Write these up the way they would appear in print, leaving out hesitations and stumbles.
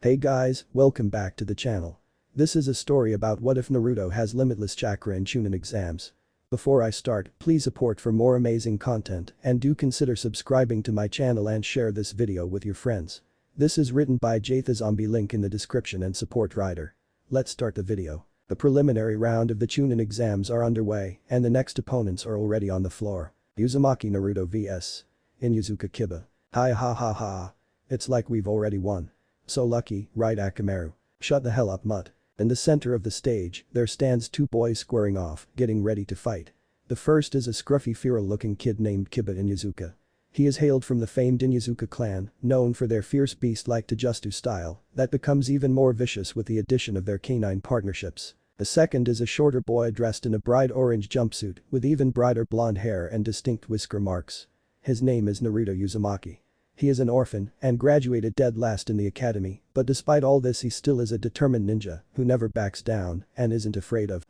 Hey guys, welcome back to the channel. This is a story about what if Naruto has limitless chakra in Chunin exams. Before I start, please support for more amazing content and do consider subscribing to my channel and share this video with your friends. This is written by JayTheZombie, link in the description and support writer. Let's start the video. The preliminary round of the Chunin exams are underway and the next opponents are already on the floor. Uzumaki Naruto vs. Inuzuka Kiba. Hi ha ha ha. It's like we've already won. So lucky, right Shikamaru? Shut the hell up, mutt. In the center of the stage, there stands two boys squaring off, getting ready to fight. The first is a scruffy feral-looking kid named Kiba Inuzuka. He is hailed from the famed Inuzuka clan, known for their fierce beast-like Taijutsu style that becomes even more vicious with the addition of their canine partnerships. The second is a shorter boy dressed in a bright orange jumpsuit with even brighter blonde hair and distinct whisker marks. His name is Naruto Uzumaki. He is an orphan and graduated dead last in the academy, but despite all this he still is a determined ninja who never backs down and isn't afraid of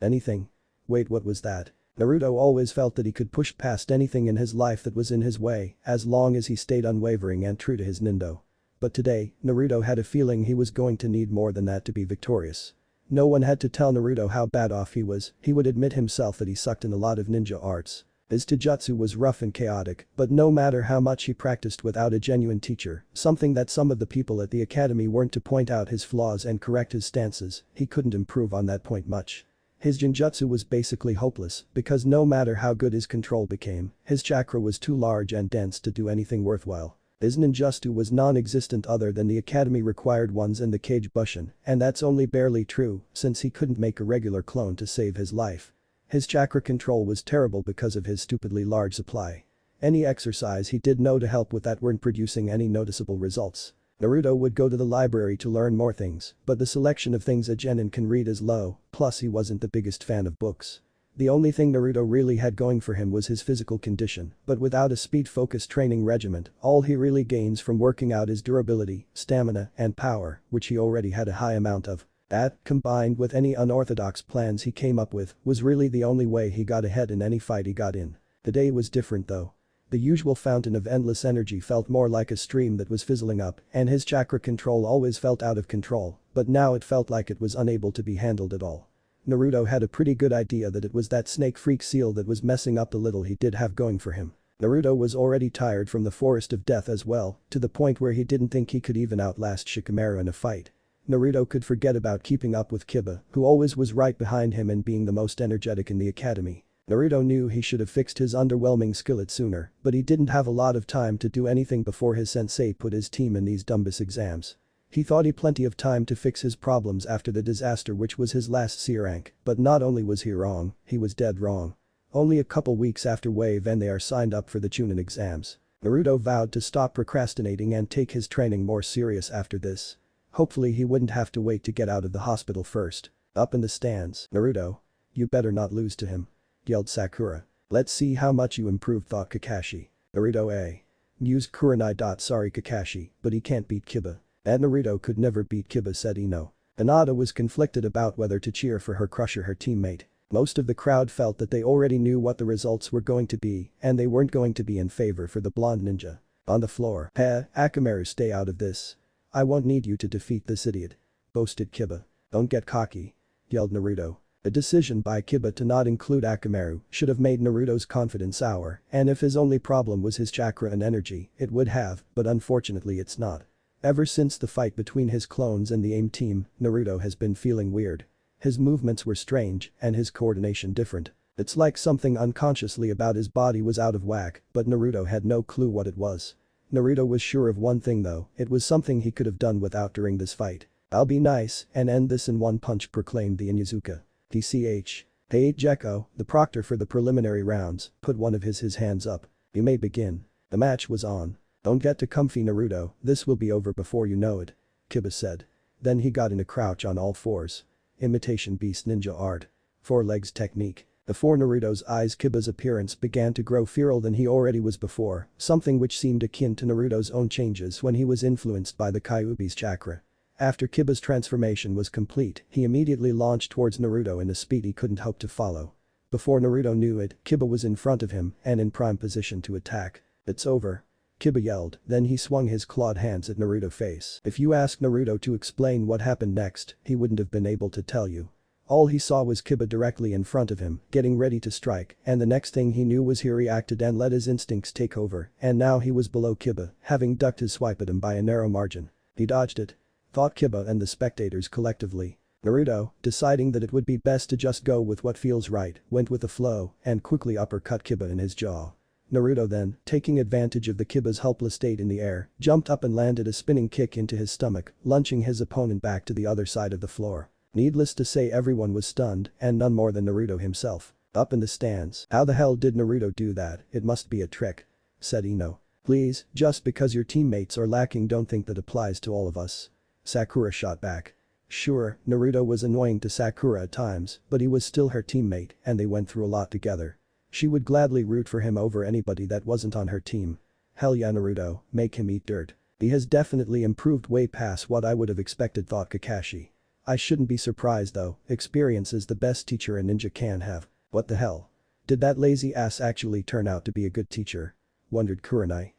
anything. Wait, what was that? Naruto always felt that he could push past anything in his life that was in his way as long as he stayed unwavering and true to his nindo. But today, Naruto had a feeling he was going to need more than that to be victorious. No one had to tell Naruto how bad off he was, he would admit himself that he sucked in a lot of ninja arts. His taijutsu was rough and chaotic, but no matter how much he practiced without a genuine teacher, something that some of the people at the academy weren't to point out his flaws and correct his stances, he couldn't improve on that point much. His genjutsu was basically hopeless because no matter how good his control became, his chakra was too large and dense to do anything worthwhile. His ninjutsu was non-existent other than the academy required ones in the Kage Bushin, and that's only barely true since he couldn't make a regular clone to save his life. His chakra control was terrible because of his stupidly large supply. Any exercise he did know to help with that weren't producing any noticeable results. Naruto would go to the library to learn more things, but the selection of things a genin can read is low, plus he wasn't the biggest fan of books. The only thing Naruto really had going for him was his physical condition, but without a speed-focused training regimen, all he really gains from working out is durability, stamina, and power, which he already had a high amount of. That, combined with any unorthodox plans he came up with, was really the only way he got ahead in any fight he got in. The day was different though. The usual fountain of endless energy felt more like a stream that was fizzling up, and his chakra control always felt out of control, but now it felt like it was unable to be handled at all. Naruto had a pretty good idea that it was that snake freak seal that was messing up the little he did have going for him. Naruto was already tired from the forest of death as well, to the point where he didn't think he could even outlast Shikamaru in a fight. Naruto could forget about keeping up with Kiba, who always was right behind him and being the most energetic in the academy. Naruto knew he should have fixed his underwhelming skillet sooner, but he didn't have a lot of time to do anything before his sensei put his team in these Dumbus exams. He thought he plenty of time to fix his problems after the disaster which was his last C rank, but not only was he wrong, he was dead wrong. Only a couple weeks after Wave and they are signed up for the Chunin exams. Naruto vowed to stop procrastinating and take his training more serious after this. Hopefully he wouldn't have to wait to get out of the hospital first. Up in the stands, Naruto. You better not lose to him. Yelled Sakura. Let's see how much you improved, thought Kakashi. Naruto mused Kurenai. Sorry Kakashi, but he can't beat Kiba. And Naruto could never beat Kiba, said Ino. Hinata was conflicted about whether to cheer for her crush or her teammate. Most of the crowd felt that they already knew what the results were going to be and they weren't going to be in favor for the blonde ninja. On the floor, Shikamaru, stay out of this. I won't need you to defeat this idiot. Boasted Kiba. Don't get cocky. Yelled Naruto. A decision by Kiba to not include Shikamaru should have made Naruto's confidence sour, and if his only problem was his chakra and energy, it would have, but unfortunately it's not. Ever since the fight between his clones and the AIM team, Naruto has been feeling weird. His movements were strange and his coordination different. It's like something unconsciously about his body was out of whack, but Naruto had no clue what it was. Naruto was sure of one thing though, it was something he could have done without during this fight. I'll be nice and end this in one punch, proclaimed the Inuzuka. TCH. Hey Gekko, the proctor for the preliminary rounds, put one of his hands up. You may begin. The match was on. Don't get too comfy Naruto, this will be over before you know it. Kiba said. Then he got in a crouch on all fours. Imitation beast ninja art. Four legs technique. Before Naruto's eyes, Kiba's appearance began to grow feral than he already was before, something which seemed akin to Naruto's own changes when he was influenced by the Kyuubi's chakra. After Kiba's transformation was complete, he immediately launched towards Naruto in a speed he couldn't hope to follow. Before Naruto knew it, Kiba was in front of him and in prime position to attack. It's over. Kiba yelled, then he swung his clawed hands at Naruto's face. If you ask Naruto to explain what happened next, he wouldn't have been able to tell you. All he saw was Kiba directly in front of him, getting ready to strike, and the next thing he knew was he reacted and let his instincts take over, and now he was below Kiba, having ducked his swipe at him by a narrow margin. He dodged it, thought Kiba and the spectators collectively. Naruto, deciding that it would be best to just go with what feels right, went with the flow and quickly uppercut Kiba in his jaw. Naruto then, taking advantage of the Kiba's helpless state in the air, jumped up and landed a spinning kick into his stomach, launching his opponent back to the other side of the floor. Needless to say, everyone was stunned, and none more than Naruto himself. Up in the stands, how the hell did Naruto do that? It must be a trick, said Ino. Please, just because your teammates are lacking don't think that applies to all of us. Sakura shot back. Sure, Naruto was annoying to Sakura at times, but he was still her teammate and they went through a lot together. She would gladly root for him over anybody that wasn't on her team. Hell yeah, Naruto, make him eat dirt. He has definitely improved way past what I would have expected, thought Kakashi. I shouldn't be surprised though, experience is the best teacher a ninja can have. What the hell? Did that lazy ass actually turn out to be a good teacher? Wondered Kurenai.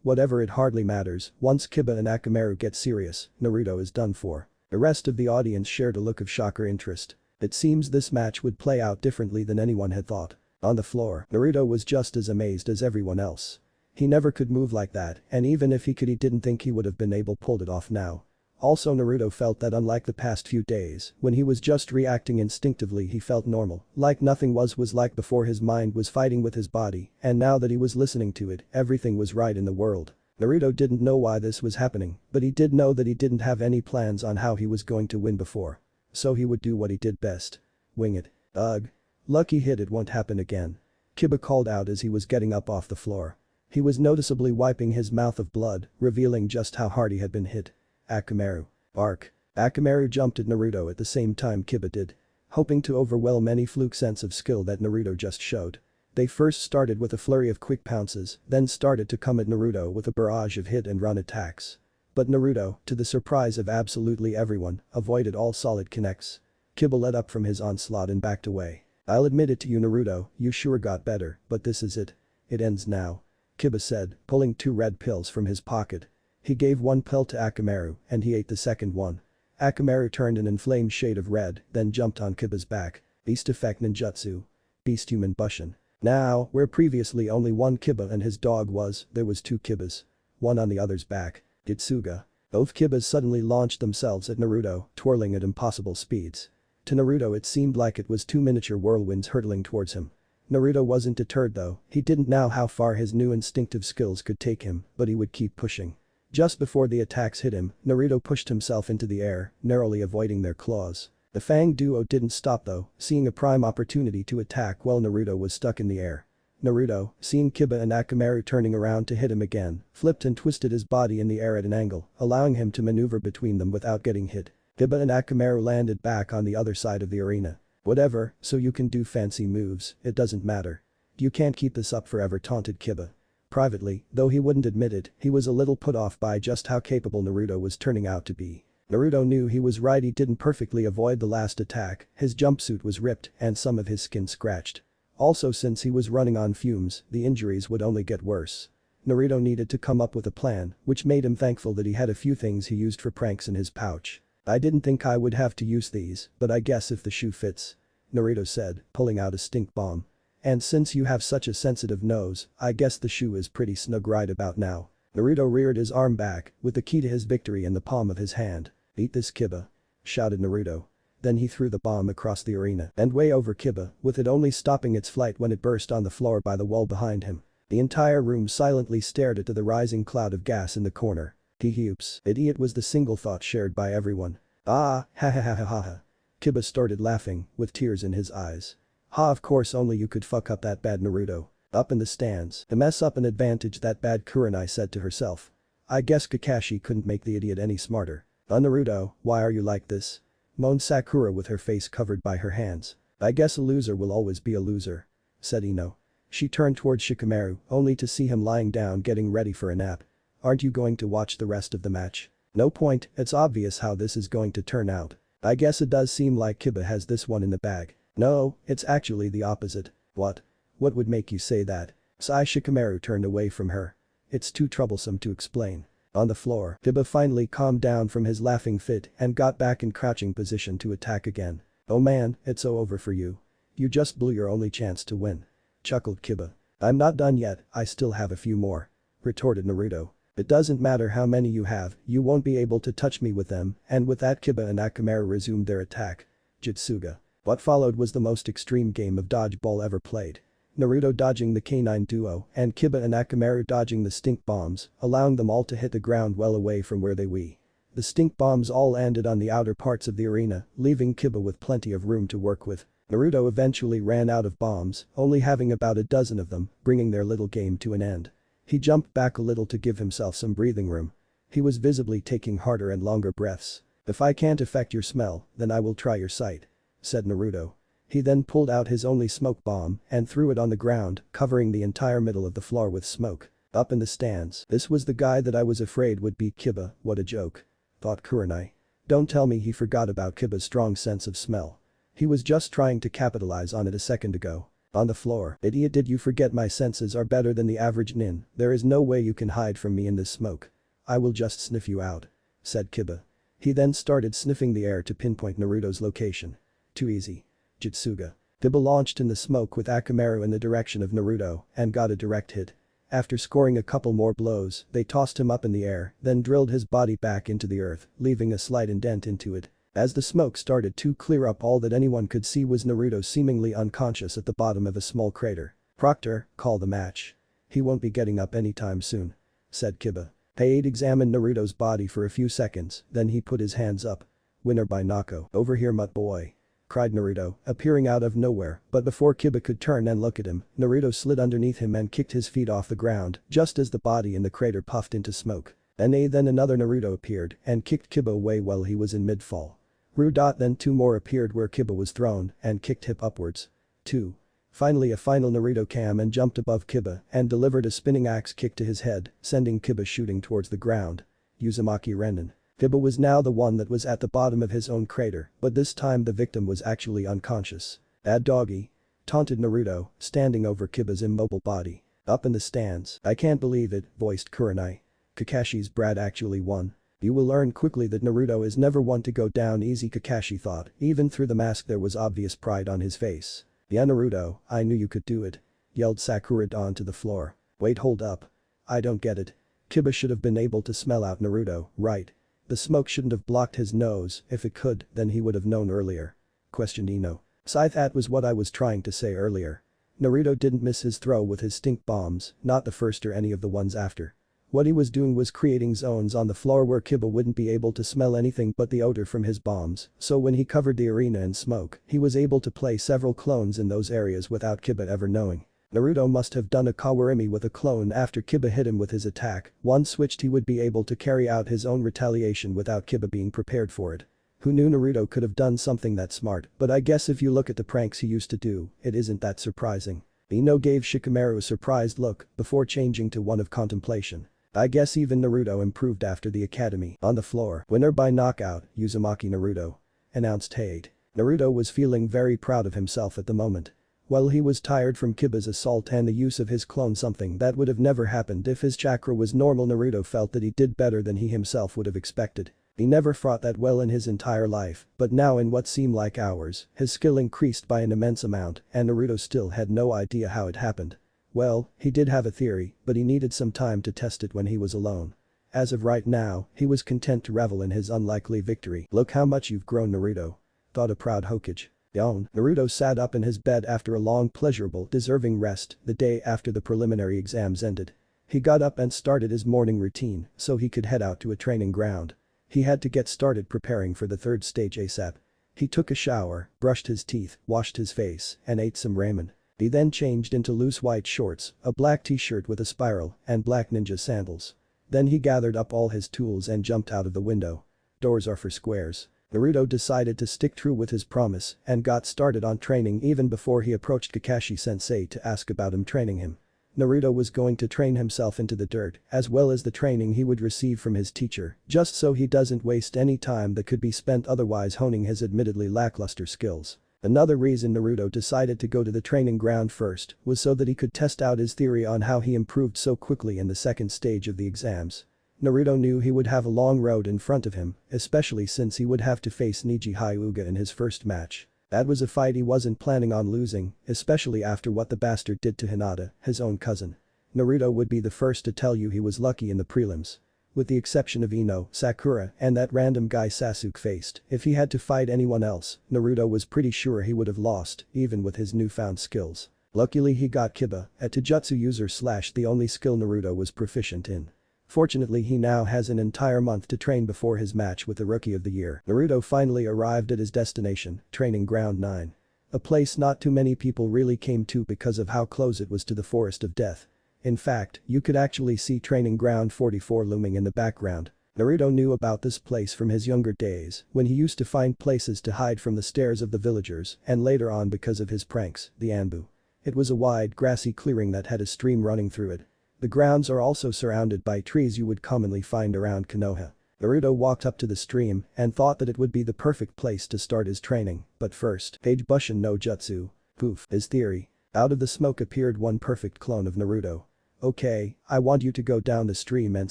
Whatever, it hardly matters, once Kiba and Akamaru get serious, Naruto is done for. The rest of the audience shared a look of shock or interest. It seems this match would play out differently than anyone had thought. On the floor, Naruto was just as amazed as everyone else. He never could move like that, and even if he could, he didn't think he would have been able to pull it off now. Also, Naruto felt that unlike the past few days, when he was just reacting instinctively, he felt normal, like nothing was like before. His mind was fighting with his body, and now that he was listening to it, everything was right in the world. Naruto didn't know why this was happening, but he did know that he didn't have any plans on how he was going to win before. So he would do what he did best. Wing it. Ugh. Lucky hit, it won't happen again. Kiba called out as he was getting up off the floor. He was noticeably wiping his mouth of blood, revealing just how hard he had been hit. Akamaru. Bark. Akamaru jumped at Naruto at the same time Kiba did, hoping to overwhelm any fluke sense of skill that Naruto just showed. They first started with a flurry of quick pounces, then started to come at Naruto with a barrage of hit and run attacks. But Naruto, to the surprise of absolutely everyone, avoided all solid connects. Kiba let up from his onslaught and backed away. I'll admit it to you, Naruto, you sure got better, but this is it. It ends now. Kiba said, pulling 2 red pills from his pocket. He gave one pill to Akamaru, and he ate the second one. Akamaru turned an inflamed shade of red, then jumped on Kiba's back. Beast Effect Ninjutsu. Beast Human Bushin. Now, where previously only one Kiba and his dog was, there was 2 Kibas. One on the other's back. Itsuga. Both Kibas suddenly launched themselves at Naruto, twirling at impossible speeds. To Naruto it seemed like it was 2 miniature whirlwinds hurtling towards him. Naruto wasn't deterred though, he didn't know how far his new instinctive skills could take him, but he would keep pushing. Just before the attacks hit him, Naruto pushed himself into the air, narrowly avoiding their claws. The Fang duo didn't stop though, seeing a prime opportunity to attack while Naruto was stuck in the air. Naruto, seeing Kiba and Akamaru turning around to hit him again, flipped and twisted his body in the air at an angle, allowing him to maneuver between them without getting hit. Kiba and Akamaru landed back on the other side of the arena. Whatever, so you can do fancy moves, it doesn't matter. You can't keep this up forever, taunted Kiba. Privately, though he wouldn't admit it, he was a little put off by just how capable Naruto was turning out to be. Naruto knew he was right, he didn't perfectly avoid the last attack, his jumpsuit was ripped and some of his skin scratched. Also, since he was running on fumes, the injuries would only get worse. Naruto needed to come up with a plan, which made him thankful that he had a few things he used for pranks in his pouch. I didn't think I would have to use these, but I guess if the shoe fits. Naruto said, pulling out a stink bomb. And since you have such a sensitive nose, I guess the shoe is pretty snug right about now. Naruto reared his arm back, with the key to his victory in the palm of his hand. Eat this, Kiba. Shouted Naruto. Then he threw the bomb across the arena and way over Kiba, with it only stopping its flight when it burst on the floor by the wall behind him. The entire room silently stared at the rising cloud of gas in the corner. Oops, idiot was the single thought shared by everyone. Ah, ha ha ha ha ha ha. Kiba started laughing, with tears in his eyes. Ha, of course, only you could fuck up that bad, Naruto. Up in the stands, to mess up an advantage that bad, Kurenai said to herself. I guess Kakashi couldn't make the idiot any smarter. Naruto, why are you like this? Moaned Sakura with her face covered by her hands. I guess a loser will always be a loser. Said Ino. She turned towards Shikamaru, only to see him lying down getting ready for a nap. Aren't you going to watch the rest of the match? No point, it's obvious how this is going to turn out. I guess it does seem like Kiba has this one in the bag. No, it's actually the opposite. What? What would make you say that? Shikamaru turned away from her. It's too troublesome to explain. On the floor, Kiba finally calmed down from his laughing fit and got back in crouching position to attack again. "Oh man, it's so over for you. You just blew your only chance to win," chuckled Kiba. "I'm not done yet, I still have a few more," retorted Naruto. "It doesn't matter how many you have, you won't be able to touch me with them," and with that Kiba and Akamaru resumed their attack. Jutsuga. What followed was the most extreme game of dodgeball ever played. Naruto dodging the canine duo and Kiba and Akamaru dodging the stink bombs, allowing them all to hit the ground well away from where they were. The stink bombs all landed on the outer parts of the arena, leaving Kiba with plenty of room to work with. Naruto eventually ran out of bombs, only having about a dozen of them, bringing their little game to an end. He jumped back a little to give himself some breathing room. He was visibly taking harder and longer breaths. "If I can't affect your smell, then I will try your sight," said Naruto. He then pulled out his only smoke bomb and threw it on the ground, covering the entire middle of the floor with smoke. Up in the stands, "This was the guy that I was afraid would beat Kiba, what a joke," thought Kurama. Don't tell me he forgot about Kiba's strong sense of smell. He was just trying to capitalize on it a second ago. On the floor, "Idiot, did you forget my senses are better than the average nin? There is no way you can hide from me in this smoke. I will just sniff you out," said Kiba. He then started sniffing the air to pinpoint Naruto's location. Too easy. Jutsuga. Kiba launched in the smoke with Akamaru in the direction of Naruto and got a direct hit. After scoring a couple more blows, they tossed him up in the air, then drilled his body back into the earth, leaving a slight indent into it. As the smoke started to clear up, all that anyone could see was Naruto seemingly unconscious at the bottom of a small crater. "Proctor, call the match. He won't be getting up anytime soon," said Kiba. Paid examined Naruto's body for a few seconds, then he put his hands up. "Winner by knockout. Over here, mutt boy," cried Naruto, appearing out of nowhere, but before Kiba could turn and look at him, Naruto slid underneath him and kicked his feet off the ground just as the body in the crater puffed into smoke. Then another Naruto appeared and kicked Kiba away while he was in mid-fall. Then two more appeared where Kiba was thrown and kicked hip upwards. 2. Finally a final Naruto came and jumped above Kiba and delivered a spinning axe kick to his head, sending Kiba shooting towards the ground. Uzumaki Renin. Kiba was now the one that was at the bottom of his own crater, but this time the victim was actually unconscious. "Bad doggy," taunted Naruto, standing over Kiba's immobile body. Up in the stands, "I can't believe it," voiced Kurenai. "Kakashi's brat actually won. You will learn quickly that Naruto is never one to go down easy," Kakashi thought. Even through the mask there was obvious pride on his face. "Yeah, Naruto, I knew you could do it," yelled Sakura onto the floor. "Wait, hold up. I don't get it. Kiba should have been able to smell out Naruto, right? The smoke shouldn't have blocked his nose. If it could, then he would have known earlier," questioned Ino. "That was what I was trying to say earlier. Naruto didn't miss his throw with his stink bombs, not the first or any of the ones after. What he was doing was creating zones on the floor where Kiba wouldn't be able to smell anything but the odor from his bombs, so when he covered the arena in smoke, he was able to play several clones in those areas without Kiba ever knowing. Naruto must have done a Kawarimi with a clone after Kiba hit him with his attack. Once switched, he would be able to carry out his own retaliation without Kiba being prepared for it. Who knew Naruto could have done something that smart, but I guess if you look at the pranks he used to do, it isn't that surprising." Ino gave Shikamaru a surprised look before changing to one of contemplation. "I guess even Naruto improved after the academy." On the floor, "Winner by knockout, Uzumaki Naruto," announced Hade. Naruto was feeling very proud of himself at the moment. While he was tired from Kiba's assault and the use of his clone, something that would have never happened if his chakra was normal, Naruto felt that he did better than he himself would have expected. He never fought that well in his entire life, but now in what seemed like hours, his skill increased by an immense amount and Naruto still had no idea how it happened. Well, he did have a theory, but he needed some time to test it when he was alone. As of right now, he was content to revel in his unlikely victory. "Look how much you've grown, Naruto," thought a proud Hokage. Naruto sat up in his bed after a long, pleasurable, deserving rest the day after the preliminary exams ended. He got up and started his morning routine so he could head out to a training ground. He had to get started preparing for the third stage ASAP. He took a shower, brushed his teeth, washed his face, and ate some ramen. He then changed into loose white shorts, a black t-shirt with a spiral, and black ninja sandals. Then he gathered up all his tools and jumped out of the window. Doors are for squares. Naruto decided to stick true with his promise and got started on training even before he approached Kakashi-sensei to ask about him training him. Naruto was going to train himself into the dirt as well as the training he would receive from his teacher, just so he doesn't waste any time that could be spent otherwise honing his admittedly lackluster skills. Another reason Naruto decided to go to the training ground first was so that he could test out his theory on how he improved so quickly in the second stage of the exams. Naruto knew he would have a long road in front of him, especially since he would have to face Neji Hyuga in his first match. That was a fight he wasn't planning on losing, especially after what the bastard did to Hinata, his own cousin. Naruto would be the first to tell you he was lucky in the prelims. With the exception of Ino, Sakura, and that random guy Sasuke faced, if he had to fight anyone else, Naruto was pretty sure he would have lost, even with his newfound skills. Luckily he got Kiba, a Taijutsu user / the only skill Naruto was proficient in. Fortunately he now has an entire month to train before his match with the Rookie of the Year. Naruto finally arrived at his destination, Training Ground 9. A place not too many people really came to because of how close it was to the Forest of Death. In fact, you could actually see Training Ground 44 looming in the background. Naruto knew about this place from his younger days, when he used to find places to hide from the stares of the villagers, and later on because of his pranks, the Anbu. It was a wide, grassy clearing that had a stream running through it. The grounds are also surrounded by trees you would commonly find around Konoha. Naruto walked up to the stream and thought that it would be the perfect place to start his training, but first, Page Bushin no Jutsu. Poof. His theory. Out of the smoke appeared one perfect clone of Naruto. Okay, I want you to go down the stream and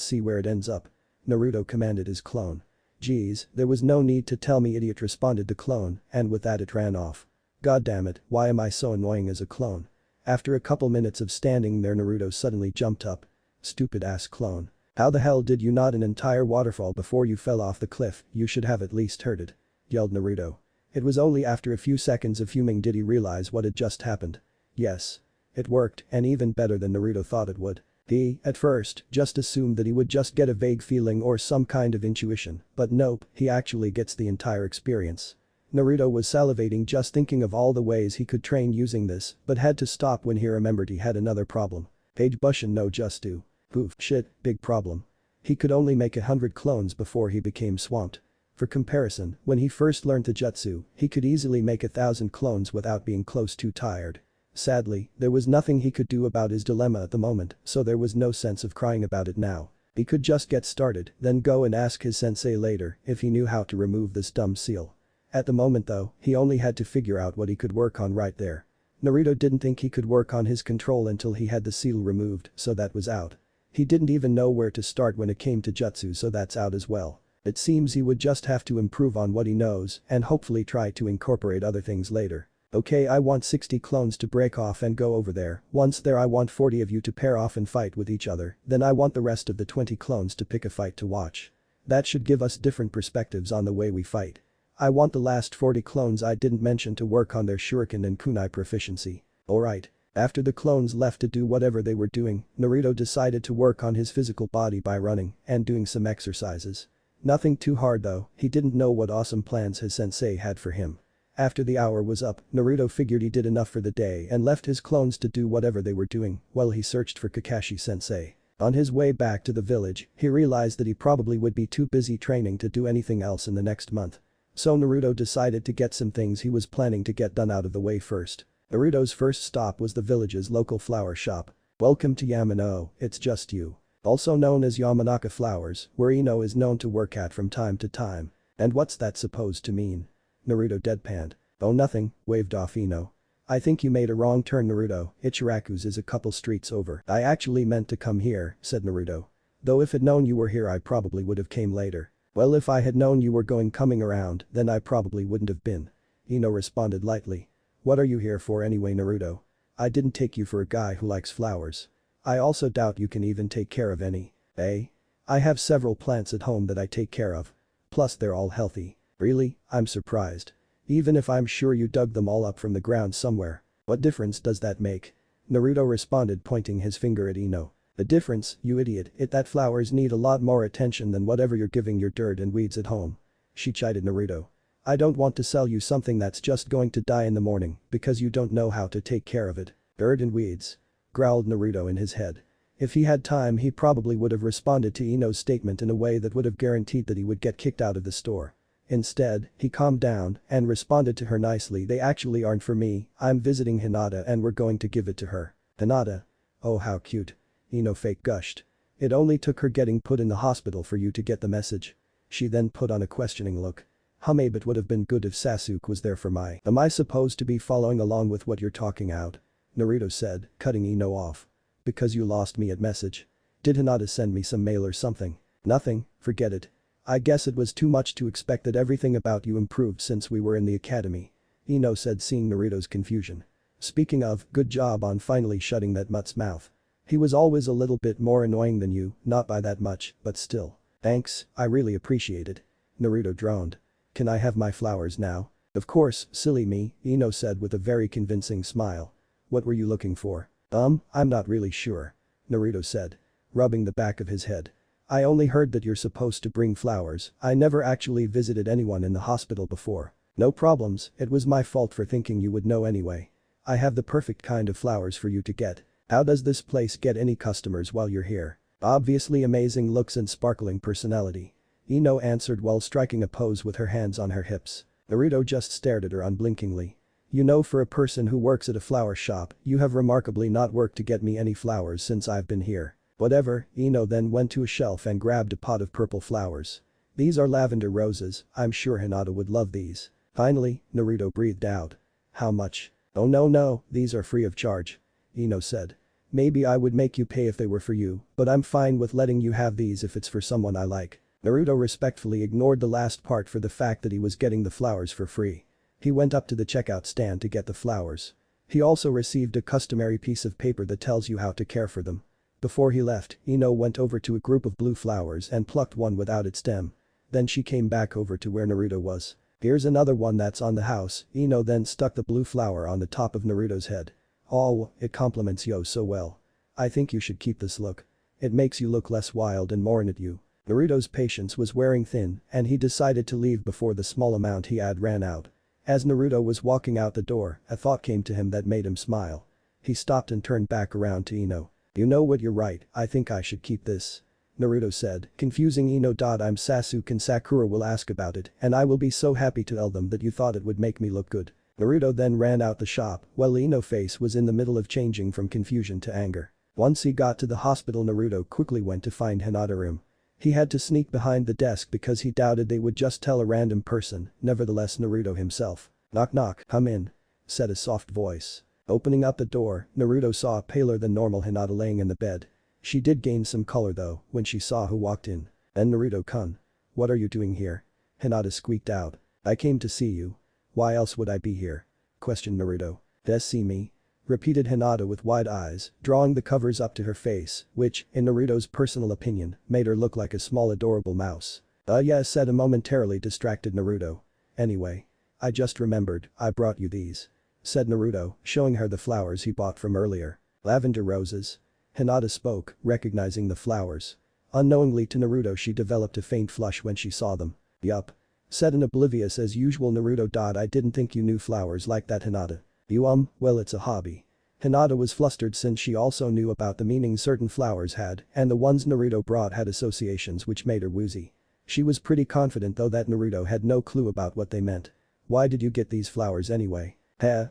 see where it ends up. Naruto commanded his clone. Geez, there was no need to tell me, idiot, responded the clone, and with that it ran off. God damn it, why am I so annoying as a clone? After a couple minutes of standing there, Naruto suddenly jumped up. Stupid ass clone. How the hell did you not an entire waterfall before you fell off the cliff? You should have at least heard it. Yelled Naruto. It was only after a few seconds of fuming did he realize what had just happened. Yes. It worked, and even better than Naruto thought it would. He, at first, just assumed that he would just get a vague feeling or some kind of intuition, but nope, he actually gets the entire experience. Naruto was salivating just thinking of all the ways he could train using this, but had to stop when he remembered he had another problem. Page Bushin no Jutsu. Poof, shit, big problem. He could only make 100 clones before he became swamped. For comparison, when he first learned the jutsu, he could easily make 1,000 clones without being close to tired. Sadly, there was nothing he could do about his dilemma at the moment, so there was no sense of crying about it now. He could just get started, then go and ask his sensei later if he knew how to remove this dumb seal. At the moment though, he only had to figure out what he could work on right there. Naruto didn't think he could work on his control until he had the seal removed, so that was out. He didn't even know where to start when it came to jutsu, so that's out as well. It seems he would just have to improve on what he knows and hopefully try to incorporate other things later. Okay, I want 60 clones to break off and go over there. Once there I want 40 of you to pair off and fight with each other, then I want the rest of the 20 clones to pick a fight to watch. That should give us different perspectives on the way we fight. I want the last 40 clones I didn't mention to work on their shuriken and kunai proficiency. Alright. After the clones left to do whatever they were doing, Naruto decided to work on his physical body by running and doing some exercises. Nothing too hard though, he didn't know what awesome plans his sensei had for him. After the hour was up, Naruto figured he did enough for the day and left his clones to do whatever they were doing while he searched for Kakashi-sensei. On his way back to the village, he realized that he probably would be too busy training to do anything else in the next month. So Naruto decided to get some things he was planning to get done out of the way first. Naruto's first stop was the village's local flower shop. Welcome to Yamano, it's just you. Also known as Yamanaka Flowers, where Ino is known to work at from time to time. And what's that supposed to mean? Naruto deadpanned. Oh nothing, waved off Ino. I think you made a wrong turn, Naruto, Ichiraku's is a couple streets over. I actually meant to come here, said Naruto. Though if I'd known you were here I probably would have came later. Well, if I had known you were coming around, then I probably wouldn't have been. Ino responded lightly. What are you here for anyway, Naruto? I didn't take you for a guy who likes flowers. I also doubt you can even take care of any. Eh? I have several plants at home that I take care of. Plus they're all healthy. Really? I'm surprised. Even if I'm sure you dug them all up from the ground somewhere. What difference does that make? Naruto responded, pointing his finger at Ino. The difference, you idiot, is that flowers need a lot more attention than whatever you're giving your dirt and weeds at home. She chided Naruto. I don't want to sell you something that's just going to die in the morning because you don't know how to take care of it. Dirt and weeds. Growled Naruto in his head. If he had time he probably would have responded to Ino's statement in a way that would have guaranteed that he would get kicked out of the store. Instead, he calmed down and responded to her nicely. They actually aren't for me, I'm visiting Hinata and we're going to give it to her. Hinata? Oh how cute. Ino fake gushed. It only took her getting put in the hospital for you to get the message. She then put on a questioning look. Maybe it would have been good if Sasuke was there for my. Am I supposed to be following along with what you're talking out? Naruto said, cutting Ino off. Because you lost me at message. Did Hinata send me some mail or something? Nothing, forget it. I guess it was too much to expect that everything about you improved since we were in the academy. Ino said, seeing Naruto's confusion. Speaking of, good job on finally shutting that mutt's mouth. He was always a little bit more annoying than you, not by that much, but still. Thanks, I really appreciate it. Naruto droned. Can I have my flowers now? Of course, silly me, Ino said with a very convincing smile. What were you looking for? I'm not really sure. Naruto said. Rubbing the back of his head. I only heard that you're supposed to bring flowers, I never actually visited anyone in the hospital before. No problems, it was my fault for thinking you would know anyway. I have the perfect kind of flowers for you to get. How does this place get any customers while you're here? Obviously amazing looks and sparkling personality. Ino answered while striking a pose with her hands on her hips. Naruto just stared at her unblinkingly. You know, for a person who works at a flower shop, you have remarkably not worked to get me any flowers since I've been here. Whatever, Ino then went to a shelf and grabbed a pot of purple flowers. These are lavender roses, I'm sure Hinata would love these. Finally, Naruto breathed out. How much? Oh no, these are free of charge. Ino said. Maybe I would make you pay if they were for you, but I'm fine with letting you have these if it's for someone I like. Naruto respectfully ignored the last part for the fact that he was getting the flowers for free. He went up to the checkout stand to get the flowers. He also received a customary piece of paper that tells you how to care for them. Before he left, Ino went over to a group of blue flowers and plucked one without its stem. Then she came back over to where Naruto was. Here's another one that's on the house, Ino then stuck the blue flower on the top of Naruto's head. Oh, it compliments you so well. I think you should keep this look. It makes you look less wild and more into you. Naruto's patience was wearing thin and he decided to leave before the small amount he had ran out. As Naruto was walking out the door, a thought came to him that made him smile. He stopped and turned back around to Ino. You know what, you're right, I think I should keep this. Naruto said, confusing Ino. I'm Sasuke and Sakura will ask about it and I will be so happy to tell them that you thought it would make me look good. Naruto then ran out the shop while Ino's face was in the middle of changing from confusion to anger. Once he got to the hospital, Naruto quickly went to find Hinata's room. He had to sneak behind the desk because he doubted they would just tell a random person, nevertheless Naruto himself. Knock knock, come in. Said a soft voice. Opening up the door, Naruto saw a paler than normal Hinata laying in the bed. She did gain some color though when she saw who walked in. And Naruto-kun. What are you doing here? Hinata squeaked out. I came to see you. Why else would I be here? Questioned Naruto. Does see me? Repeated Hinata with wide eyes, drawing the covers up to her face, which, in Naruto's personal opinion, made her look like a small adorable mouse. Yeah, said a momentarily distracted Naruto. Anyway. I just remembered, I brought you these. Said Naruto, showing her the flowers he bought from earlier. Lavender roses. Hinata spoke, recognizing the flowers. Unknowingly to Naruto she developed a faint flush when she saw them. Yup. Said an oblivious as usual Naruto. I didn't think you knew flowers like that, Hinata. You well, it's a hobby. Hinata was flustered since she also knew about the meaning certain flowers had and the ones Naruto brought had associations which made her woozy. She was pretty confident though that Naruto had no clue about what they meant. Why did you get these flowers anyway?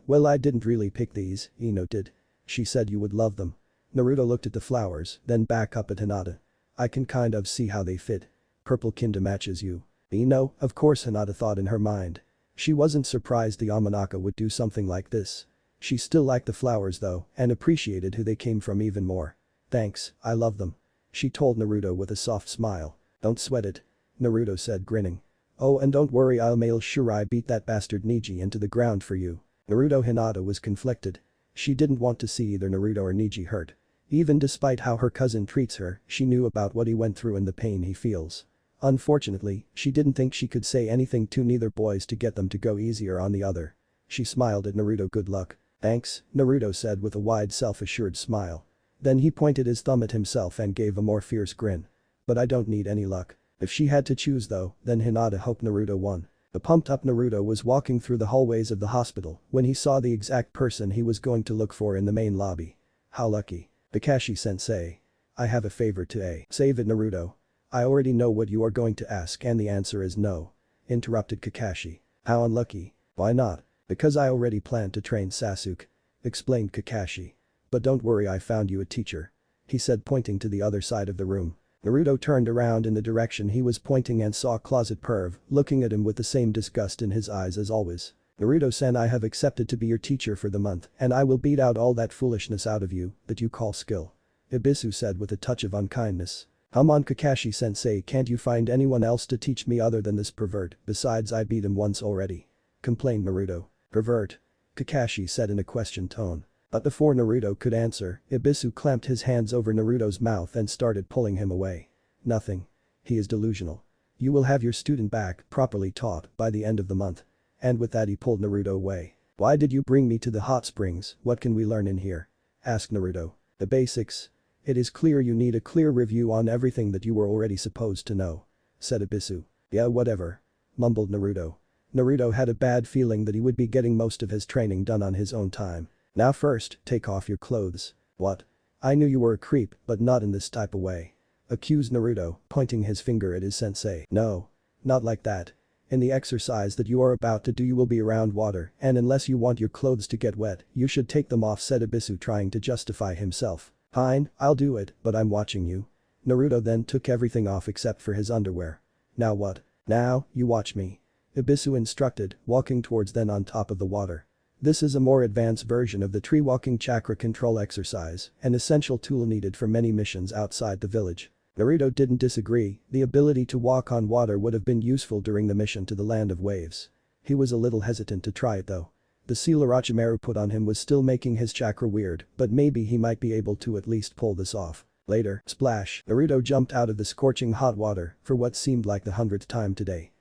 Well, I didn't really pick these, Ino did. She said you would love them. Naruto looked at the flowers, then back up at Hinata. I can kind of see how they fit. Purple kinda matches you. Ino, of course, Hinata thought in her mind. She wasn't surprised the Amanaka would do something like this. She still liked the flowers though and appreciated who they came from even more. Thanks, I love them. She told Naruto with a soft smile. Don't sweat it. Naruto said, grinning. Oh, and don't worry, I'll make sure I beat that bastard Neji into the ground for you. Naruto. Hinata was conflicted. She didn't want to see either Naruto or Neji hurt. Even despite how her cousin treats her, she knew about what he went through and the pain he feels. Unfortunately, she didn't think she could say anything to neither boys to get them to go easier on the other. She smiled at Naruto. Good luck. Thanks, Naruto said with a wide self-assured smile. Then he pointed his thumb at himself and gave a more fierce grin. But I don't need any luck. If she had to choose though, then Hinata hoped Naruto won. The pumped-up Naruto was walking through the hallways of the hospital when he saw the exact person he was going to look for in the main lobby. How lucky. Kakashi-sensei. I have a favor to save it, Naruto. I already know what you are going to ask and the answer is no. Interrupted Kakashi. How unlucky. Why not? Because I already planned to train Sasuke. Explained Kakashi. But don't worry, I found you a teacher. He said, pointing to the other side of the room. Naruto turned around in the direction he was pointing and saw Closet Perv looking at him with the same disgust in his eyes as always. Naruto-san, I have accepted to be your teacher for the month and I will beat out all that foolishness out of you that you call skill. Ibisu said with a touch of unkindness. Come on Kakashi-sensei, can't you find anyone else to teach me other than this pervert, besides I beat him once already? Complained Naruto. Pervert? Kakashi said in a question tone. But before Naruto could answer, Ibisu clamped his hands over Naruto's mouth and started pulling him away. Nothing. He is delusional. You will have your student back, properly taught, by the end of the month. And with that he pulled Naruto away. Why did you bring me to the hot springs, what can we learn in here? Asked Naruto. The basics. It is clear you need a clear review on everything that you were already supposed to know. Said Ibisu. Yeah, whatever. Mumbled Naruto. Naruto had a bad feeling that he would be getting most of his training done on his own time. Now first, take off your clothes. What? I knew you were a creep, but not in this type of way. Accused Naruto, pointing his finger at his sensei. No. Not like that. In the exercise that you are about to do you will be around water and unless you want your clothes to get wet, you should take them off, said Ibisu, trying to justify himself. Fine, I'll do it, but I'm watching you. Naruto then took everything off except for his underwear. Now what? Now, you watch me. Ibisu instructed, walking towards them on top of the water. This is a more advanced version of the tree walking chakra control exercise, an essential tool needed for many missions outside the village. Naruto didn't disagree, the ability to walk on water would have been useful during the mission to the land of waves. He was a little hesitant to try it though. The seal Orochimaru put on him was still making his chakra weird, but maybe he might be able to at least pull this off. Later, splash, Naruto jumped out of the scorching hot water for what seemed like the 100th time today.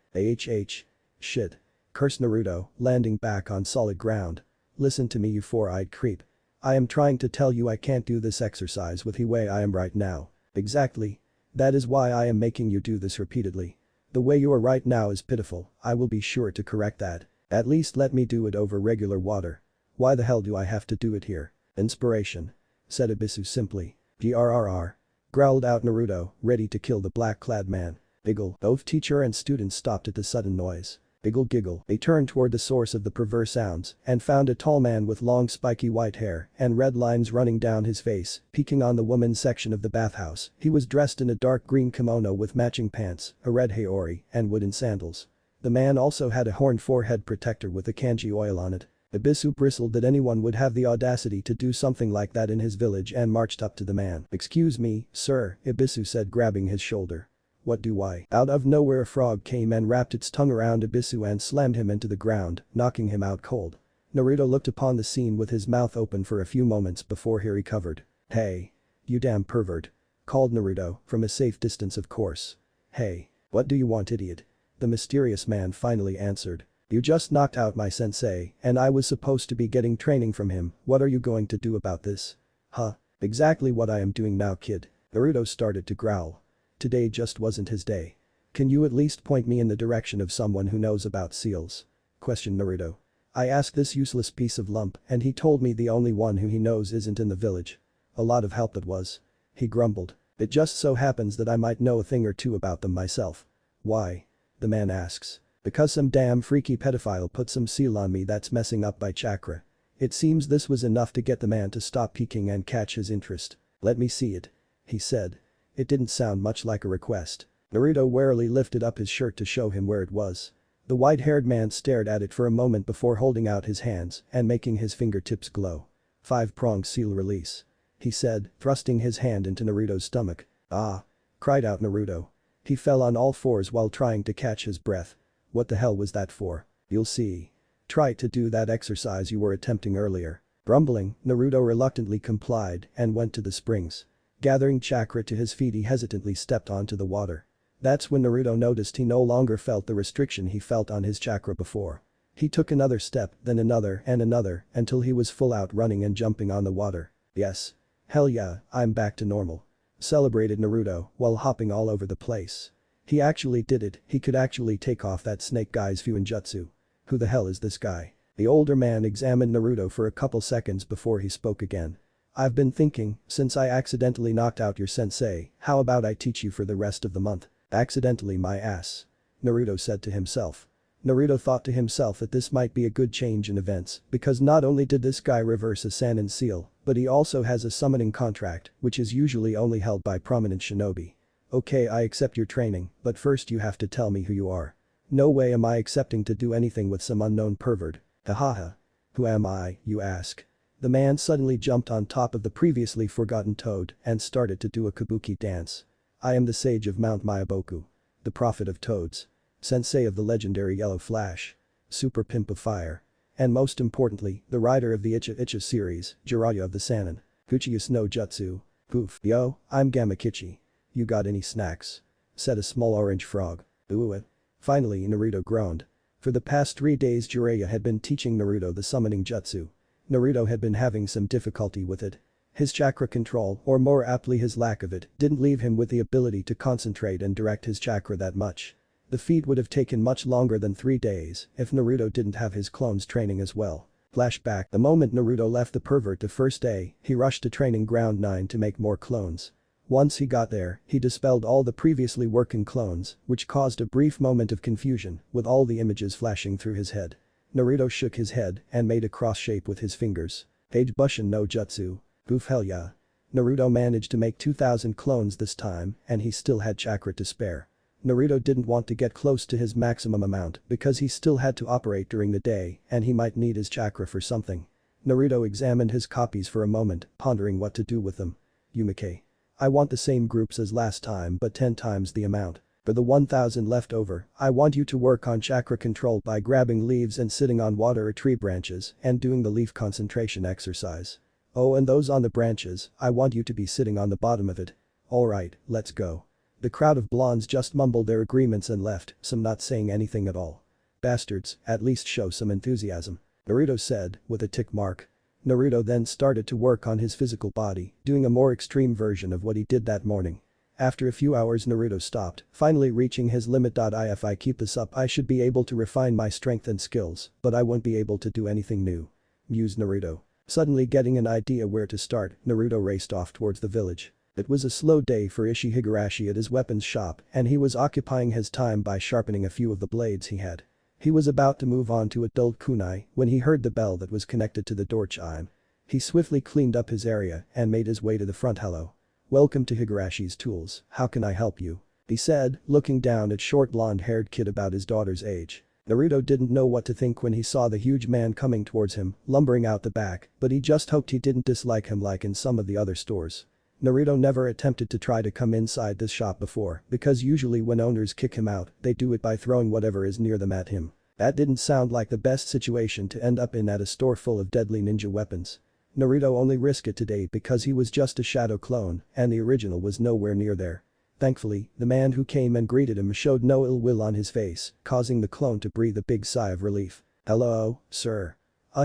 Shit. Cursed Naruto, landing back on solid ground. Listen to me, you four-eyed creep. I am trying to tell you I can't do this exercise with the way I am right now. Exactly. That is why I am making you do this repeatedly. The way you are right now is pitiful, I will be sure to correct that. At least let me do it over regular water. Why the hell do I have to do it here? Inspiration. Said Ibisu simply. Grrr. Growled out Naruto, ready to kill the black-clad man. Giggle. Both teacher and student stopped at the sudden noise. Giggle. They turned toward the source of the perverse sounds and found a tall man with long spiky white hair and red lines running down his face, peeking on the women's section of the bathhouse. He was dressed in a dark green kimono with matching pants, a red haori, and wooden sandals. The man also had a horn forehead protector with a kanji oil on it. Ibisu bristled that anyone would have the audacity to do something like that in his village and marched up to the man. Excuse me, sir, Ibisu said, grabbing his shoulder. What do I? Out of nowhere a frog came and wrapped its tongue around Ibisu and slammed him into the ground, knocking him out cold. Naruto looked upon the scene with his mouth open for a few moments before he recovered. Hey. You damn pervert. Called Naruto, from a safe distance of course. Hey. What do you want, idiot? The mysterious man finally answered. You just knocked out my sensei, and I was supposed to be getting training from him, what are you going to do about this? Huh. Exactly what I am doing now, kid. Naruto started to growl. Today just wasn't his day. Can you at least point me in the direction of someone who knows about seals? Questioned Naruto. I asked this useless piece of lump and he told me the only one who he knows isn't in the village. A lot of help that was. He grumbled. It just so happens that I might know a thing or two about them myself. Why? The man asks. Because some damn freaky pedophile put some seal on me that's messing up my chakra. It seems this was enough to get the man to stop peeking and catch his interest. Let me see it. He said. It didn't sound much like a request. Naruto warily lifted up his shirt to show him where it was. The white-haired man stared at it for a moment before holding out his hands and making his fingertips glow. 5-pronged seal release. He said, thrusting his hand into Naruto's stomach. Ah! Cried out Naruto. He fell on all fours while trying to catch his breath. What the hell was that for? You'll see. Try to do that exercise you were attempting earlier. Grumbling, Naruto reluctantly complied and went to the springs. Gathering chakra to his feet he hesitantly stepped onto the water. That's when Naruto noticed he no longer felt the restriction he felt on his chakra before. He took another step, then another and another until he was full out running and jumping on the water. Yes. Hell yeah, I'm back to normal. Celebrated Naruto while hopping all over the place. He actually did it, he could actually take off that snake guy's Fuinjutsu. Who the hell is this guy? The older man examined Naruto for a couple seconds before he spoke again. I've been thinking, since I accidentally knocked out your sensei, how about I teach you for the rest of the month? Accidentally my ass. Naruto said to himself. Naruto thought to himself that this might be a good change in events because not only did this guy reverse a Sannin seal, but he also has a summoning contract which is usually only held by prominent shinobi. Okay, I accept your training, but first you have to tell me who you are. No way am I accepting to do anything with some unknown pervert. Hahaha. Who am I, you ask? The man suddenly jumped on top of the previously forgotten toad and started to do a kabuki dance. I am the sage of Mount Myaboku. The prophet of toads. Sensei of the legendary Yellow Flash. Super pimp of fire. And most importantly, the writer of the Icha Icha series, Jiraiya of the Sannin. Uchius no Jutsu. Poof. Yo, I'm Gamakichi. You got any snacks? Said a small orange frog. Ooh it. Finally Naruto groaned. For the past 3 days Jiraiya had been teaching Naruto the summoning jutsu. Naruto had been having some difficulty with it. His chakra control, or more aptly his lack of it, didn't leave him with the ability to concentrate and direct his chakra that much. The feat would have taken much longer than 3 days if Naruto didn't have his clones training as well. Flashback: the moment Naruto left the pervert the first day, he rushed to training ground 9 to make more clones. Once he got there, he dispelled all the previously working clones, which caused a brief moment of confusion, with all the images flashing through his head. Naruto shook his head and made a cross shape with his fingers. Age Bushin no Jutsu. Oof, hell yeah. Naruto managed to make 2000 clones this time, and he still had chakra to spare. Naruto didn't want to get close to his maximum amount because he still had to operate during the day and he might need his chakra for something. Naruto examined his copies for a moment, pondering what to do with them. Yumike. I want the same groups as last time but 10 times the amount. For the 1000 left over, I want you to work on chakra control by grabbing leaves and sitting on water or tree branches and doing the leaf concentration exercise. Oh, and those on the branches, I want you to be sitting on the bottom of it. Alright, let's go. The crowd of blondes just mumbled their agreements and left, some not saying anything at all. Bastards, at least show some enthusiasm. Naruto said, with a tick mark. Naruto then started to work on his physical body, doing a more extreme version of what he did that morning. After a few hours Naruto stopped, finally reaching his limit. If I keep this up I should be able to refine my strength and skills, but I won't be able to do anything new. Mused Naruto. Suddenly getting an idea where to start, Naruto raced off towards the village. It was a slow day for Ishii Higurashi at his weapons shop and he was occupying his time by sharpening a few of the blades he had. He was about to move on to adult kunai when he heard the bell that was connected to the door chime. He swiftly cleaned up his area and made his way to the front. Hello. Welcome to Higurashi's Tools, how can I help you? He said, looking down at short blonde-haired kid about his daughter's age. Naruto didn't know what to think when he saw the huge man coming towards him, lumbering out the back, but he just hoped he didn't dislike him like in some of the other stores. Naruto never attempted to try to come inside this shop before because usually when owners kick him out, they do it by throwing whatever is near them at him. That didn't sound like the best situation to end up in at a store full of deadly ninja weapons. Naruto only risked it today because he was just a shadow clone and the original was nowhere near there. Thankfully, the man who came and greeted him showed no ill will on his face, causing the clone to breathe a big sigh of relief. Hello, sir.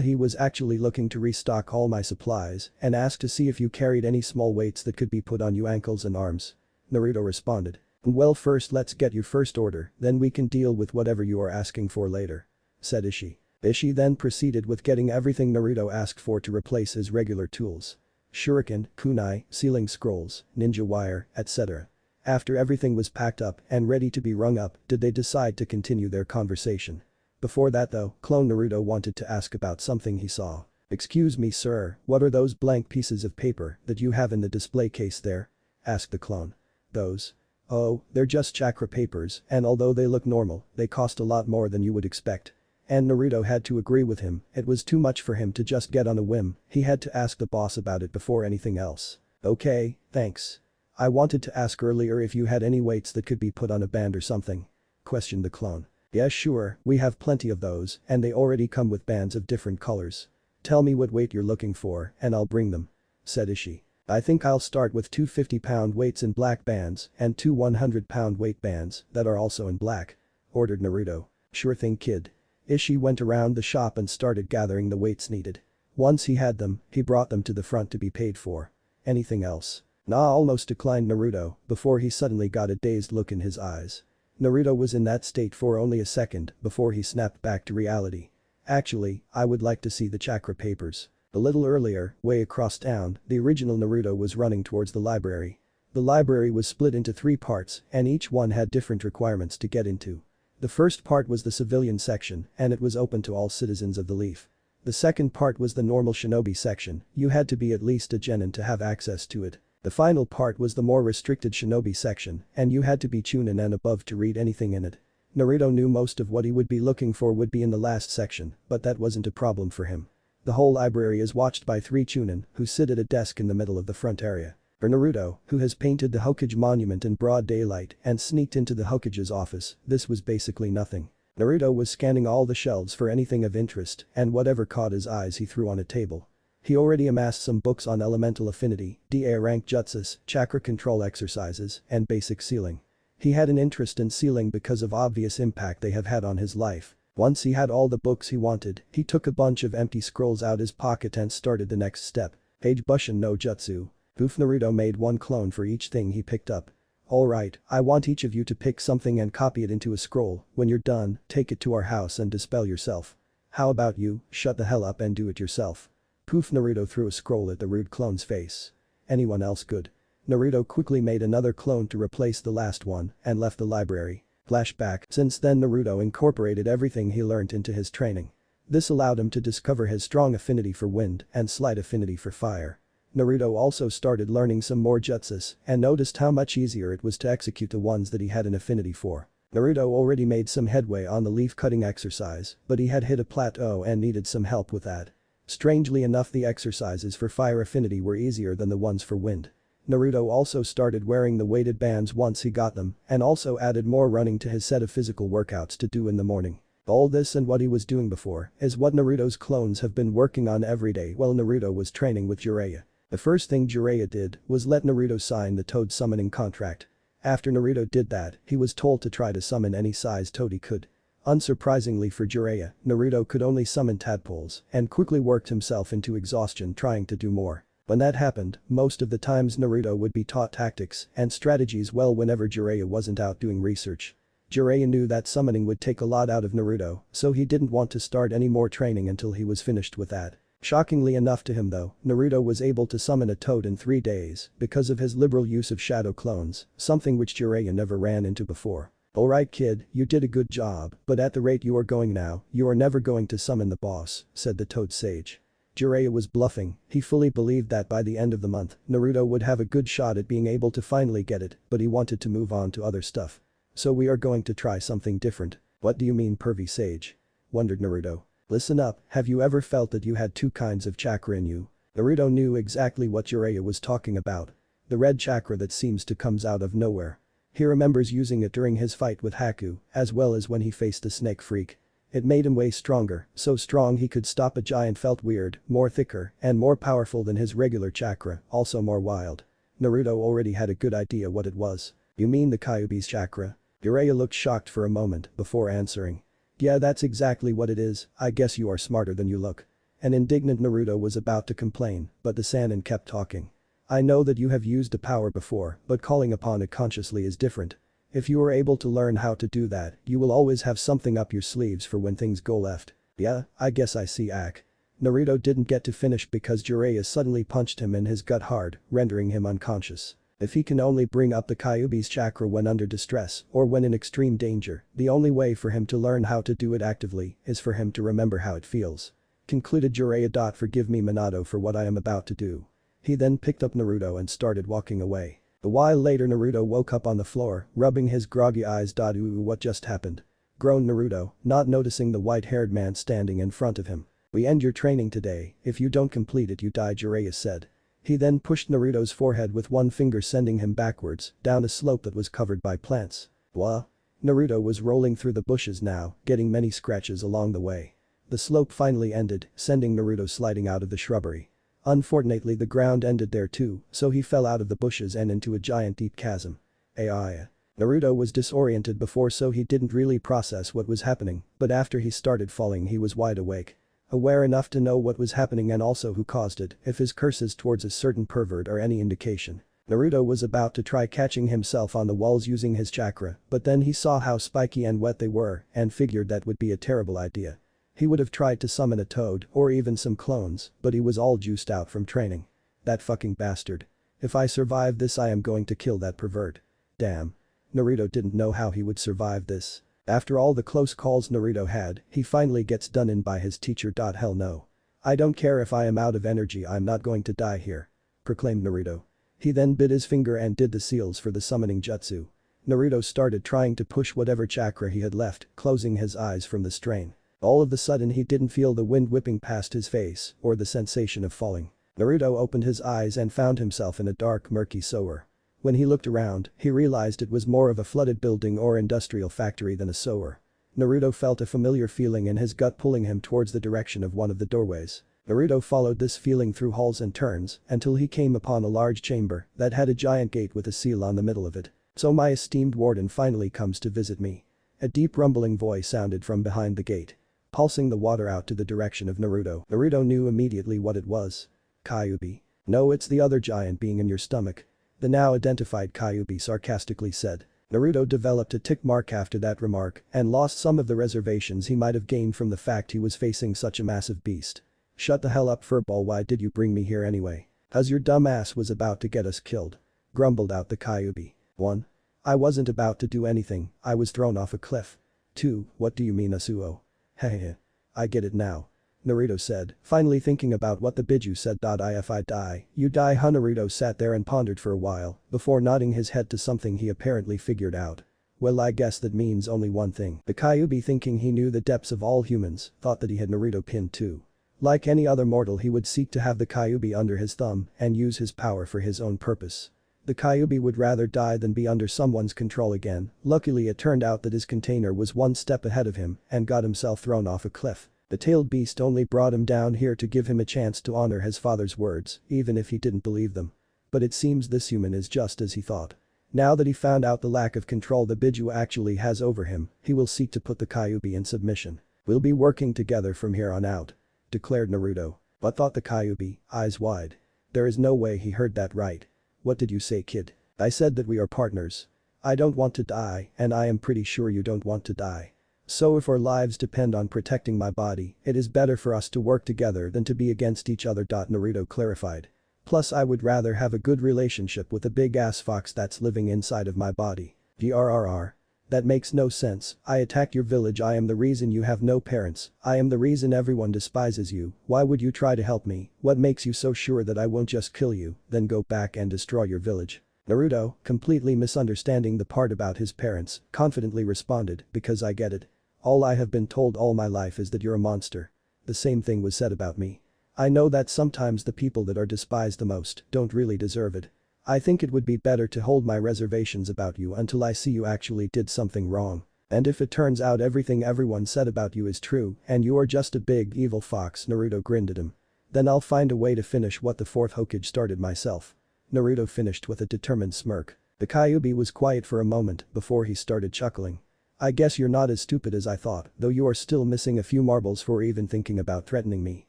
He was actually looking to restock all my supplies and asked to see if you carried any small weights that could be put on your ankles and arms. Naruto responded. Well, first let's get your first order, then we can deal with whatever you are asking for later. Said Ishii. Ishii then proceeded with getting everything Naruto asked for to replace his regular tools. Shuriken, kunai, sealing scrolls, ninja wire, etc. After everything was packed up and ready to be rung up, did they decide to continue their conversation. Before that though, clone Naruto wanted to ask about something he saw. Excuse me sir, what are those blank pieces of paper that you have in the display case there? Asked the clone. Those? Oh, they're just chakra papers and although they look normal, they cost a lot more than you would expect. And Naruto had to agree with him, it was too much for him to just get on a whim, he had to ask the boss about it before anything else. Okay, thanks. I wanted to ask earlier if you had any weights that could be put on a band or something. Questioned the clone. Yeah sure, we have plenty of those and they already come with bands of different colors. Tell me what weight you're looking for and I'll bring them. Said Ishii. I think I'll start with 2 50-pound weights in black bands and 2 100-pound weight bands that are also in black. Ordered Naruto. Sure thing kid. Ishii went around the shop and started gathering the weights needed. Once he had them, he brought them to the front to be paid for. Anything else? Nah, almost declined Naruto before he suddenly got a dazed look in his eyes. Naruto was in that state for only a second before he snapped back to reality. Actually, I would like to see the chakra papers. A little earlier, way across town, the original Naruto was running towards the library. The library was split into 3 parts and each one had different requirements to get into. The first part was the civilian section and it was open to all citizens of the Leaf. The second part was the normal shinobi section, you had to be at least a genin to have access to it. The final part was the more restricted shinobi section, and you had to be Chunin and above to read anything in it. Naruto knew most of what he would be looking for would be in the last section, but that wasn't a problem for him. The whole library is watched by 3 Chunin, who sit at a desk in the middle of the front area. For Naruto, who has painted the Hokage monument in broad daylight and sneaked into the Hokage's office, this was basically nothing. Naruto was scanning all the shelves for anything of interest, and whatever caught his eyes he threw on a table. He already amassed some books on elemental affinity, DA rank jutsus, chakra control exercises, and basic sealing. He had an interest in sealing because of obvious impact they have had on his life. Once he had all the books he wanted, he took a bunch of empty scrolls out his pocket and started the next step. Page Bushin no Jutsu. Oof. Naruto made 1 clone for each thing he picked up. Alright, I want each of you to pick something and copy it into a scroll. When you're done, take it to our house and dispel yourself. How about you, shut the hell up and do it yourself. Poof. Naruto threw a scroll at the rude clone's face. Anyone else good? Naruto quickly made another clone to replace the last one and left the library. Flashback. Since then Naruto incorporated everything he learnt into his training. This allowed him to discover his strong affinity for wind and slight affinity for fire. Naruto also started learning some more jutsus and noticed how much easier it was to execute the ones that he had an affinity for. Naruto already made some headway on the leaf cutting exercise, but he had hit a plateau and needed some help with that. Strangely enough, the exercises for fire affinity were easier than the ones for wind. Naruto also started wearing the weighted bands once he got them and also added more running to his set of physical workouts to do in the morning. All this and what he was doing before is what Naruto's clones have been working on every day while Naruto was training with Jiraiya. The first thing Jiraiya did was let Naruto sign the toad summoning contract. After Naruto did that, he was told to try to summon any size toad he could. Unsurprisingly for Jiraiya, Naruto could only summon tadpoles and quickly worked himself into exhaustion trying to do more. When that happened, most of the times Naruto would be taught tactics and strategies well whenever Jiraiya wasn't out doing research. Jiraiya knew that summoning would take a lot out of Naruto, so he didn't want to start any more training until he was finished with that. Shockingly enough to him though, Naruto was able to summon a toad in 3 days because of his liberal use of shadow clones, something which Jiraiya never ran into before. Alright kid, you did a good job, but at the rate you are going now, you are never going to summon the boss, said the toad sage. Jiraiya was bluffing, he fully believed that by the end of the month, Naruto would have a good shot at being able to finally get it, but he wanted to move on to other stuff. So we are going to try something different. What do you mean pervy sage? Wondered Naruto. Listen up, have you ever felt that you had 2 kinds of chakra in you? Naruto knew exactly what Jiraiya was talking about. The red chakra that seems to comes out of nowhere. He remembers using it during his fight with Haku, as well as when he faced the snake freak. It made him way stronger, so strong he could stop a giant, felt weird, more thicker, and more powerful than his regular chakra, also more wild. Naruto already had a good idea what it was. You mean the Kyuubi's chakra? Jiraiya looked shocked for a moment before answering. Yeah, that's exactly what it is, I guess you are smarter than you look. An indignant Naruto was about to complain, but the Sannin kept talking. I know that you have used the power before, but calling upon it consciously is different. If you are able to learn how to do that, you will always have something up your sleeves for when things go left. Yeah, I guess I see Ak. Naruto didn't get to finish because Jiraiya suddenly punched him in his gut hard, rendering him unconscious. If he can only bring up the Kyuubi's chakra when under distress or when in extreme danger, the only way for him to learn how to do it actively is for him to remember how it feels. Concluded Jiraiya. Forgive me Minato for what I am about to do. He then picked up Naruto and started walking away. A while later Naruto woke up on the floor, rubbing his groggy eyes. Ooh, what just happened? Groaned Naruto, not noticing the white-haired man standing in front of him. We end your training today, if you don't complete it you die, Jiraiya said. He then pushed Naruto's forehead with one finger, sending him backwards, down a slope that was covered by plants. What? Naruto was rolling through the bushes now, getting many scratches along the way. The slope finally ended, sending Naruto sliding out of the shrubbery. Unfortunately the ground ended there too, so he fell out of the bushes and into a giant deep chasm. Ai. Naruto was disoriented before, so he didn't really process what was happening, but after he started falling he was wide awake. Aware enough to know what was happening and also who caused it, if his curses towards a certain pervert are any indication. Naruto was about to try catching himself on the walls using his chakra, but then he saw how spiky and wet they were and figured that would be a terrible idea. He would have tried to summon a toad or even some clones, but he was all juiced out from training. That fucking bastard. If I survive this I am going to kill that pervert. Damn. Naruto didn't know how he would survive this. After all the close calls Naruto had, he finally gets done in by his teacher. Hell no. I don't care if I am out of energy, I'm not going to die here. Proclaimed Naruto. He then bit his finger and did the seals for the summoning jutsu. Naruto started trying to push whatever chakra he had left, closing his eyes from the strain. All of a sudden he didn't feel the wind whipping past his face or the sensation of falling. Naruto opened his eyes and found himself in a dark murky sewer. When he looked around, he realized it was more of a flooded building or industrial factory than a sewer. Naruto felt a familiar feeling in his gut pulling him towards the direction of one of the doorways. Naruto followed this feeling through halls and turns until he came upon a large chamber that had a giant gate with a seal on the middle of it. "So my esteemed warden finally comes to visit me." A deep rumbling voice sounded from behind the gate. Pulsing the water out to the direction of Naruto. Naruto knew immediately what it was. Kyuubi. "No, it's the other giant being in your stomach," the now identified Kyuubi sarcastically said. Naruto developed a tick mark after that remark and lost some of the reservations he might have gained from the fact he was facing such a massive beast. "Shut the hell up, furball, why did you bring me here anyway? 'Cause your dumb ass was about to get us killed," grumbled out the Kyuubi. 1. "I wasn't about to do anything, I was thrown off a cliff." 2. "What do you mean, Asuo?" "Hehehe. I get it now," Naruto said, finally thinking about what the Biju said. "If I die, you die, huh?" Naruto sat there and pondered for a while before nodding his head to something he apparently figured out. "Well, I guess that means only one thing." The Kyuubi, thinking he knew the depths of all humans, thought that he had Naruto pinned too. Like any other mortal, he would seek to have the Kyuubi under his thumb and use his power for his own purpose. The Kyuubi would rather die than be under someone's control again. Luckily it turned out that his container was one step ahead of him and got himself thrown off a cliff. The tailed beast only brought him down here to give him a chance to honor his father's words, even if he didn't believe them. But it seems this human is just as he thought. Now that he found out the lack of control the Biju actually has over him, he will seek to put the Kyuubi in submission. "We'll be working together from here on out," declared Naruto. "But," thought the Kyuubi, eyes wide. There is no way he heard that right. "What did you say, kid?" "I said that we are partners. I don't want to die and I am pretty sure you don't want to die. So if our lives depend on protecting my body, it is better for us to work together than to be against each other." Naruto clarified. "Plus I would rather have a good relationship with the big ass fox that's living inside of my body." "Grrr. That makes no sense. I attacked your village, I am the reason you have no parents, I am the reason everyone despises you, why would you try to help me, what makes you so sure that I won't just kill you, then go back and destroy your village?" Naruto, completely misunderstanding the part about his parents, confidently responded, "Because I get it. All I have been told all my life is that you're a monster. The same thing was said about me. I know that sometimes the people that are despised the most don't really deserve it. I think it would be better to hold my reservations about you until I see you actually did something wrong. And if it turns out everything everyone said about you is true and you are just a big evil fox," Naruto grinned at him, "then I'll find a way to finish what the fourth Hokage started myself." Naruto finished with a determined smirk. The Kyuubi was quiet for a moment before he started chuckling. "I guess you're not as stupid as I thought, though you are still missing a few marbles for even thinking about threatening me."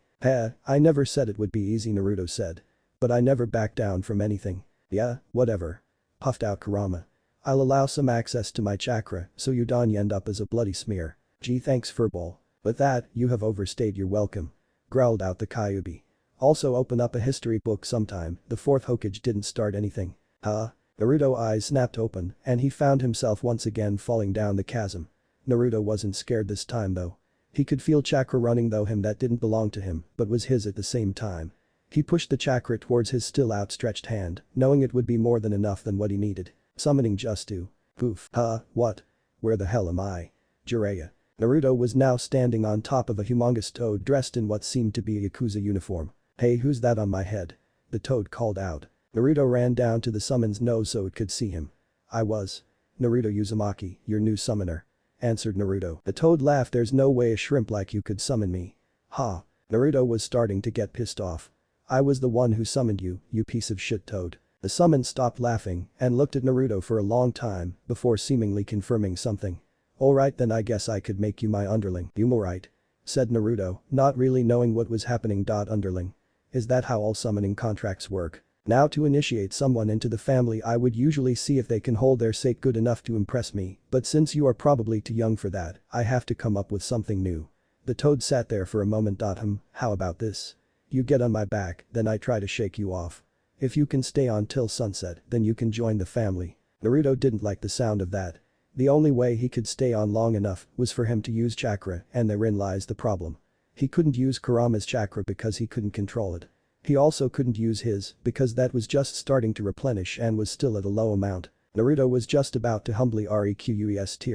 I never said it would be easy," Naruto said. "But I never back down from anything." "Yeah, whatever," puffed out Kurama. "I'll allow some access to my chakra so you don't end up as a bloody smear." "Gee, thanks, furball. But that, you have overstayed your welcome," growled out the Kyuubi. "Also open up a history book sometime, the fourth Hokage didn't start anything." "Huh?" Naruto's eyes snapped open and he found himself once again falling down the chasm. Naruto wasn't scared this time though. He could feel chakra running through him that didn't belong to him but was his at the same time. He pushed the chakra towards his still outstretched hand, knowing it would be more than enough than what he needed. Summoning Jutsu. Poof. What? Where the hell am I? Jiraiya. Naruto was now standing on top of a humongous toad dressed in what seemed to be a Yakuza uniform. "Hey, who's that on my head?" the toad called out. Naruto ran down to the summon's nose so it could see him. "I was Naruto Uzumaki, your new summoner," answered Naruto. The toad laughed. "There's no way a shrimp like you could summon me." "Ha." Naruto was starting to get pissed off. "I was the one who summoned you, you piece of shit toad." The summon stopped laughing and looked at Naruto for a long time before seemingly confirming something. "Alright then, I guess I could make you my underling." "You alright?" said Naruto, not really knowing what was happening. "Underling? Is that how all summoning contracts work? Now to initiate someone into the family I would usually see if they can hold their sake good enough to impress me, but since you are probably too young for that, I have to come up with something new." The toad sat there for a moment. How about this? You get on my back, then I try to shake you off. If you can stay on till sunset, then you can join the family." Naruto didn't like the sound of that. The only way he could stay on long enough was for him to use chakra and therein lies the problem. He couldn't use Kurama's chakra because he couldn't control it. He also couldn't use his because that was just starting to replenish and was still at a low amount. Naruto was just about to humbly request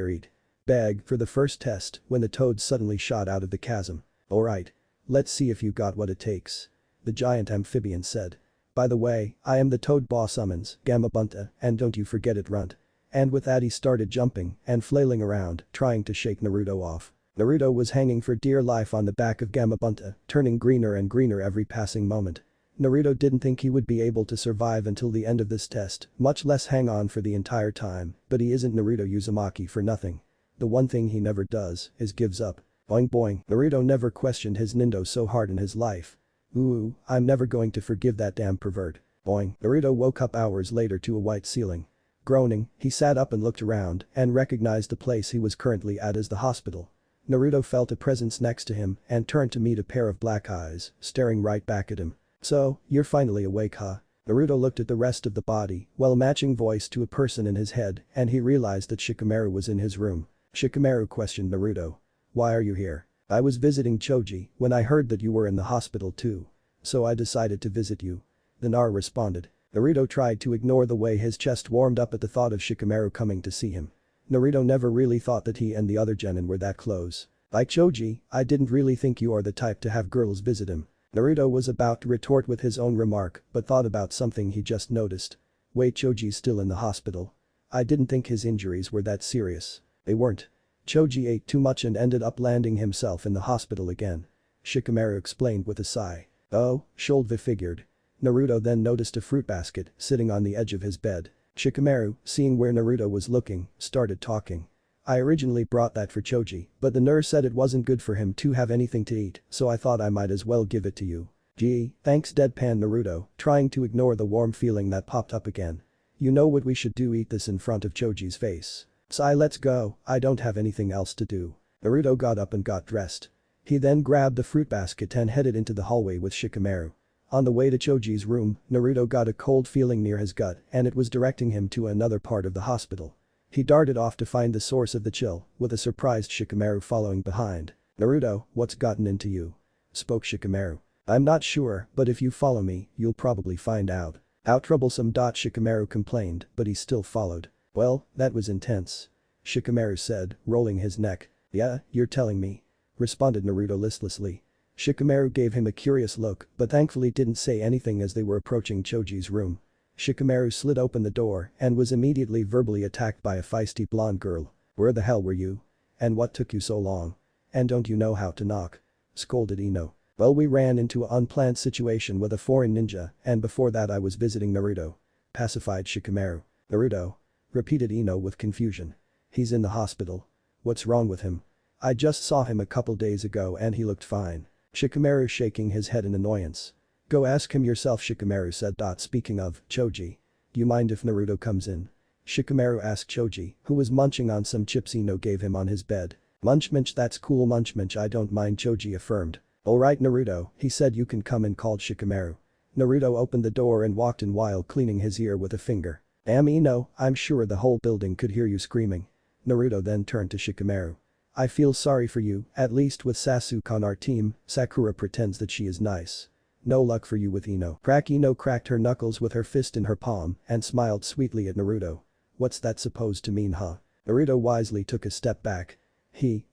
beg for the first test when the toad suddenly shot out of the chasm. Alright. Let's see if you got what it takes. The giant amphibian said. By the way, I am the toad boss summons, Gamabunta, and don't you forget it runt. And with that he started jumping and flailing around, trying to shake Naruto off. Naruto was hanging for dear life on the back of Gamabunta, turning greener and greener every passing moment. Naruto didn't think he would be able to survive until the end of this test, much less hang on for the entire time, but he isn't Naruto Uzumaki for nothing. The one thing he never does is gives up. Boing boing, Naruto never questioned his Nindo so hard in his life. Ooh, I'm never going to forgive that damn pervert. Boing, Naruto woke up hours later to a white ceiling. Groaning, he sat up and looked around and recognized the place he was currently at as the hospital. Naruto felt a presence next to him and turned to meet a pair of black eyes, staring right back at him. So, you're finally awake, huh? Naruto looked at the rest of the body while matching voice to a person in his head and he realized that Shikamaru was in his room. Shikamaru questioned Naruto. Why are you here? I was visiting Choji when I heard that you were in the hospital too. So I decided to visit you. The Nar responded. Naruto tried to ignore the way his chest warmed up at the thought of Shikamaru coming to see him. Naruto never really thought that he and the other genin were that close. Like Choji, I didn't really think you are the type to have girls visit him. Naruto was about to retort with his own remark but thought about something he just noticed. Wait, Choji's still in the hospital. I didn't think his injuries were that serious. They weren't. Choji ate too much and ended up landing himself in the hospital again. Shikamaru explained with a sigh. Oh, Shoulder figured. Naruto then noticed a fruit basket sitting on the edge of his bed. Shikamaru, seeing where Naruto was looking, started talking. I originally brought that for Choji, but the nurse said it wasn't good for him to have anything to eat, so I thought I might as well give it to you. Gee, thanks deadpan Naruto, trying to ignore the warm feeling that popped up again. You know what we should do, eat this in front of Choji's face. Sai, let's go, I don't have anything else to do. Naruto got up and got dressed. He then grabbed the fruit basket and headed into the hallway with Shikamaru. On the way to Choji's room, Naruto got a cold feeling near his gut and it was directing him to another part of the hospital. He darted off to find the source of the chill, with a surprised Shikamaru following behind. Naruto, what's gotten into you? Spoke Shikamaru. I'm not sure, but if you follow me, you'll probably find out. How troublesome. Shikamaru complained, but he still followed. Well, that was intense. Shikamaru said, rolling his neck. Yeah, you're telling me. Responded Naruto listlessly. Shikamaru gave him a curious look, but thankfully didn't say anything as they were approaching Choji's room. Shikamaru slid open the door and was immediately verbally attacked by a feisty blonde girl. Where the hell were you? And what took you so long? And don't you know how to knock? Scolded Ino. Well, we ran into an unplanned situation with a foreign ninja and before that I was visiting Naruto. Pacified Shikamaru. Naruto? Repeated Ino with confusion. He's in the hospital. What's wrong with him? I just saw him a couple days ago and he looked fine. Shikamaru shaking his head in annoyance. Go ask him yourself, Shikamaru said. Speaking of, Choji. You mind if Naruto comes in? Shikamaru asked Choji, who was munching on some chips Ino gave him on his bed. Munch, that's cool, munch, I don't mind, Choji affirmed. Alright Naruto, he said, you can come in, called Shikamaru. Naruto opened the door and walked in while cleaning his ear with a finger. Damn Ino, I'm sure the whole building could hear you screaming. Naruto then turned to Shikamaru. I feel sorry for you, at least with Sasuke on our team, Sakura pretends that she is nice. No luck for you with Ino. Ino cracked her knuckles with her fist in her palm and smiled sweetly at Naruto. What's that supposed to mean, huh? Naruto wisely took a step back.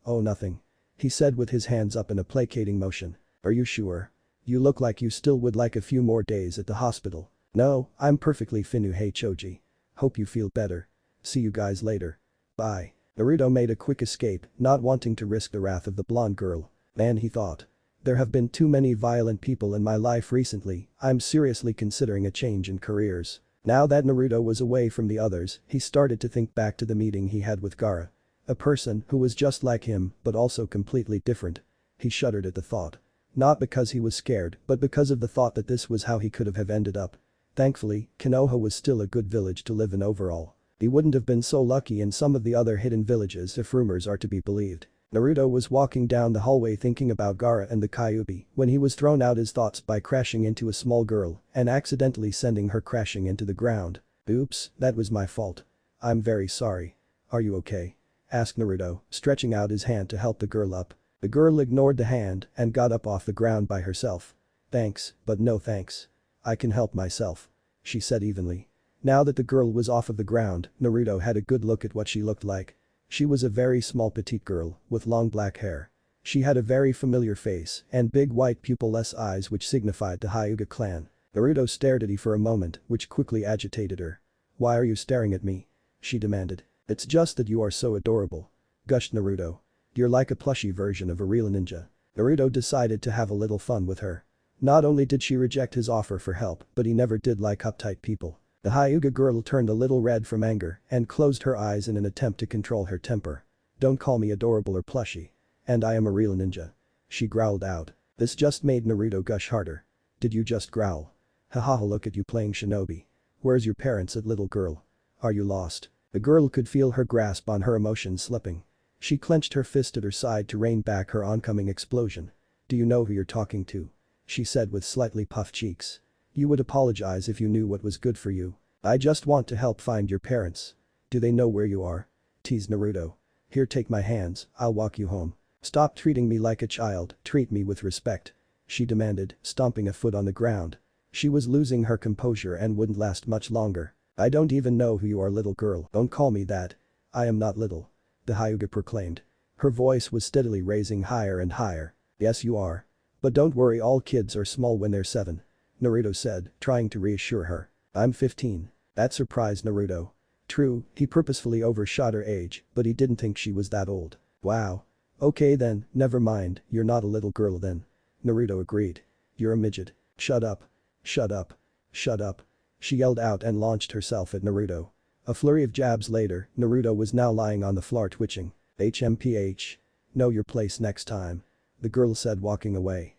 Oh nothing. He said with his hands up in a placating motion. Are you sure? You look like you still would like a few more days at the hospital. No, I'm perfectly fine. Hey Choji. Hope you feel better. See you guys later. Bye. Naruto made a quick escape, not wanting to risk the wrath of the blonde girl. Man, he thought. There have been too many violent people in my life recently, I'm seriously considering a change in careers. Now that Naruto was away from the others, he started to think back to the meeting he had with Gaara. A person who was just like him but also completely different. He shuddered at the thought. Not because he was scared but because of the thought that this was how he could have ended up. Thankfully, Konoha was still a good village to live in overall. He wouldn't have been so lucky in some of the other hidden villages if rumors are to be believed. Naruto was walking down the hallway thinking about Gaara and the Kyuubi when he was thrown out his thoughts by crashing into a small girl and accidentally sending her crashing into the ground. Oops, that was my fault. I'm very sorry. Are you okay? Asked Naruto, stretching out his hand to help the girl up. The girl ignored the hand and got up off the ground by herself. Thanks, but no thanks. I can help myself. She said evenly. Now that the girl was off of the ground, Naruto had a good look at what she looked like. She was a very small petite girl, with long black hair. She had a very familiar face and big white pupil-less eyes which signified the Hyuga clan. Naruto stared at her for a moment, which quickly agitated her. "Why are you staring at me?" she demanded. "It's just that you are so adorable," gushed Naruto. "You're like a plushy version of a real ninja." Naruto decided to have a little fun with her. Not only did she reject his offer for help, but he never did like uptight people. The Hyuga girl turned a little red from anger and closed her eyes in an attempt to control her temper. "Don't call me adorable or plushy. And I am a real ninja," she growled out. This just made Naruto gush harder. "Did you just growl? Hahaha, look at you playing shinobi. Where's your parents at, little girl? Are you lost?" The girl could feel her grasp on her emotions slipping. She clenched her fist at her side to rein back her oncoming explosion. "Do you know who you're talking to?" she said with slightly puffed cheeks. "You would apologize if you knew what was good for you. I just want to help find your parents." "Do they know where you are?" teased Naruto. "Here, take my hands, I'll walk you home." "Stop treating me like a child, treat me with respect," she demanded, stomping a foot on the ground. She was losing her composure and wouldn't last much longer. "I don't even know who you are, little girl. Don't call me that. I am not little," the Hyuga proclaimed. Her voice was steadily raising higher and higher. "Yes you are. But don't worry, all kids are small when they're 7. Naruto said, trying to reassure her. "I'm 15. That surprised Naruto. True, he purposefully overshot her age, but he didn't think she was that old. "Wow. Okay then, never mind, you're not a little girl then," Naruto agreed. "You're a midget." "Shut up. Shut up. Shut up," she yelled out and launched herself at Naruto. A flurry of jabs later, Naruto was now lying on the floor twitching. "HMPH. Know your place next time," the girl said, walking away.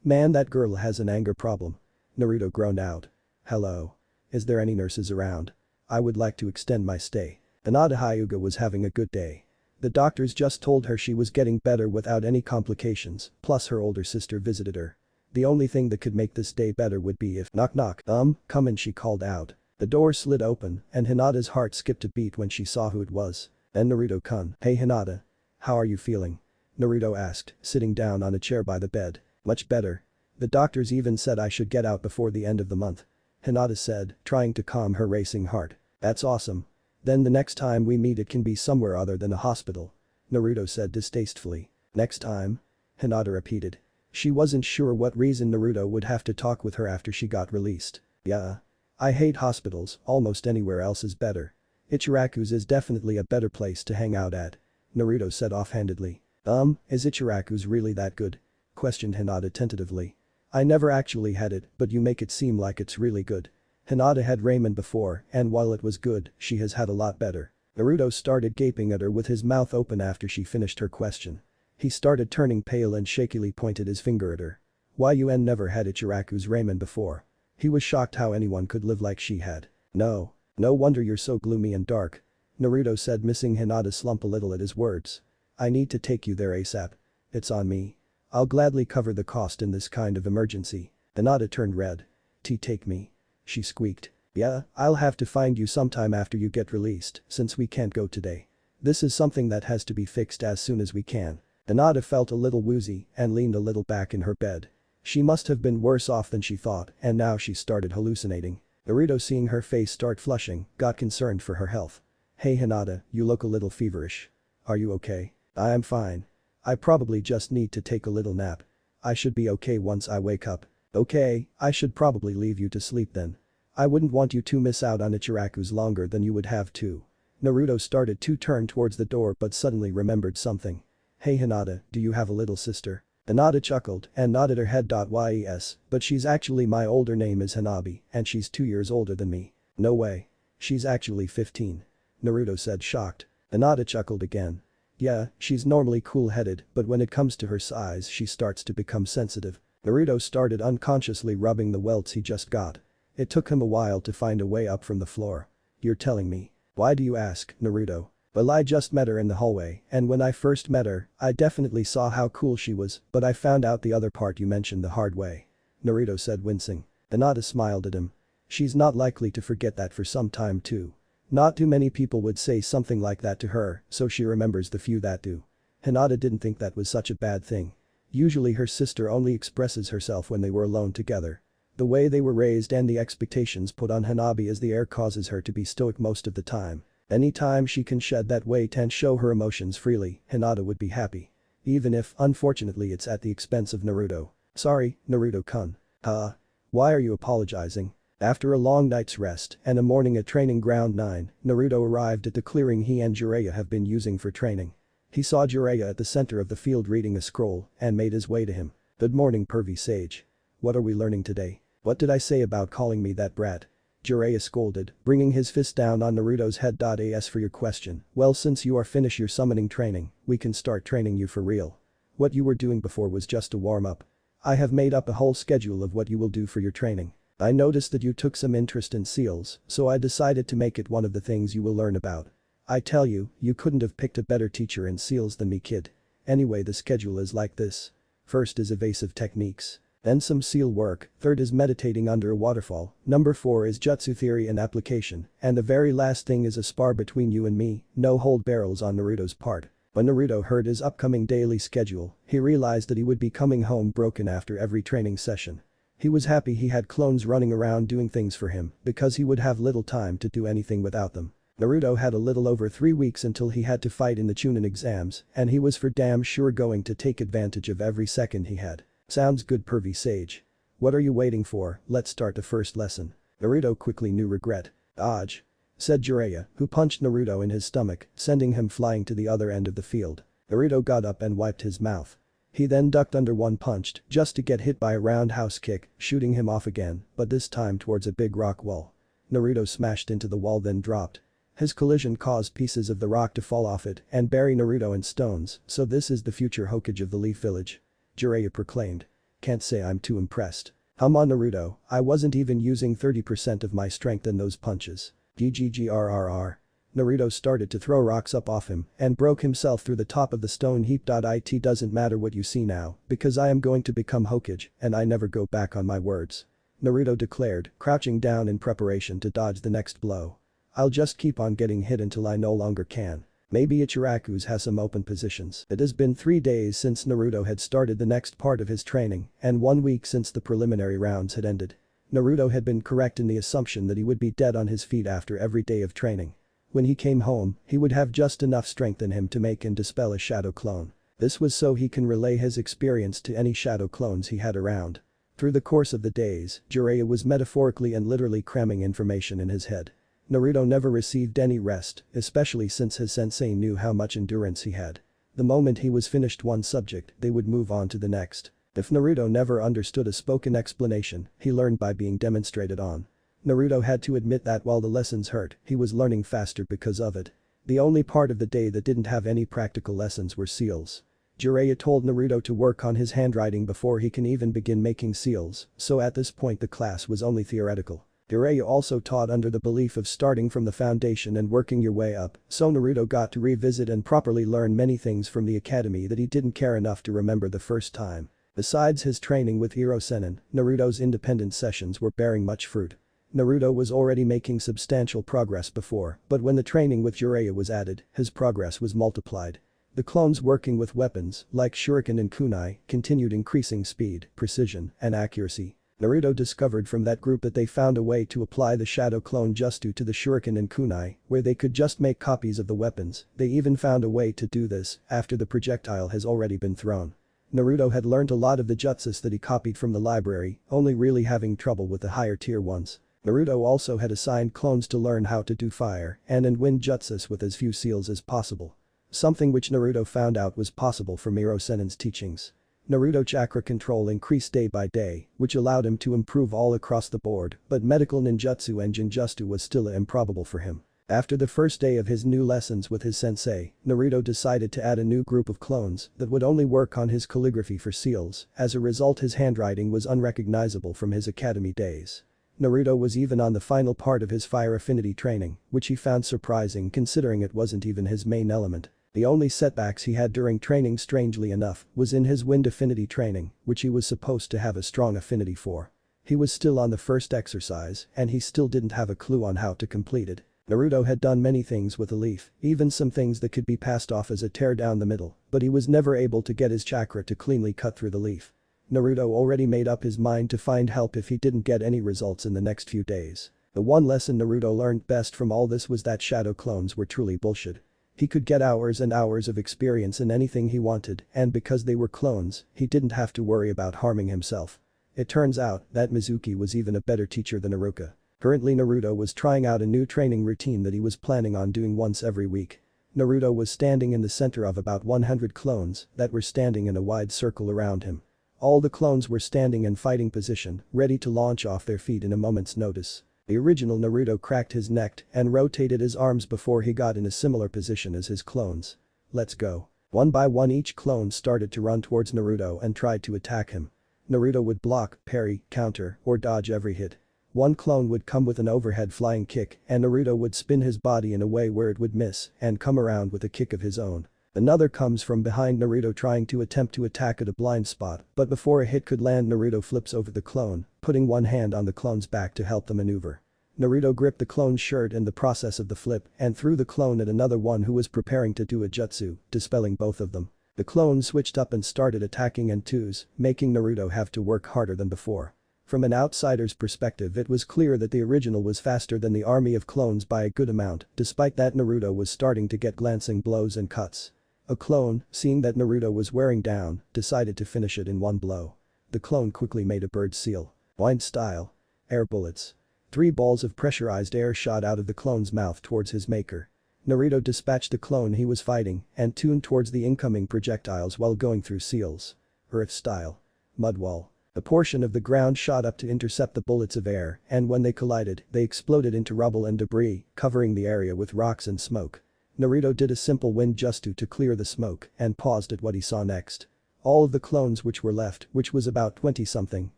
Man, that girl has an anger problem," Naruto groaned out. "Hello. Is there any nurses around? I would like to extend my stay." Hinata Hyuga was having a good day. The doctors just told her she was getting better without any complications, plus her older sister visited her. The only thing that could make this day better would be if knock knock, come in, she called out. The door slid open and Hinata's heart skipped a beat when she saw who it was. Then Naruto-kun. "Hey Hinata. How are you feeling?" Naruto asked, sitting down on a chair by the bed. "Much better. The doctors even said I should get out before the end of the month," Hinata said, trying to calm her racing heart. "That's awesome. Then the next time we meet it can be somewhere other than a hospital," Naruto said distastefully. "Next time?" Hinata repeated. She wasn't sure what reason Naruto would have to talk with her after she got released. "Yeah. I hate hospitals, almost anywhere else is better. Ichiraku's is definitely a better place to hang out at," Naruto said offhandedly. Is Ichiraku's really that good?" questioned Hinata tentatively. "I never actually had it, but you make it seem like it's really good." Hinata had ramen before, and while it was good, she has had a lot better. Naruto started gaping at her with his mouth open after she finished her question. He started turning pale and shakily pointed his finger at her. "YUN never had Ichiraku's ramen before." He was shocked how anyone could live like she had. "No. No wonder you're so gloomy and dark," Naruto said, missing Hinata slump a little at his words. "I need to take you there ASAP. It's on me. I'll gladly cover the cost in this kind of emergency." Hinata turned red. Take me," she squeaked. "Yeah, I'll have to find you sometime after you get released, since we can't go today. This is something that has to be fixed as soon as we can." Hinata felt a little woozy and leaned a little back in her bed. She must have been worse off than she thought, and now she started hallucinating. Naruto, seeing her face start flushing, got concerned for her health. "Hey Hinata, you look a little feverish. Are you okay?" "I am fine. I probably just need to take a little nap. I should be okay once I wake up." "Okay, I should probably leave you to sleep then. I wouldn't want you to miss out on Ichiraku's longer than you would have to." Naruto started to turn towards the door but suddenly remembered something. "Hey Hinata, do you have a little sister?" Hinata chuckled and nodded her head. "Yes, but she's actually, my older name is Hanabi and she's 2 years older than me." "No way. She's actually 15. Naruto said, shocked. Hinata chuckled again. "Yeah, she's normally cool-headed, but when it comes to her size she starts to become sensitive." Naruto started unconsciously rubbing the welts he just got. It took him a while to find a way up from the floor. "You're telling me?" "Why do you ask, Naruto?" "Well, I just met her in the hallway, and when I first met her, I definitely saw how cool she was, but I found out the other part you mentioned the hard way," Naruto said, wincing. Hinata smiled at him. She's not likely to forget that for some time too. Not too many people would say something like that to her, so she remembers the few that do. Hinata didn't think that was such a bad thing. Usually her sister only expresses herself when they were alone together. The way they were raised and the expectations put on Hanabi as the heir causes her to be stoic most of the time. Anytime she can shed that weight and show her emotions freely, Hinata would be happy. Even if, unfortunately, it's at the expense of Naruto. Sorry, Naruto-kun. Why are you apologizing? After a long night's rest and a morning at Training Ground 9, Naruto arrived at the clearing he and Jiraiya have been using for training. He saw Jiraiya at the center of the field reading a scroll and made his way to him. Good morning, pervy sage. What are we learning today? What did I say about calling me that brat? Jiraiya scolded, bringing his fist down on Naruto's head. As for your question, well, since you are finished your summoning training, we can start training you for real. What you were doing before was just a warm-up. I have made up a whole schedule of what you will do for your training. I noticed that you took some interest in seals, so I decided to make it one of the things you will learn about. I tell you, you couldn't have picked a better teacher in seals than me, kid. Anyway, the schedule is like this. First is evasive techniques. Then some seal work, third is meditating under a waterfall, number 4 is jutsu theory and application, and the very last thing is a spar between you and me, no hold barrels on Naruto's part. When Naruto heard his upcoming daily schedule, he realized that he would be coming home broken after every training session. He was happy he had clones running around doing things for him because he would have little time to do anything without them. Naruto had a little over 3 weeks until he had to fight in the Chunin exams, and he was for damn sure going to take advantage of every second he had. Sounds good, pervy sage. What are you waiting for? Let's start the first lesson. Naruto quickly knew regret. Dodge, said Jiraiya, who punched Naruto in his stomach, sending him flying to the other end of the field. Naruto got up and wiped his mouth. He then ducked under one punch just to get hit by a roundhouse kick, shooting him off again, but this time towards a big rock wall. Naruto smashed into the wall then dropped. His collision caused pieces of the rock to fall off it and bury Naruto in stones, so this is the future Hokage of the Leaf Village. Jiraiya proclaimed. Can't say I'm too impressed. Come on, Naruto, I wasn't even using 30% of my strength in those punches. GGGRRR. Naruto started to throw rocks up off him and broke himself through the top of the stone heap. It doesn't matter what you see now, because I am going to become Hokage and I never go back on my words. Naruto declared, crouching down in preparation to dodge the next blow. I'll just keep on getting hit until I no longer can. Maybe Ichiraku's has some open positions. It has been 3 days since Naruto had started the next part of his training and 1 week since the preliminary rounds had ended. Naruto had been correct in the assumption that he would be dead on his feet after every day of training. When he came home, he would have just enough strength in him to make and dispel a shadow clone. This was so he can relay his experience to any shadow clones he had around. Through the course of the days, Jiraiya was metaphorically and literally cramming information in his head. Naruto never received any rest, especially since his sensei knew how much endurance he had. The moment he was finished one subject, they would move on to the next. If Naruto never understood a spoken explanation, he learned by being demonstrated on. Naruto had to admit that while the lessons hurt, he was learning faster because of it. The only part of the day that didn't have any practical lessons were seals. Jiraiya told Naruto to work on his handwriting before he can even begin making seals, so at this point the class was only theoretical. Jiraiya also taught under the belief of starting from the foundation and working your way up, so Naruto got to revisit and properly learn many things from the academy that he didn't care enough to remember the first time. Besides his training with Hirosenin, Naruto's independent sessions were bearing much fruit. Naruto was already making substantial progress before, but when the training with Jiraiya was added, his progress was multiplied. The clones working with weapons, like shuriken and kunai, continued increasing speed, precision, and accuracy. Naruto discovered from that group that they found a way to apply the shadow clone jutsu to the shuriken and kunai, where they could just make copies of the weapons. They even found a way to do this after the projectile has already been thrown. Naruto had learned a lot of the jutsus that he copied from the library, only really having trouble with the higher tier ones. Naruto also had assigned clones to learn how to do fire and wind jutsus with as few seals as possible. Something which Naruto found out was possible from Hirosenin's teachings. Naruto chakra control increased day by day, which allowed him to improve all across the board, but medical ninjutsu and jinjutsu was still improbable for him. After the first day of his new lessons with his sensei, Naruto decided to add a new group of clones that would only work on his calligraphy for seals. As a result, his handwriting was unrecognizable from his academy days. Naruto was even on the final part of his fire affinity training, which he found surprising considering it wasn't even his main element. The only setbacks he had during training, strangely enough, was in his wind affinity training, which he was supposed to have a strong affinity for. He was still on the first exercise and he still didn't have a clue on how to complete it. Naruto had done many things with a leaf, even some things that could be passed off as a tear down the middle, but he was never able to get his chakra to cleanly cut through the leaf. Naruto already made up his mind to find help if he didn't get any results in the next few days. The one lesson Naruto learned best from all this was that shadow clones were truly bullshit. He could get hours and hours of experience in anything he wanted, and because they were clones, he didn't have to worry about harming himself. It turns out that Mizuki was even a better teacher than Iruka. Currently Naruto was trying out a new training routine that he was planning on doing once every week. Naruto was standing in the center of about 100 clones that were standing in a wide circle around him. All the clones were standing in fighting position, ready to launch off their feet in a moment's notice. The original Naruto cracked his neck and rotated his arms before he got in a similar position as his clones. Let's go. One by one each clone started to run towards Naruto and tried to attack him. Naruto would block, parry, counter, or dodge every hit. One clone would come with an overhead flying kick and Naruto would spin his body in a way where it would miss and come around with a kick of his own. Another comes from behind Naruto trying to attempt to attack at a blind spot, but before a hit could land Naruto flips over the clone, putting one hand on the clone's back to help the maneuver. Naruto gripped the clone's shirt in the process of the flip and threw the clone at another one who was preparing to do a jutsu, dispelling both of them. The clone switched up and started attacking in twos, making Naruto have to work harder than before. From an outsider's perspective it was clear that the original was faster than the army of clones by a good amount, despite that Naruto was starting to get glancing blows and cuts. A clone, seeing that Naruto was wearing down, decided to finish it in one blow. The clone quickly made a bird seal. Wind style. Air bullets. 3 balls of pressurized air shot out of the clone's mouth towards his maker. Naruto dispatched the clone he was fighting and tuned towards the incoming projectiles while going through seals. Earth style. Mud wall. A portion of the ground shot up to intercept the bullets of air and when they collided, they exploded into rubble and debris, covering the area with rocks and smoke. Naruto did a simple wind jutsu to clear the smoke and paused at what he saw next. All of the clones which were left, which was about 20-something,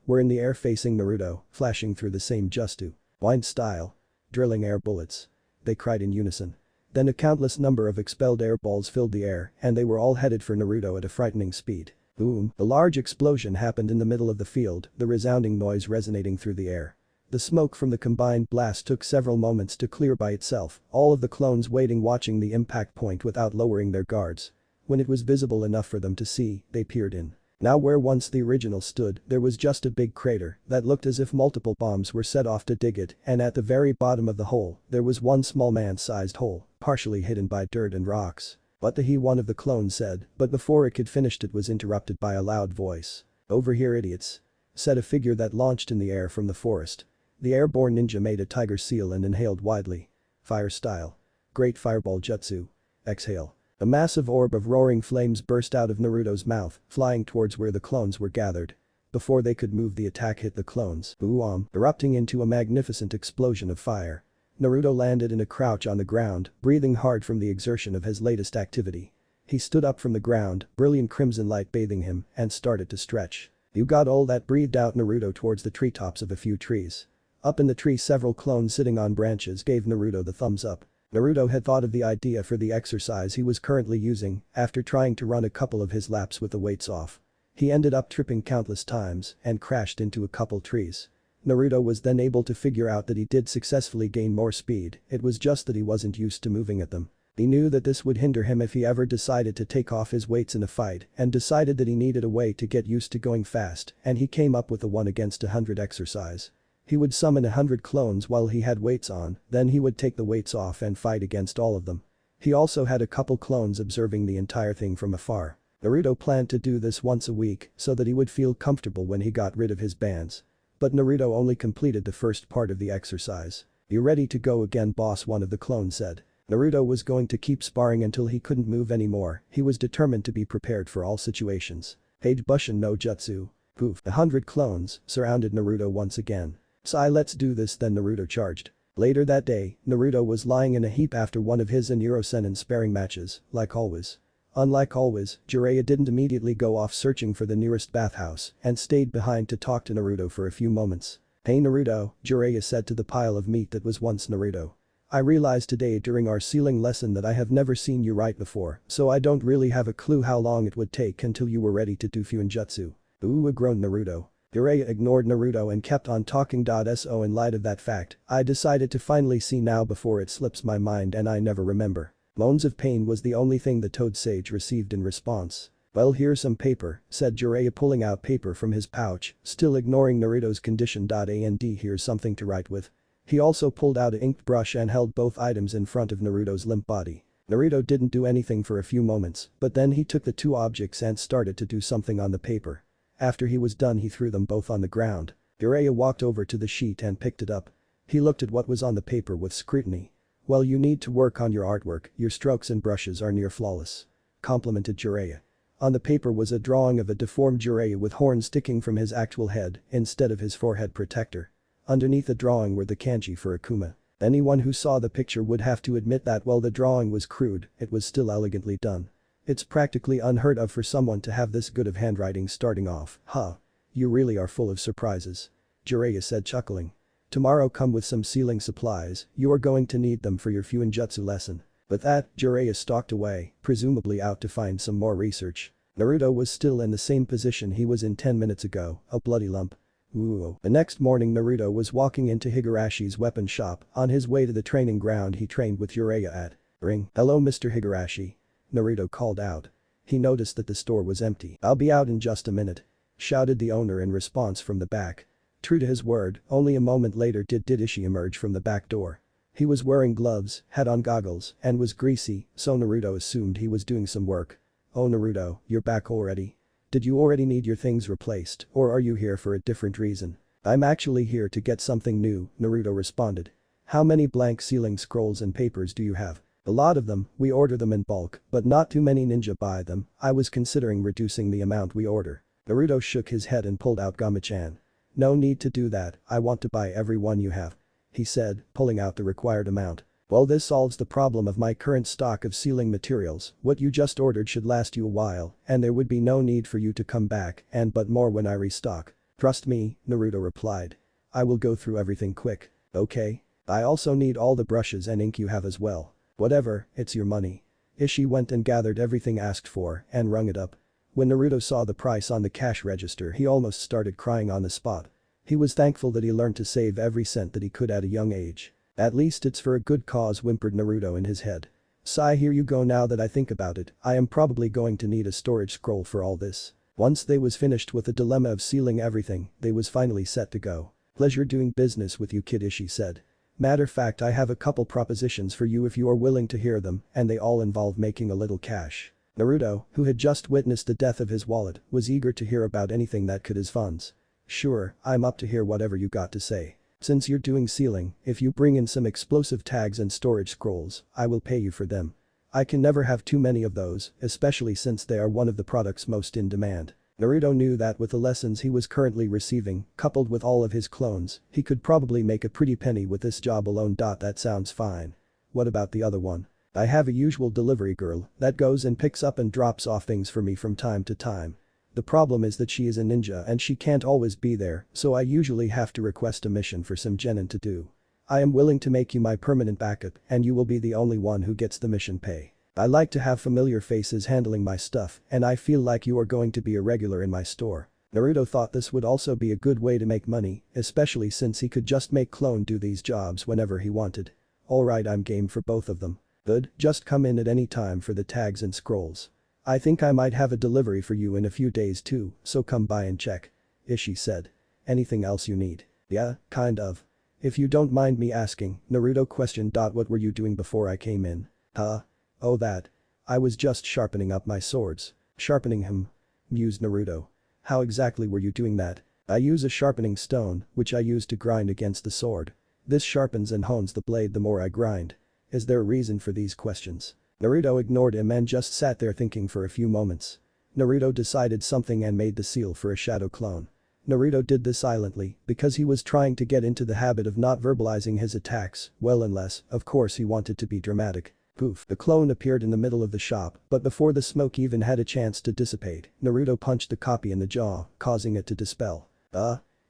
were in the air facing Naruto, flashing through the same jutsu. Wind style. Drilling air bullets. They cried in unison. Then a countless number of expelled air balls filled the air and they were all headed for Naruto at a frightening speed. Boom, a large explosion happened in the middle of the field, the resounding noise resonating through the air. The smoke from the combined blast took several moments to clear by itself, all of the clones waiting watching the impact point without lowering their guards. When it was visible enough for them to see, they peered in. Now where once the original stood, there was just a big crater that looked as if multiple bombs were set off to dig it and at the very bottom of the hole, there was one small man-sized hole, partially hidden by dirt and rocks. What the he one of the clones said, but before it could finish it was interrupted by a loud voice. Over here idiots. Said a figure that launched in the air from the forest. The airborne ninja made a tiger seal and inhaled widely. Fire style. Great fireball jutsu. Exhale. A massive orb of roaring flames burst out of Naruto's mouth, flying towards where the clones were gathered. Before they could move the attack hit the clones, erupting into a magnificent explosion of fire. Naruto landed in a crouch on the ground, breathing hard from the exertion of his latest activity. He stood up from the ground, brilliant crimson light bathing him, and started to stretch. You got all that, breathed out Naruto towards the treetops of a few trees. Up in the tree several clones sitting on branches gave Naruto the thumbs up. Naruto had thought of the idea for the exercise he was currently using after trying to run a couple of his laps with the weights off. He ended up tripping countless times and crashed into a couple trees. Naruto was then able to figure out that he did successfully gain more speed, it was just that he wasn't used to moving at them. He knew that this would hinder him if he ever decided to take off his weights in a fight and decided that he needed a way to get used to going fast and he came up with the 1 against 100 exercise. He would summon 100 clones while he had weights on, then he would take the weights off and fight against all of them. He also had a couple clones observing the entire thing from afar. Naruto planned to do this once a week so that he would feel comfortable when he got rid of his bands. But Naruto only completed the first part of the exercise. You ready to go again, boss? One of the clones said. Naruto was going to keep sparring until he couldn't move anymore, he was determined to be prepared for all situations. Hage Bushin no Jutsu. Poof. 100 clones surrounded Naruto once again. Sai, let's do this, then Naruto charged. Later that day, Naruto was lying in a heap after one of his and Hirosenin sparring matches, like always. Unlike always, Jiraiya didn't immediately go off searching for the nearest bathhouse and stayed behind to talk to Naruto for a few moments. Hey Naruto, Jiraiya said to the pile of meat that was once Naruto. I realized today during our sealing lesson that I have never seen you write before, so I don't really have a clue how long it would take until you were ready to do Fuinjutsu. Ooh, groaned Naruto. Jiraiya ignored Naruto and kept on talking. So in light of that fact, I decided to finally see now before it slips my mind and I never remember. Moans of pain was the only thing the Toad Sage received in response. Well, here's some paper, said Jiraiya, pulling out paper from his pouch, still ignoring Naruto's condition. And here's something to write with. He also pulled out an inked brush and held both items in front of Naruto's limp body. Naruto didn't do anything for a few moments, but then he took the two objects and started to do something on the paper. After he was done, he threw them both on the ground. Jiraiya walked over to the sheet and picked it up. He looked at what was on the paper with scrutiny. Well, you need to work on your artwork, your strokes and brushes are near flawless. Complimented Jiraiya. On the paper was a drawing of a deformed Jiraiya with horns sticking from his actual head instead of his forehead protector. Underneath the drawing were the kanji for Akuma. Anyone who saw the picture would have to admit that while the drawing was crude, it was still elegantly done. It's practically unheard of for someone to have this good of handwriting starting off. Huh. You really are full of surprises. Jiraiya said, chuckling. Tomorrow come with some sealing supplies, you are going to need them for your Fuinjutsu lesson. With that, Jiraiya stalked away, presumably out to find some more research. Naruto was still in the same position he was in 10 minutes ago, a bloody lump. Ooh. The next morning Naruto was walking into Higarashi's weapon shop. On his way to the training ground he trained with Jiraiya at. Ring. Hello Mr. Higurashi. Naruto called out. He noticed that the store was empty. I'll be out in just a minute. Shouted the owner in response from the back. True to his word, only a moment later did Ishi emerge from the back door. He was wearing gloves, had on goggles, and was greasy, so Naruto assumed he was doing some work. Oh Naruto, you're back already? Did you already need your things replaced, or are you here for a different reason? I'm actually here to get something new, Naruto responded. How many blank sealing scrolls and papers do you have? A lot of them, we order them in bulk, but not too many ninja buy them, I was considering reducing the amount we order. Naruto shook his head and pulled out Gama-chan. No need to do that, I want to buy every one you have. He said, pulling out the required amount. Well, this solves the problem of my current stock of sealing materials, what you just ordered should last you a while, and there would be no need for you to come back but more when I restock. Trust me, Naruto replied. I will go through everything quick. Okay? I also need all the brushes and ink you have as well. Whatever, it's your money. Ishi went and gathered everything asked for and rung it up. When Naruto saw the price on the cash register he almost started crying on the spot. He was thankful that he learned to save every cent that he could at a young age. At least it's for a good cause, whimpered Naruto in his head. Sigh, here you go. Now that I think about it, I am probably going to need a storage scroll for all this. Once they was finished with the dilemma of sealing everything, they was finally set to go. Pleasure doing business with you, kid, Ishi said. Matter fact, I have a couple propositions for you if you are willing to hear them, and they all involve making a little cash. Naruto, who had just witnessed the death of his wallet, was eager to hear about anything that could his funds. Sure, I'm up to hear whatever you got to say. Since you're doing sealing, if you bring in some explosive tags and storage scrolls, I will pay you for them. I can never have too many of those, especially since they are one of the products most in demand. Naruto knew that with the lessons he was currently receiving, coupled with all of his clones, he could probably make a pretty penny with this job alone. That sounds fine. What about the other one? I have a usual delivery girl that goes and picks up and drops off things for me from time to time. The problem is that she is a ninja and she can't always be there, so I usually have to request a mission for some genin to do. I am willing to make you my permanent backup and you will be the only one who gets the mission pay. I like to have familiar faces handling my stuff and I feel like you are going to be a regular in my store. Naruto thought this would also be a good way to make money, especially since he could just make clone do these jobs whenever he wanted. Alright, I'm game for both of them. Good, just come in at any time for the tags and scrolls. I think I might have a delivery for you in a few days too, so come by and check. Ishi said. Anything else you need? Yeah, kind of. If you don't mind me asking, Naruto questioned. What were you doing before I came in? Huh? Oh that. I was just sharpening up my swords. Sharpening him? Mused Naruto. How exactly were you doing that? I use a sharpening stone, which I use to grind against the sword. This sharpens and hones the blade the more I grind. Is there a reason for these questions? Naruto ignored him and just sat there thinking for a few moments. Naruto decided something and made the seal for a shadow clone. Naruto did this silently because he was trying to get into the habit of not verbalizing his attacks, well unless, of course, he wanted to be dramatic. Poof, the clone appeared in the middle of the shop, but before the smoke even had a chance to dissipate, Naruto punched the copy in the jaw, causing it to dispel.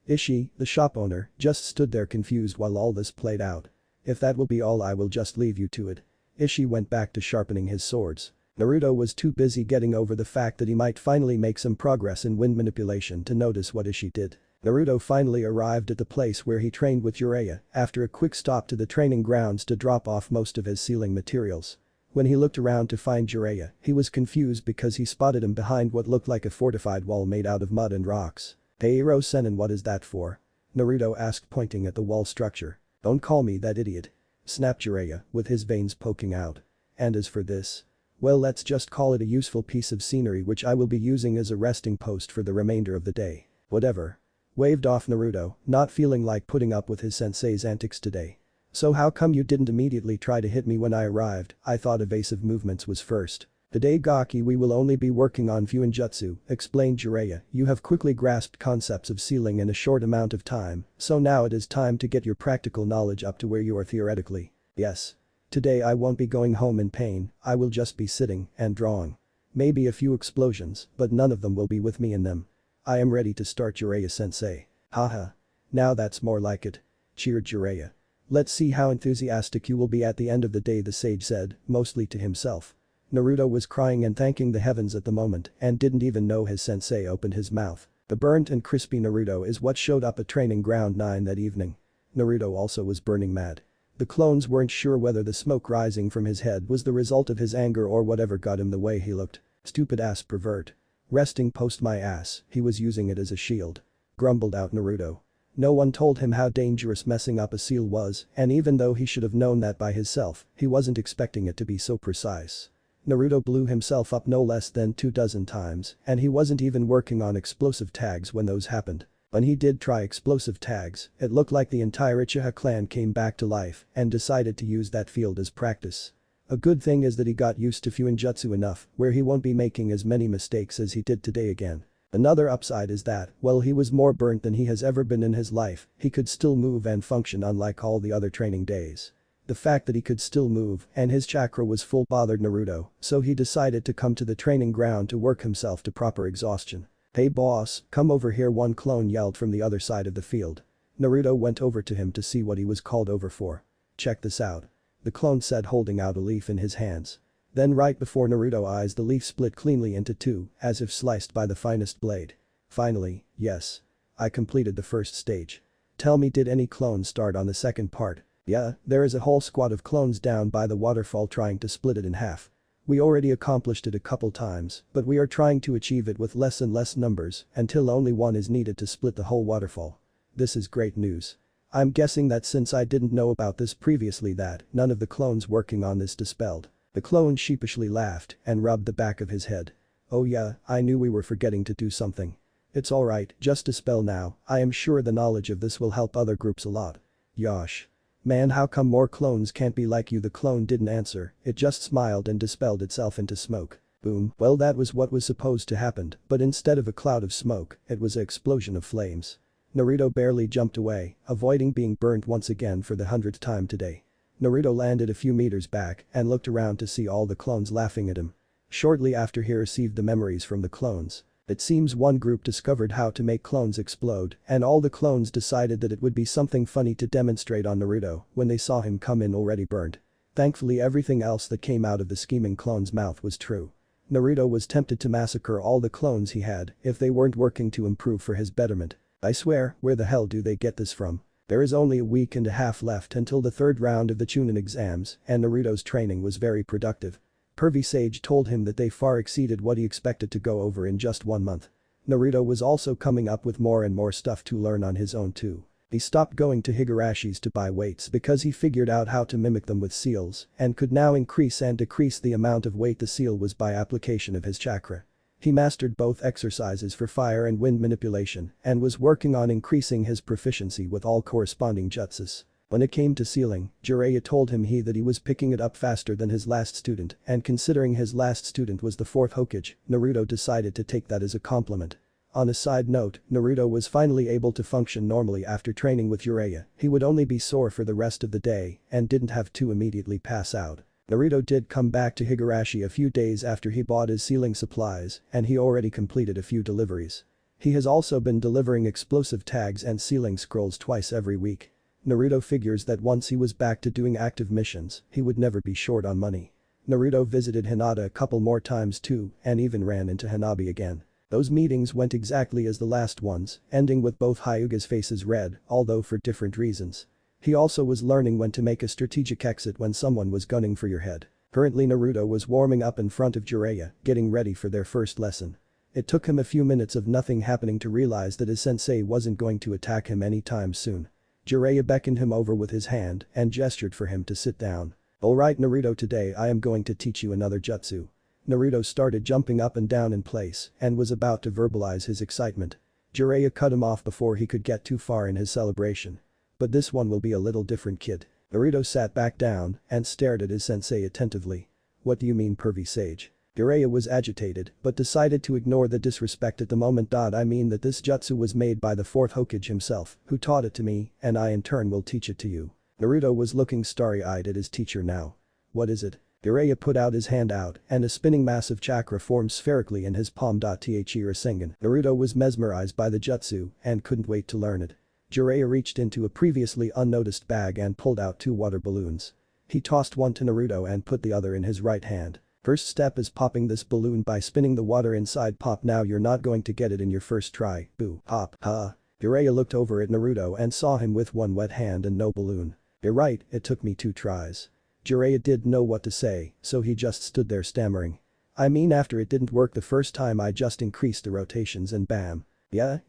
Ishi, the shop owner, just stood there confused while all this played out. If that will be all, I will just leave you to it. Ishi went back to sharpening his swords. Naruto was too busy getting over the fact that he might finally make some progress in wind manipulation to notice what Ishi did. Naruto finally arrived at the place where he trained with Jiraiya after a quick stop to the training grounds to drop off most of his sealing materials. When he looked around to find Jiraiya, he was confused because he spotted him behind what looked like a fortified wall made out of mud and rocks. "Hey Rasengan, what is that for?" Naruto asked, pointing at the wall structure. "Don't call me that idiot," snapped Jiraiya, with his veins poking out. "And as for this? Well, let's just call it a useful piece of scenery which I will be using as a resting post for the remainder of the day. Whatever." Waved off Naruto, not feeling like putting up with his sensei's antics today. "So how come you didn't immediately try to hit me when I arrived? I thought evasive movements was first." "Today Gaki we will only be working on Fuinjutsu," explained Jiraiya. "You have quickly grasped concepts of sealing in a short amount of time, so now it is time to get your practical knowledge up to where you are theoretically. Yes. Today I won't be going home in pain, I will just be sitting and drawing. Maybe a few explosions, but none of them will be with me in them. I am ready to start, Jiraiya-sensei." "Haha. Now that's more like it," cheered Jiraiya. "Let's see how enthusiastic you will be at the end of the day," the sage said, mostly to himself. Naruto was crying and thanking the heavens at the moment and didn't even know his sensei opened his mouth. The burnt and crispy Naruto is what showed up at training ground 9 that evening. Naruto also was burning mad. The clones weren't sure whether the smoke rising from his head was the result of his anger or whatever got him the way he looked. "Stupid ass pervert. Resting post my ass, he was using it as a shield," grumbled out Naruto. No one told him how dangerous messing up a seal was, and even though he should have known that by himself, he wasn't expecting it to be so precise. Naruto blew himself up no less than 24 times, and he wasn't even working on explosive tags when those happened. When he did try explosive tags, it looked like the entire Uchiha clan came back to life and decided to use that field as practice. A good thing is that he got used to Fuinjutsu enough where he won't be making as many mistakes as he did today again. Another upside is that, while he was more burnt than he has ever been in his life, he could still move and function unlike all the other training days. The fact that he could still move and his chakra was full bothered Naruto, so he decided to come to the training ground to work himself to proper exhaustion. "Hey boss, come over here," one clone yelled from the other side of the field. Naruto went over to him to see what he was called over for. "Check this out," the clone said, holding out a leaf in his hands. Then right before Naruto's eyes the leaf split cleanly into two, as if sliced by the finest blade. "Finally, yes. I completed the first stage. Tell me, did any clones start on the second part?" "Yeah, there is a whole squad of clones down by the waterfall trying to split it in half. We already accomplished it a couple times, but we are trying to achieve it with less and less numbers until only one is needed to split the whole waterfall. This is great news. I'm guessing that since I didn't know about this previously that none of the clones working on this dispelled." The clone sheepishly laughed and rubbed the back of his head. "Oh yeah, I knew we were forgetting to do something. It's alright, just dispel now, I am sure the knowledge of this will help other groups a lot." "Yosh. Man, how come more clones can't be like you?" The clone didn't answer, it just smiled and dispelled itself into smoke. Boom. Well, that was what was supposed to happen, but instead of a cloud of smoke, it was an explosion of flames. Naruto barely jumped away, avoiding being burnt once again for the 100th time today. Naruto landed a few meters back and looked around to see all the clones laughing at him. Shortly after he received the memories from the clones. It seems one group discovered how to make clones explode and all the clones decided that it would be something funny to demonstrate on Naruto when they saw him come in already burned. Thankfully everything else that came out of the scheming clone's mouth was true. Naruto was tempted to massacre all the clones he had if they weren't working to improve for his betterment. I swear, where the hell do they get this from? There is only a week and a half left until the third round of the Chunin exams and Naruto's training was very productive. Pervy Sage told him that they far exceeded what he expected to go over in just 1 month. Naruto was also coming up with more and more stuff to learn on his own too. He stopped going to Higarashi's to buy weights because he figured out how to mimic them with seals and could now increase and decrease the amount of weight the seal was by application of his chakra. He mastered both exercises for fire and wind manipulation and was working on increasing his proficiency with all corresponding jutsus. When it came to sealing, Jiraiya told him that he was picking it up faster than his last student, and considering his last student was the 4th Hokage, Naruto decided to take that as a compliment. On a side note, Naruto was finally able to function normally after training with Jiraiya. He would only be sore for the rest of the day and didn't have to immediately pass out. Naruto did come back to Higurashi a few days after he bought his sealing supplies and he already completed a few deliveries. He has also been delivering explosive tags and sealing scrolls twice every week. Naruto figures that once he was back to doing active missions, he would never be short on money. Naruto visited Hinata a couple more times too and even ran into Hanabi again. Those meetings went exactly as the last ones, ending with both Hyuga's faces red, although for different reasons. He also was learning when to make a strategic exit when someone was gunning for your head. Currently Naruto was warming up in front of Jiraiya, getting ready for their first lesson. It took him a few minutes of nothing happening to realize that his sensei wasn't going to attack him anytime soon. Jiraiya beckoned him over with his hand and gestured for him to sit down. "Alright Naruto, today I am going to teach you another jutsu." Naruto started jumping up and down in place and was about to verbalize his excitement. Jiraiya cut him off before he could get too far in his celebration. "But this one will be a little different, kid." Naruto sat back down and stared at his sensei attentively. "What do you mean, pervy sage?" Jiraiya was agitated but decided to ignore the disrespect at the moment. "I mean that this jutsu was made by the fourth Hokage himself, who taught it to me, and I in turn will teach it to you." Naruto was looking starry-eyed at his teacher now. "What is it?" Jiraiya put out his hand out and a spinning mass of chakra formed spherically in his palm. The Rasengan. Naruto was mesmerized by the jutsu and couldn't wait to learn it. Jiraiya reached into a previously unnoticed bag and pulled out 2 water balloons. He tossed one to Naruto and put the other in his right hand. "First step is popping this balloon by spinning the water inside. Pop now, you're not going to get it in your first try, boo, pop, ha." Jiraiya looked over at Naruto and saw him with one wet hand and no balloon. "You're right, it took me 2 tries." Jiraiya didn't know what to say, so he just stood there stammering. "I mean, after it didn't work the first time I just increased the rotations and bam." Yeah,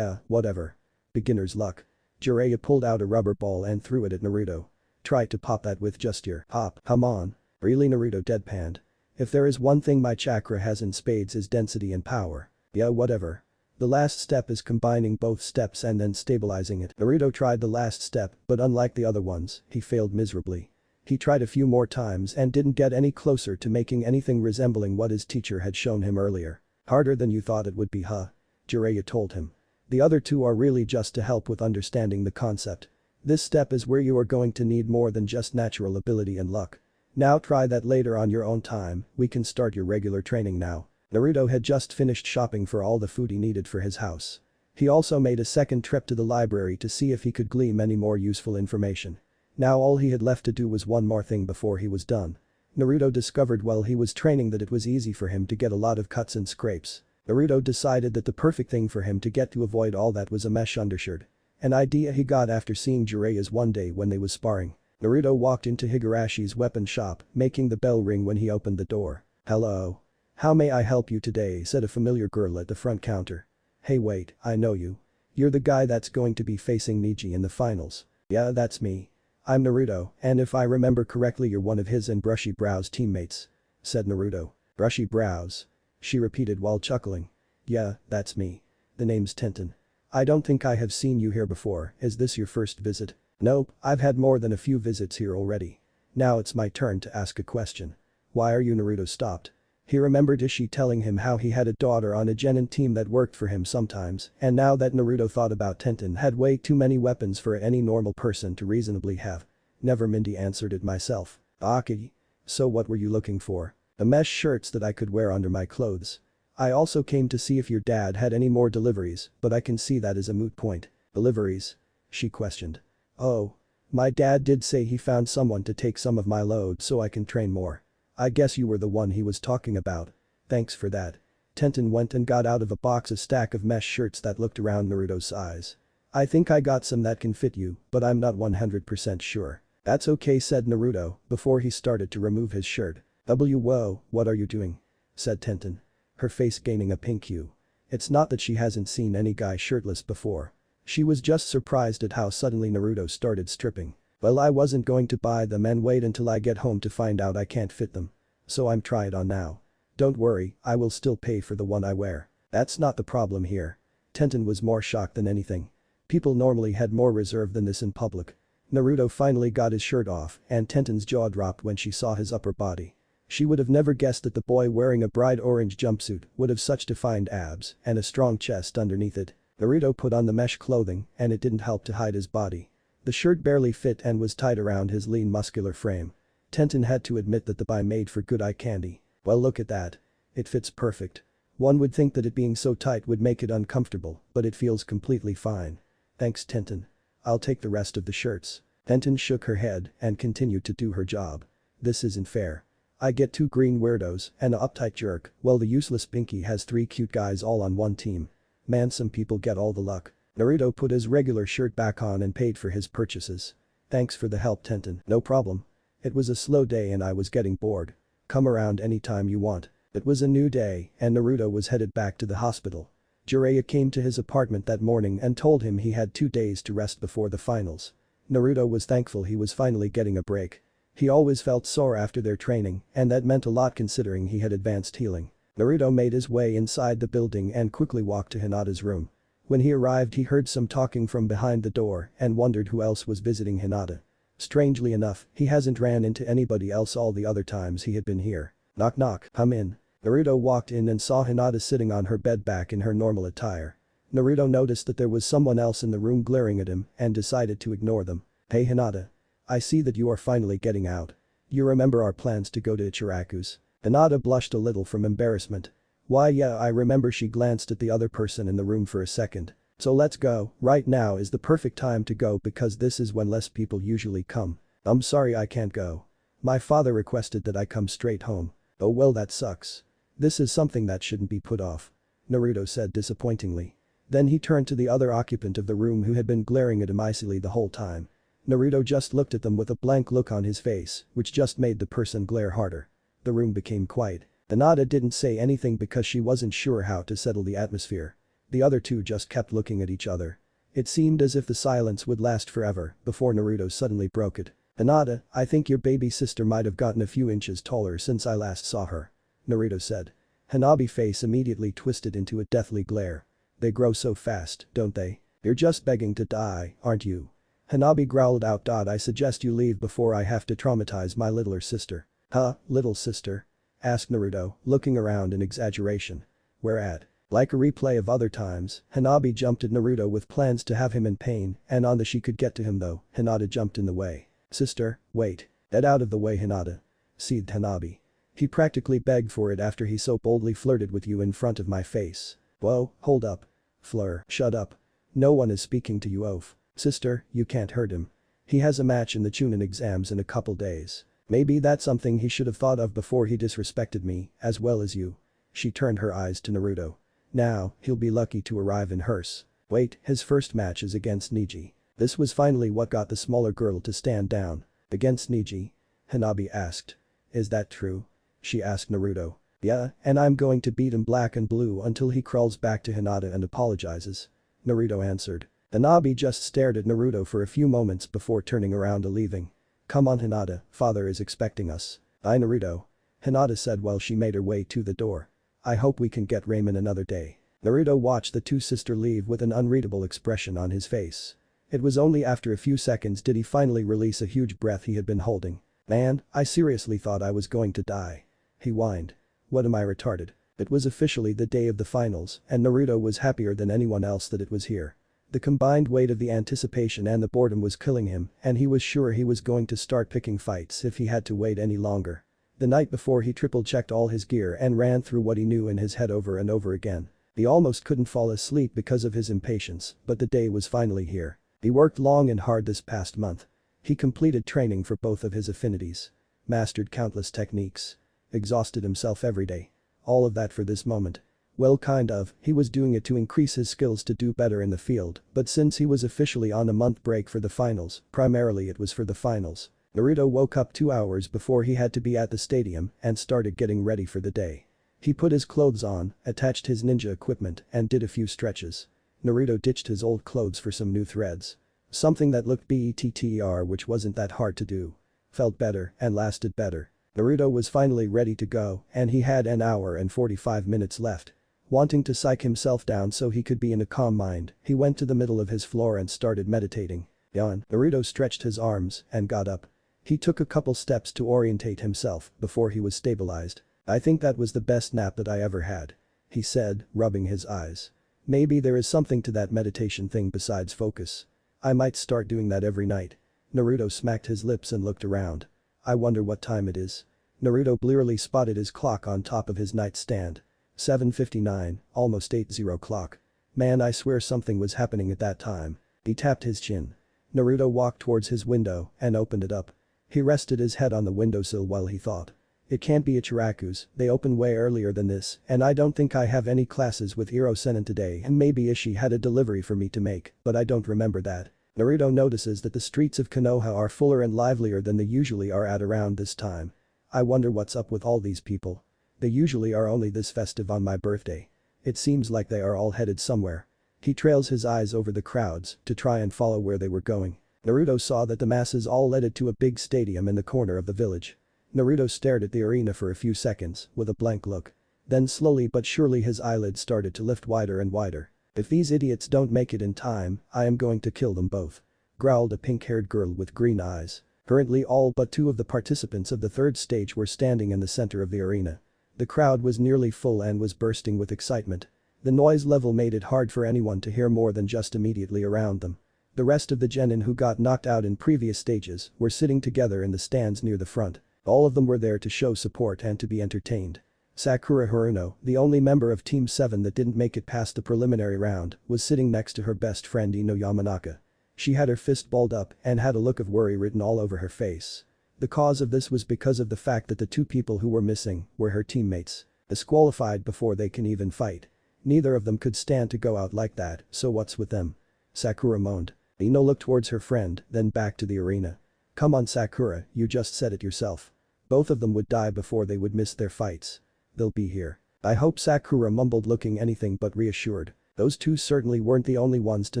whatever. Beginner's luck." Jiraiya pulled out a rubber ball and threw it at Naruto. "Try to pop that with just your pop, come on." "Really?" Naruto deadpanned. "If there is one thing my chakra has in spades is density and power." "Yeah, whatever. The last step is combining both steps and then stabilizing it." Naruto tried the last step, but unlike the other ones, he failed miserably. He tried a few more times and didn't get any closer to making anything resembling what his teacher had shown him earlier. "Harder than you thought it would be, huh?" Jiraiya told him. "The other 2 are really just to help with understanding the concept. This step is where you are going to need more than just natural ability and luck. Now try that later on your own time, we can start your regular training now." Naruto had just finished shopping for all the food he needed for his house. He also made a second trip to the library to see if he could glean any more useful information. Now all he had left to do was one more thing before he was done. Naruto discovered while he was training that it was easy for him to get a lot of cuts and scrapes. Naruto decided that the perfect thing for him to get to avoid all that was a mesh undershirt. An idea he got after seeing Jiraiya's one day when they was sparring. Naruto walked into Higarashi's weapon shop, making the bell ring when he opened the door. "Hello. How may I help you today?" said a familiar girl at the front counter. "Hey wait, I know you. You're the guy that's going to be facing Neji in the finals." "Yeah, that's me. I'm Naruto, and if I remember correctly you're one of his and Brushy Brow's teammates," said Naruto. "Brushy Brows?" she repeated while chuckling. "Yeah, that's me. The name's Tenten. I don't think I have seen you here before. Is this your first visit?" "Nope, I've had more than a few visits here already. Now it's my turn to ask a question." "Why are you?" Naruto stopped. He remembered Ishii telling him how he had a daughter on a genin team that worked for him sometimes, and now that Naruto thought about Tenten had way too many weapons for any normal person to reasonably have. "Never mind," he answered it myself. "Aki. So what were you looking for?" "The mesh shirts that I could wear under my clothes. I also came to see if your dad had any more deliveries, but I can see that is a moot point." "Deliveries?" she questioned. "Oh. My dad did say he found someone to take some of my load so I can train more. I guess you were the one he was talking about. Thanks for that." Tenten went and got out of a box a stack of mesh shirts that looked around Naruto's size. "I think I got some that can fit you, but I'm not 100% sure." "That's okay," said Naruto before he started to remove his shirt. Whoa, what are you doing?" said Tenten. Her face gaining a pink hue. It's not that she hasn't seen any guy shirtless before. She was just surprised at how suddenly Naruto started stripping. "Well, I wasn't going to buy them and wait until I get home to find out I can't fit them. So I'm trying it on now. Don't worry, I will still pay for the one I wear." "That's not the problem here." Tenten was more shocked than anything. People normally had more reserve than this in public. Naruto finally got his shirt off and Tenten's jaw dropped when she saw his upper body. She would have never guessed that the boy wearing a bright orange jumpsuit would have such defined abs and a strong chest underneath it. Naruto put on the mesh clothing and it didn't help to hide his body. The shirt barely fit and was tight around his lean muscular frame. Tenten had to admit that the boy made for good eye candy. "Well, look at that. It fits perfect. One would think that it being so tight would make it uncomfortable, but it feels completely fine." "Thanks, Tenten. I'll take the rest of the shirts." Tenten shook her head and continued to do her job. "This isn't fair. I get 2 green weirdos and a uptight jerk, well the useless Pinky has 3 cute guys all on one team. Man, some people get all the luck. Naruto put his regular shirt back on and paid for his purchases. Thanks for the help, Tenten. No problem. It was a slow day and I was getting bored. Come around anytime you want. It was a new day and Naruto was headed back to the hospital. Jiraiya came to his apartment that morning and told him he had 2 days to rest before the finals. Naruto was thankful he was finally getting a break. He always felt sore after their training and that meant a lot considering he had advanced healing. Naruto made his way inside the building and quickly walked to Hinata's room. When he arrived he heard some talking from behind the door and wondered who else was visiting Hinata. Strangely enough, he hasn't ran into anybody else all the other times he had been here. Knock knock, come in. Naruto walked in and saw Hinata sitting on her bed back in her normal attire. Naruto noticed that there was someone else in the room glaring at him and decided to ignore them. Hey Hinata. I see that you are finally getting out. You remember our plans to go to Ichiraku's? Hinata blushed a little from embarrassment. Why yeah, I remember. She glanced at the other person in the room for a second. So let's go, right now is the perfect time to go because this is when less people usually come. I'm sorry I can't go. My father requested that I come straight home. Oh well that sucks. This is something that shouldn't be put off. Naruto said disappointingly. Then he turned to the other occupant of the room who had been glaring at him icily the whole time. Naruto just looked at them with a blank look on his face, which just made the person glare harder. The room became quiet. Hinata didn't say anything because she wasn't sure how to settle the atmosphere. The other two just kept looking at each other. It seemed as if the silence would last forever before Naruto suddenly broke it. Hinata, I think your baby sister might have gotten a few inches taller since I last saw her. Naruto said. Hanabi's face immediately twisted into a deathly glare. They grow so fast, don't they? You're just begging to die, aren't you? Hanabi growled out. I suggest you leave before I have to traumatize my littler sister. Huh, little sister? Asked Naruto, looking around in exaggeration. Where at? Like a replay of other times, Hanabi jumped at Naruto with plans to have him in pain and on the she could get to him though, Hinata jumped in the way. Sister, wait. Get out of the way Hinata. Seethed Hanabi. He practically begged for it after he so boldly flirted with you in front of my face. Whoa, hold up. Fleur, shut up. No one is speaking to you oaf. Sister, you can't hurt him. He has a match in the Chunin exams in a couple days. Maybe that's something he should have thought of before he disrespected me, as well as you. She turned her eyes to Naruto. Now, he'll be lucky to arrive in hers. Wait, his first match is against Neji. This was finally what got the smaller girl to stand down. Against Neji? Hanabi asked. Is that true? She asked Naruto. Yeah, and I'm going to beat him black and blue until he crawls back to Hinata and apologizes. Naruto answered. Hanabi just stared at Naruto for a few moments before turning around and leaving. Come on Hinata, father is expecting us. Bye Naruto. Hinata said while she made her way to the door. I hope we can get ramen another day. Naruto watched the two sisters leave with an unreadable expression on his face. It was only after a few seconds did he finally release a huge breath he had been holding. Man, I seriously thought I was going to die. He whined. What am I retarded? It was officially the day of the finals and Naruto was happier than anyone else that it was here. The combined weight of the anticipation and the boredom was killing him and he was sure he was going to start picking fights if he had to wait any longer. The night before he triple-checked all his gear and ran through what he knew in his head over and over again. He almost couldn't fall asleep because of his impatience, but the day was finally here. He worked long and hard this past month. He completed training for both of his affinities. Mastered countless techniques. Exhausted himself every day. All of that for this moment. Well kind of, he was doing it to increase his skills to do better in the field, but since he was officially on a month break for the finals, primarily it was for the finals. Naruto woke up 2 hours before he had to be at the stadium and started getting ready for the day. He put his clothes on, attached his ninja equipment and did a few stretches. Naruto ditched his old clothes for some new threads. Something that looked better which wasn't that hard to do. Felt better and lasted better. Naruto was finally ready to go and he had an hour and 45 minutes left. Wanting to psych himself down so he could be in a calm mind, he went to the middle of his floor and started meditating. Yawn. Naruto stretched his arms and got up. He took a couple steps to orientate himself before he was stabilized. I think that was the best nap that I ever had. He said, rubbing his eyes. Maybe there is something to that meditation thing besides focus. I might start doing that every night. Naruto smacked his lips and looked around. I wonder what time it is. Naruto blearily spotted his clock on top of his nightstand. 7:59, almost 8:00. Man, I swear something was happening at that time. He tapped his chin. Naruto walked towards his window and opened it up. He rested his head on the windowsill while he thought. It can't be Ichiraku's, they open way earlier than this, and I don't think I have any classes with Iro Senin today, and maybe Ishii had a delivery for me to make, but I don't remember that. Naruto notices that the streets of Konoha are fuller and livelier than they usually are at around this time. I wonder what's up with all these people. They usually are only this festive on my birthday. It seems like they are all headed somewhere. He trails his eyes over the crowds to try and follow where they were going. Naruto saw that the masses all led to a big stadium in the corner of the village. Naruto stared at the arena for a few seconds with a blank look. Then slowly but surely his eyelids started to lift wider and wider. If these idiots don't make it in time, I am going to kill them both. Growled a pink-haired girl with green eyes. Currently all but 2 of the participants of the third stage were standing in the center of the arena. The crowd was nearly full and was bursting with excitement. The noise level made it hard for anyone to hear more than just immediately around them. The rest of the genin who got knocked out in previous stages were sitting together in the stands near the front. All of them were there to show support and to be entertained. Sakura Haruno, the only member of Team 7 that didn't make it past the preliminary round, was sitting next to her best friend Ino Yamanaka. She had her fist balled up and had a look of worry written all over her face. The cause of this was because of the fact that the 2 people who were missing were her teammates. Disqualified before they can even fight. Neither of them could stand to go out like that, so what's with them? Sakura moaned. Ino looked towards her friend, then back to the arena. Come on Sakura, you just said it yourself. Both of them would die before they would miss their fights. They'll be here. I hope, Sakura mumbled, looking anything but reassured. Those 2 certainly weren't the only ones to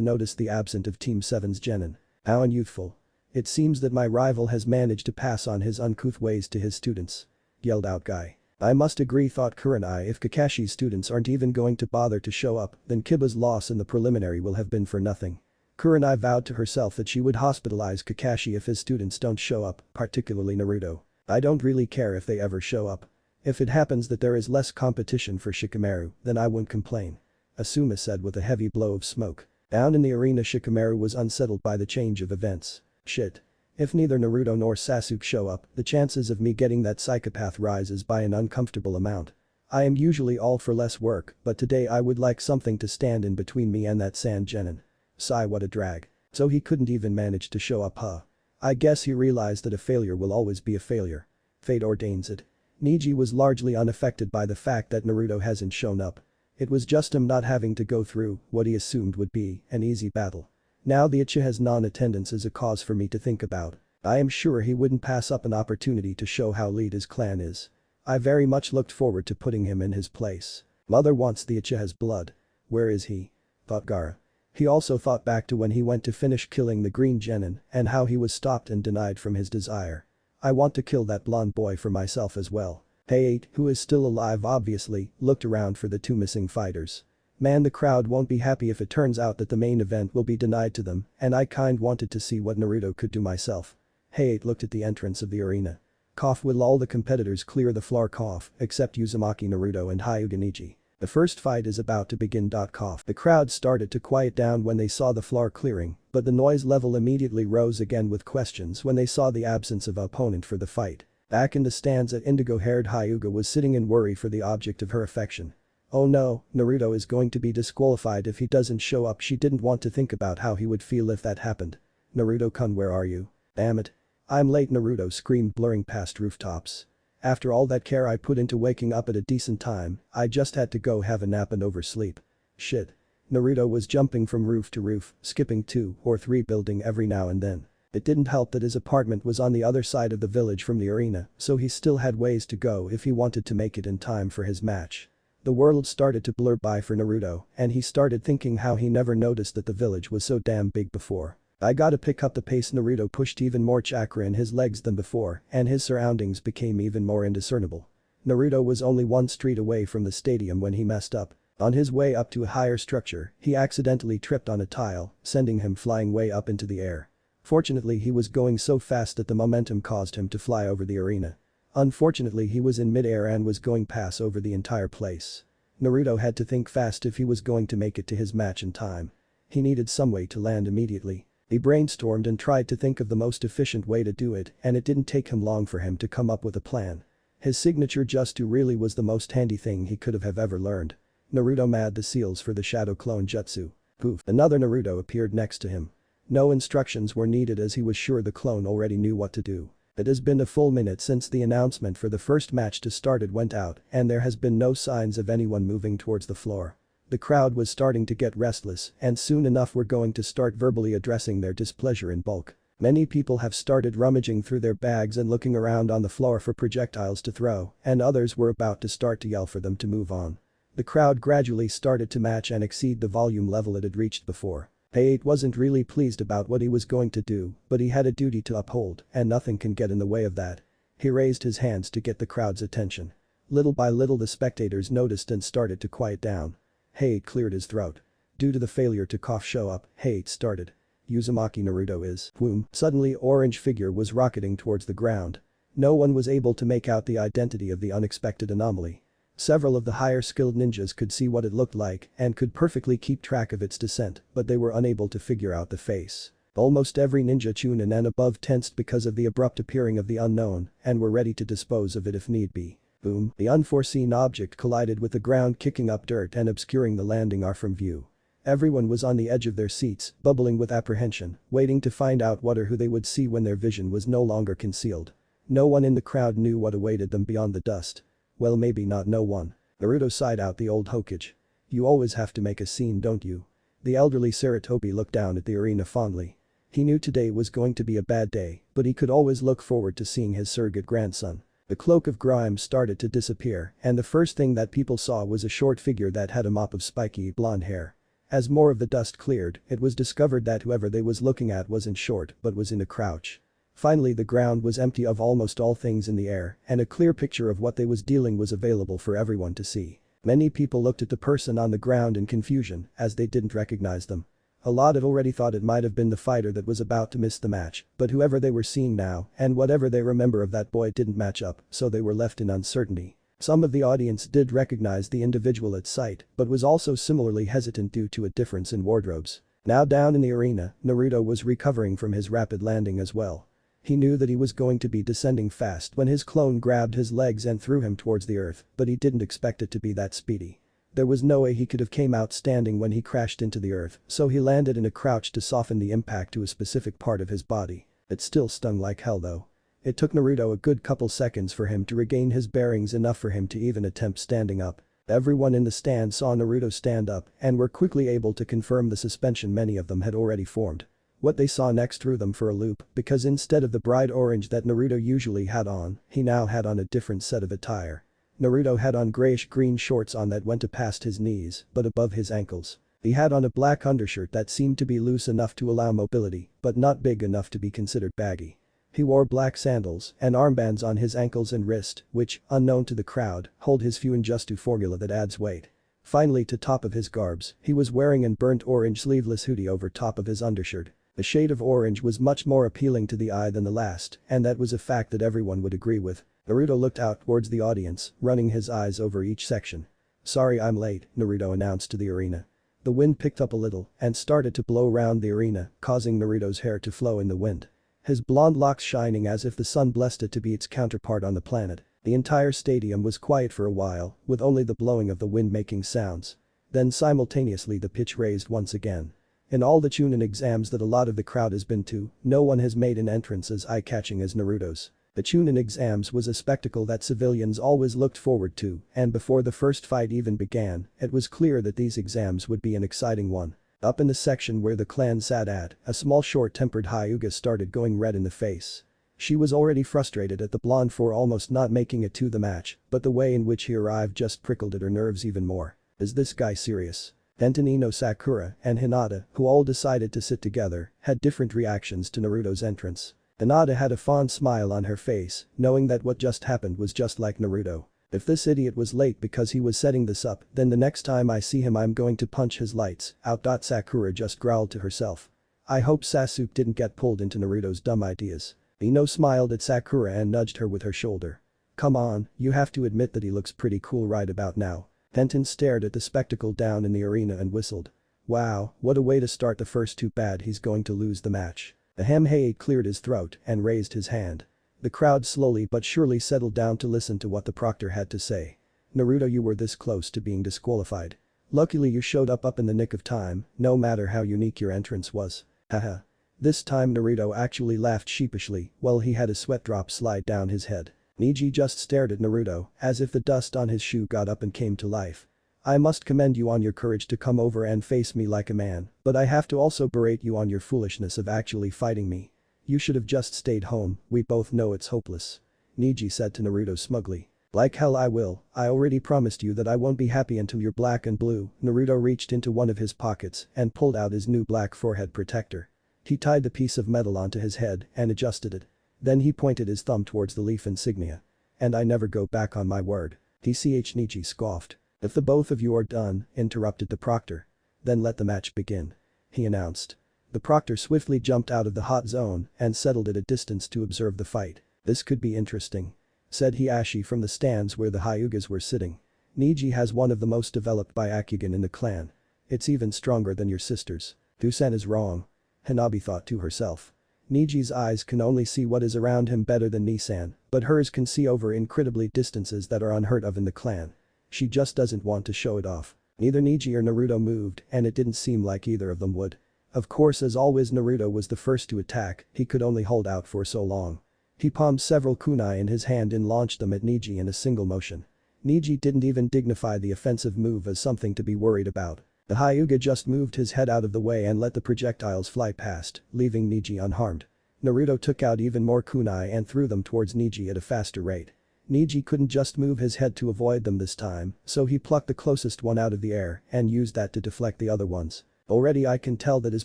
notice the absence of Team 7's genin. How unyouthful. It seems that my rival has managed to pass on his uncouth ways to his students. Yelled out Guy. I must agree, thought Kurenai, if Kakashi's students aren't even going to bother to show up, then Kiba's loss in the preliminary will have been for nothing. Kurenai vowed to herself that she would hospitalize Kakashi if his students don't show up, particularly Naruto. I don't really care if they ever show up. If it happens that there is less competition for Shikamaru, then I won't complain. Asuma said with a heavy blow of smoke. Down in the arena, Shikamaru was unsettled by the change of events. Shit. If neither Naruto nor Sasuke show up, the chances of me getting that psychopath rises by an uncomfortable amount. I am usually all for less work, but today I would like something to stand in between me and that sand genin. Sigh, what a drag. So he couldn't even manage to show up, huh? I guess he realized that a failure will always be a failure. Fate ordains it. Neji was largely unaffected by the fact that Naruto hasn't shown up. It was just him not having to go through what he assumed would be an easy battle. Now the Uchiha's non-attendance is a cause for me to think about. I am sure he wouldn't pass up an opportunity to show how lead his clan is. I very much looked forward to putting him in his place. Mother wants the Uchiha's blood. Where is he? Thought Gaara. He also thought back to when he went to finish killing the green genin and how he was stopped and denied from his desire. I want to kill that blonde boy for myself as well. Hey, who is still alive obviously, looked around for the 2 missing fighters. Man, the crowd won't be happy if it turns out that the main event will be denied to them, and I wanted to see what Naruto could do myself. Hey, looked at the entrance of the arena. Cough, will all the competitors clear the floor? Cough, except Uzumaki, Naruto and Hyuga Neji. The first fight is about to begin. Cough. The crowd started to quiet down when they saw the floor clearing, but the noise level immediately rose again with questions when they saw the absence of opponent for the fight. Back in the stands, at indigo-haired Hyuga was sitting in worry for the object of her affection. Oh no, Naruto is going to be disqualified if he doesn't show up. She didn't want to think about how he would feel if that happened. Naruto-kun, where are you? Damn it. I'm late, Naruto screamed, blurring past rooftops. After all that care I put into waking up at a decent time, I just had to go have a nap and oversleep. Shit. Naruto was jumping from roof to roof, skipping 2 or 3 buildings every now and then. It didn't help that his apartment was on the other side of the village from the arena, so he still had ways to go if he wanted to make it in time for his match. The world started to blur by for Naruto, and he started thinking how he never noticed that the village was so damn big before. I gotta pick up the pace. Naruto pushed even more chakra in his legs than before, and his surroundings became even more indiscernible. Naruto was only 1 street away from the stadium when he messed up. On his way up to a higher structure, he accidentally tripped on a tile, sending him flying way up into the air. Fortunately, he was going so fast that the momentum caused him to fly over the arena. Unfortunately, he was in mid-air and was going pass over the entire place. Naruto had to think fast if he was going to make it to his match in time. He needed some way to land immediately. He brainstormed and tried to think of the most efficient way to do it, and it didn't take him long for him to come up with a plan. His signature Jutsu really was the most handy thing he could have ever learned. Naruto mad the seals for the shadow clone jutsu. Poof, another Naruto appeared next to him. No instructions were needed as he was sure the clone already knew what to do. It has been a full minute since the announcement for the first match to start went out and there has been no signs of anyone moving towards the floor. The crowd was starting to get restless and soon enough were going to start verbally addressing their displeasure in bulk. Many people have started rummaging through their bags and looking around on the floor for projectiles to throw, and others were about to start to yell for them to move on. The crowd gradually started to match and exceed the volume level it had reached before. Hayate wasn't really pleased about what he was going to do, but he had a duty to uphold, and nothing can get in the way of that. He raised his hands to get the crowd's attention. Little by little the spectators noticed and started to quiet down. Hayate cleared his throat. Due to the failure to cough show up, Hayate started. Uzumaki Naruto is. Whom? Suddenly orange figure was rocketing towards the ground. No one was able to make out the identity of the unexpected anomaly. Several of the higher skilled ninjas could see what it looked like and could perfectly keep track of its descent, but they were unable to figure out the face. Almost every ninja Chunin and above tensed because of the abrupt appearing of the unknown and were ready to dispose of it if need be. Boom, the unforeseen object collided with the ground, kicking up dirt and obscuring the landing from view. Everyone was on the edge of their seats, bubbling with apprehension, waiting to find out what or who they would see when their vision was no longer concealed. No one in the crowd knew what awaited them beyond the dust. Well, maybe not no one. Naruto sighed out the old Hokage. You always have to make a scene, don't you? The elderly Sarutobi looked down at the arena fondly. He knew today was going to be a bad day, but he could always look forward to seeing his surrogate grandson. The cloak of grime started to disappear and the first thing that people saw was a short figure that had a mop of spiky blonde hair. As more of the dust cleared, it was discovered that whoever they was looking at wasn't short but was in a crouch. Finally the ground was empty of almost all things in the air and a clear picture of what they was dealing was available for everyone to see. Many people looked at the person on the ground in confusion as they didn't recognize them. A lot had already thought it might have been the fighter that was about to miss the match, but whoever they were seeing now and whatever they remember of that boy didn't match up, so they were left in uncertainty. Some of the audience did recognize the individual at sight but was also similarly hesitant due to a difference in wardrobes. Now down in the arena, Naruto was recovering from his rapid landing as well. He knew that he was going to be descending fast when his clone grabbed his legs and threw him towards the earth, but he didn't expect it to be that speedy. There was no way he could have came out standing when he crashed into the earth, so he landed in a crouch to soften the impact to a specific part of his body. It still stung like hell though. It took Naruto a good couple seconds for him to regain his bearings, enough for him to even attempt standing up. Everyone in the stand saw Naruto stand up and were quickly able to confirm the suspension many of them had already formed. What they saw next threw them for a loop because instead of the bright orange that Naruto usually had on, he now had on a different set of attire. Naruto had on grayish-green shorts on that went past his knees but above his ankles. He had on a black undershirt that seemed to be loose enough to allow mobility but not big enough to be considered baggy. He wore black sandals and armbands on his ankles and wrist which, unknown to the crowd, hold his Fuinjustu formula that adds weight. Finally, to top of his garbs, he was wearing an burnt orange sleeveless hoodie over top of his undershirt. The shade of orange was much more appealing to the eye than the last and that was a fact that everyone would agree with. Naruto looked out towards the audience, running his eyes over each section. Sorry I'm late, Naruto announced to the arena. The wind picked up a little and started to blow around the arena, causing Naruto's hair to flow in the wind. His blonde locks shining as if the sun blessed it to be its counterpart on the planet. The entire stadium was quiet for a while, with only the blowing of the wind making sounds. Then simultaneously the pitch raised once again. In all the Chunin exams that a lot of the crowd has been to, no one has made an entrance as eye-catching as Naruto's. The Chunin exams was a spectacle that civilians always looked forward to, and before the first fight even began, it was clear that these exams would be an exciting one. Up in the section where the clan sat at, a small short-tempered Hyuga started going red in the face. She was already frustrated at the blonde for almost not making it to the match, but the way in which he arrived just prickled at her nerves even more. Is this guy serious? Dentonino Sakura and Hinata, who all decided to sit together, had different reactions to Naruto's entrance. Hinata had a fond smile on her face, knowing that what just happened was just like Naruto. If this idiot was late because he was setting this up, then the next time I see him I'm going to punch his lights out. Sakura just growled to herself. I hope Sasuke didn't get pulled into Naruto's dumb ideas. Ino smiled at Sakura and nudged her with her shoulder. Come on, you have to admit that he looks pretty cool right about now. Denton stared at the spectacle down in the arena and whistled. Wow, what a way to start the first. Too bad he's going to lose the match. The Hamhei cleared his throat and raised his hand. The crowd slowly but surely settled down to listen to what the proctor had to say. Naruto, you were this close to being disqualified. Luckily you showed up in the nick of time, no matter how unique your entrance was. Haha. This time Naruto actually laughed sheepishly while he had a sweat drop slide down his head. Neji just stared at Naruto as if the dust on his shoe got up and came to life. I must commend you on your courage to come over and face me like a man, but I have to also berate you on your foolishness of actually fighting me. You should have just stayed home, we both know it's hopeless. Neji said to Naruto smugly. Like hell I will, I already promised you that I won't be happy until you're black and blue. Naruto reached into one of his pockets and pulled out his new black forehead protector. He tied the piece of metal onto his head and adjusted it. Then he pointed his thumb towards the leaf insignia. And I never go back on my word. Neji scoffed. If the both of you are done, interrupted the proctor. Then let the match begin. He announced. The proctor swiftly jumped out of the hot zone and settled at a distance to observe the fight. This could be interesting. Said Hiashi from the stands where the Hyugas were sitting. Neji has one of the most developed Byakugan in the clan. It's even stronger than your sister's. Dusan is wrong. Hanabi thought to herself. Neji's eyes can only see what is around him better than Nisan, but hers can see over incredibly distances that are unheard of in the clan. She just doesn't want to show it off. Neither Neji or Naruto moved and it didn't seem like either of them would. Of course as always Naruto was the first to attack, he could only hold out for so long. He palmed several kunai in his hand and launched them at Neji in a single motion. Neji didn't even dignify the offensive move as something to be worried about. The Hyuga just moved his head out of the way and let the projectiles fly past, leaving Neji unharmed. Naruto took out even more kunai and threw them towards Neji at a faster rate. Neji couldn't just move his head to avoid them this time, so he plucked the closest one out of the air and used that to deflect the other ones. Already I can tell that his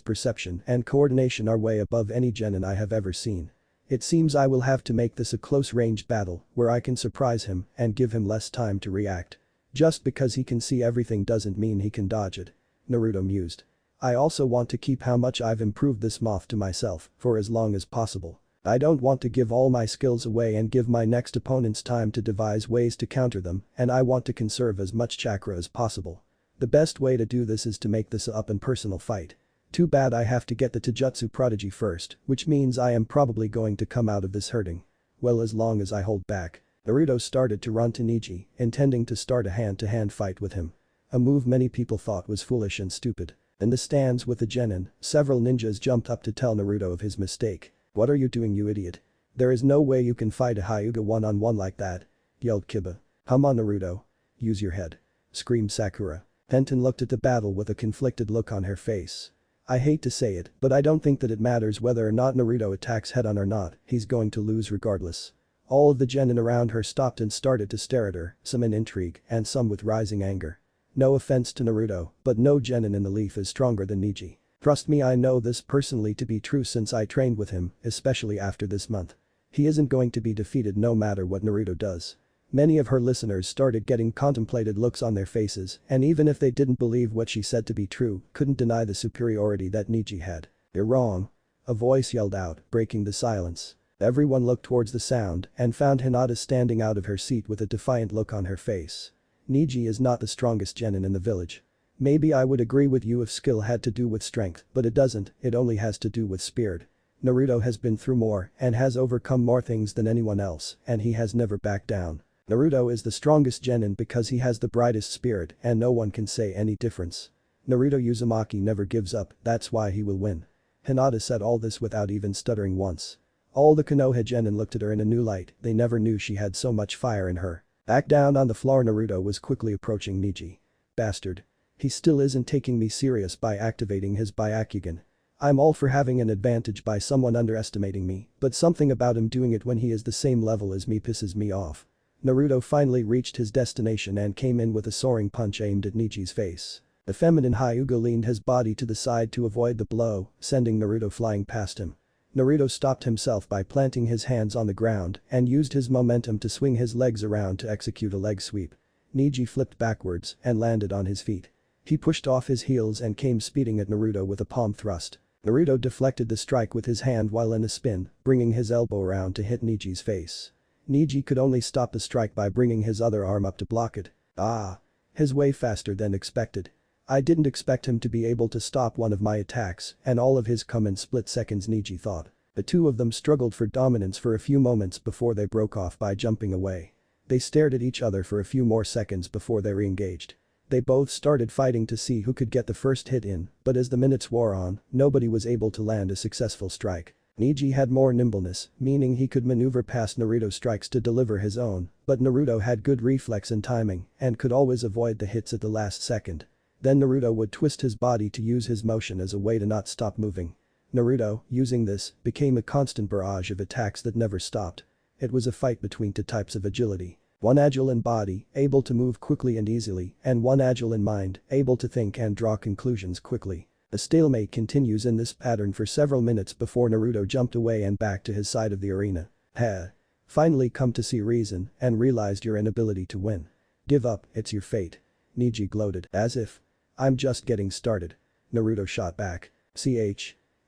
perception and coordination are way above any genin I have ever seen. It seems I will have to make this a close-range battle where I can surprise him and give him less time to react. Just because he can see everything doesn't mean he can dodge it. Naruto mused. I also want to keep how much I've improved this moth to myself for as long as possible. I don't want to give all my skills away and give my next opponents time to devise ways to counter them, and I want to conserve as much chakra as possible. The best way to do this is to make this a up-and-personal fight. Too bad I have to get the Taijutsu prodigy first, which means I am probably going to come out of this hurting. Well, as long as I hold back. Naruto started to run to Neji, intending to start a hand-to-hand fight with him. A move many people thought was foolish and stupid. In the stands with the genin, several ninjas jumped up to tell Naruto of his mistake. What are you doing, you idiot? There is no way you can fight a Hyuga one-on-one like that, yelled Kiba. Come on Naruto. Use your head. Screamed Sakura. Tenten looked at the battle with a conflicted look on her face. I hate to say it, but I don't think that it matters whether or not Naruto attacks head-on or not, he's going to lose regardless. All of the genin around her stopped and started to stare at her, some in intrigue and some with rising anger. No offense to Naruto, but no genin in the leaf is stronger than Neji. Trust me, I know this personally to be true since I trained with him, especially after this month. He isn't going to be defeated no matter what Naruto does. Many of her listeners started getting contemplated looks on their faces, and even if they didn't believe what she said to be true, couldn't deny the superiority that Neji had. You're wrong. A voice yelled out, breaking the silence. Everyone looked towards the sound and found Hinata standing out of her seat with a defiant look on her face. Neji is not the strongest genin in the village. Maybe I would agree with you if skill had to do with strength, but it doesn't, it only has to do with spirit. Naruto has been through more and has overcome more things than anyone else, and he has never backed down. Naruto is the strongest genin because he has the brightest spirit and no one can say any difference. Naruto Uzumaki never gives up, that's why he will win. Hinata said all this without even stuttering once. All the Konoha genin looked at her in a new light, they never knew she had so much fire in her. Back down on the floor. Naruto was quickly approaching Neji. Bastard. He still isn't taking me serious by activating his Byakugan. I'm all for having an advantage by someone underestimating me, but something about him doing it when he is the same level as me pisses me off. Naruto finally reached his destination and came in with a soaring punch aimed at Neji's face. The feminine Hyuga leaned his body to the side to avoid the blow, sending Naruto flying past him. Naruto stopped himself by planting his hands on the ground and used his momentum to swing his legs around to execute a leg sweep. Neji flipped backwards and landed on his feet. He pushed off his heels and came speeding at Naruto with a palm thrust. Naruto deflected the strike with his hand while in a spin, bringing his elbow around to hit Neji's face. Neji could only stop the strike by bringing his other arm up to block it. Ah. His way faster than expected. I didn't expect him to be able to stop one of my attacks, and all of his come in split seconds, Neji thought. The two of them struggled for dominance for a few moments before they broke off by jumping away. They stared at each other for a few more seconds before they re-engaged. They both started fighting to see who could get the first hit in, but as the minutes wore on, nobody was able to land a successful strike. Neji had more nimbleness, meaning he could maneuver past Naruto's strikes to deliver his own, but Naruto had good reflex and timing and could always avoid the hits at the last second. Then Naruto would twist his body to use his motion as a way to not stop moving. Naruto, using this, became a constant barrage of attacks that never stopped. It was a fight between two types of agility. One agile in body, able to move quickly and easily, and one agile in mind, able to think and draw conclusions quickly. The stalemate continues in this pattern for several minutes before Naruto jumped away and back to his side of the arena. Ha. Finally come to see reason and realized your inability to win. Give up, it's your fate. Neji gloated. As if. I'm just getting started. Naruto shot back.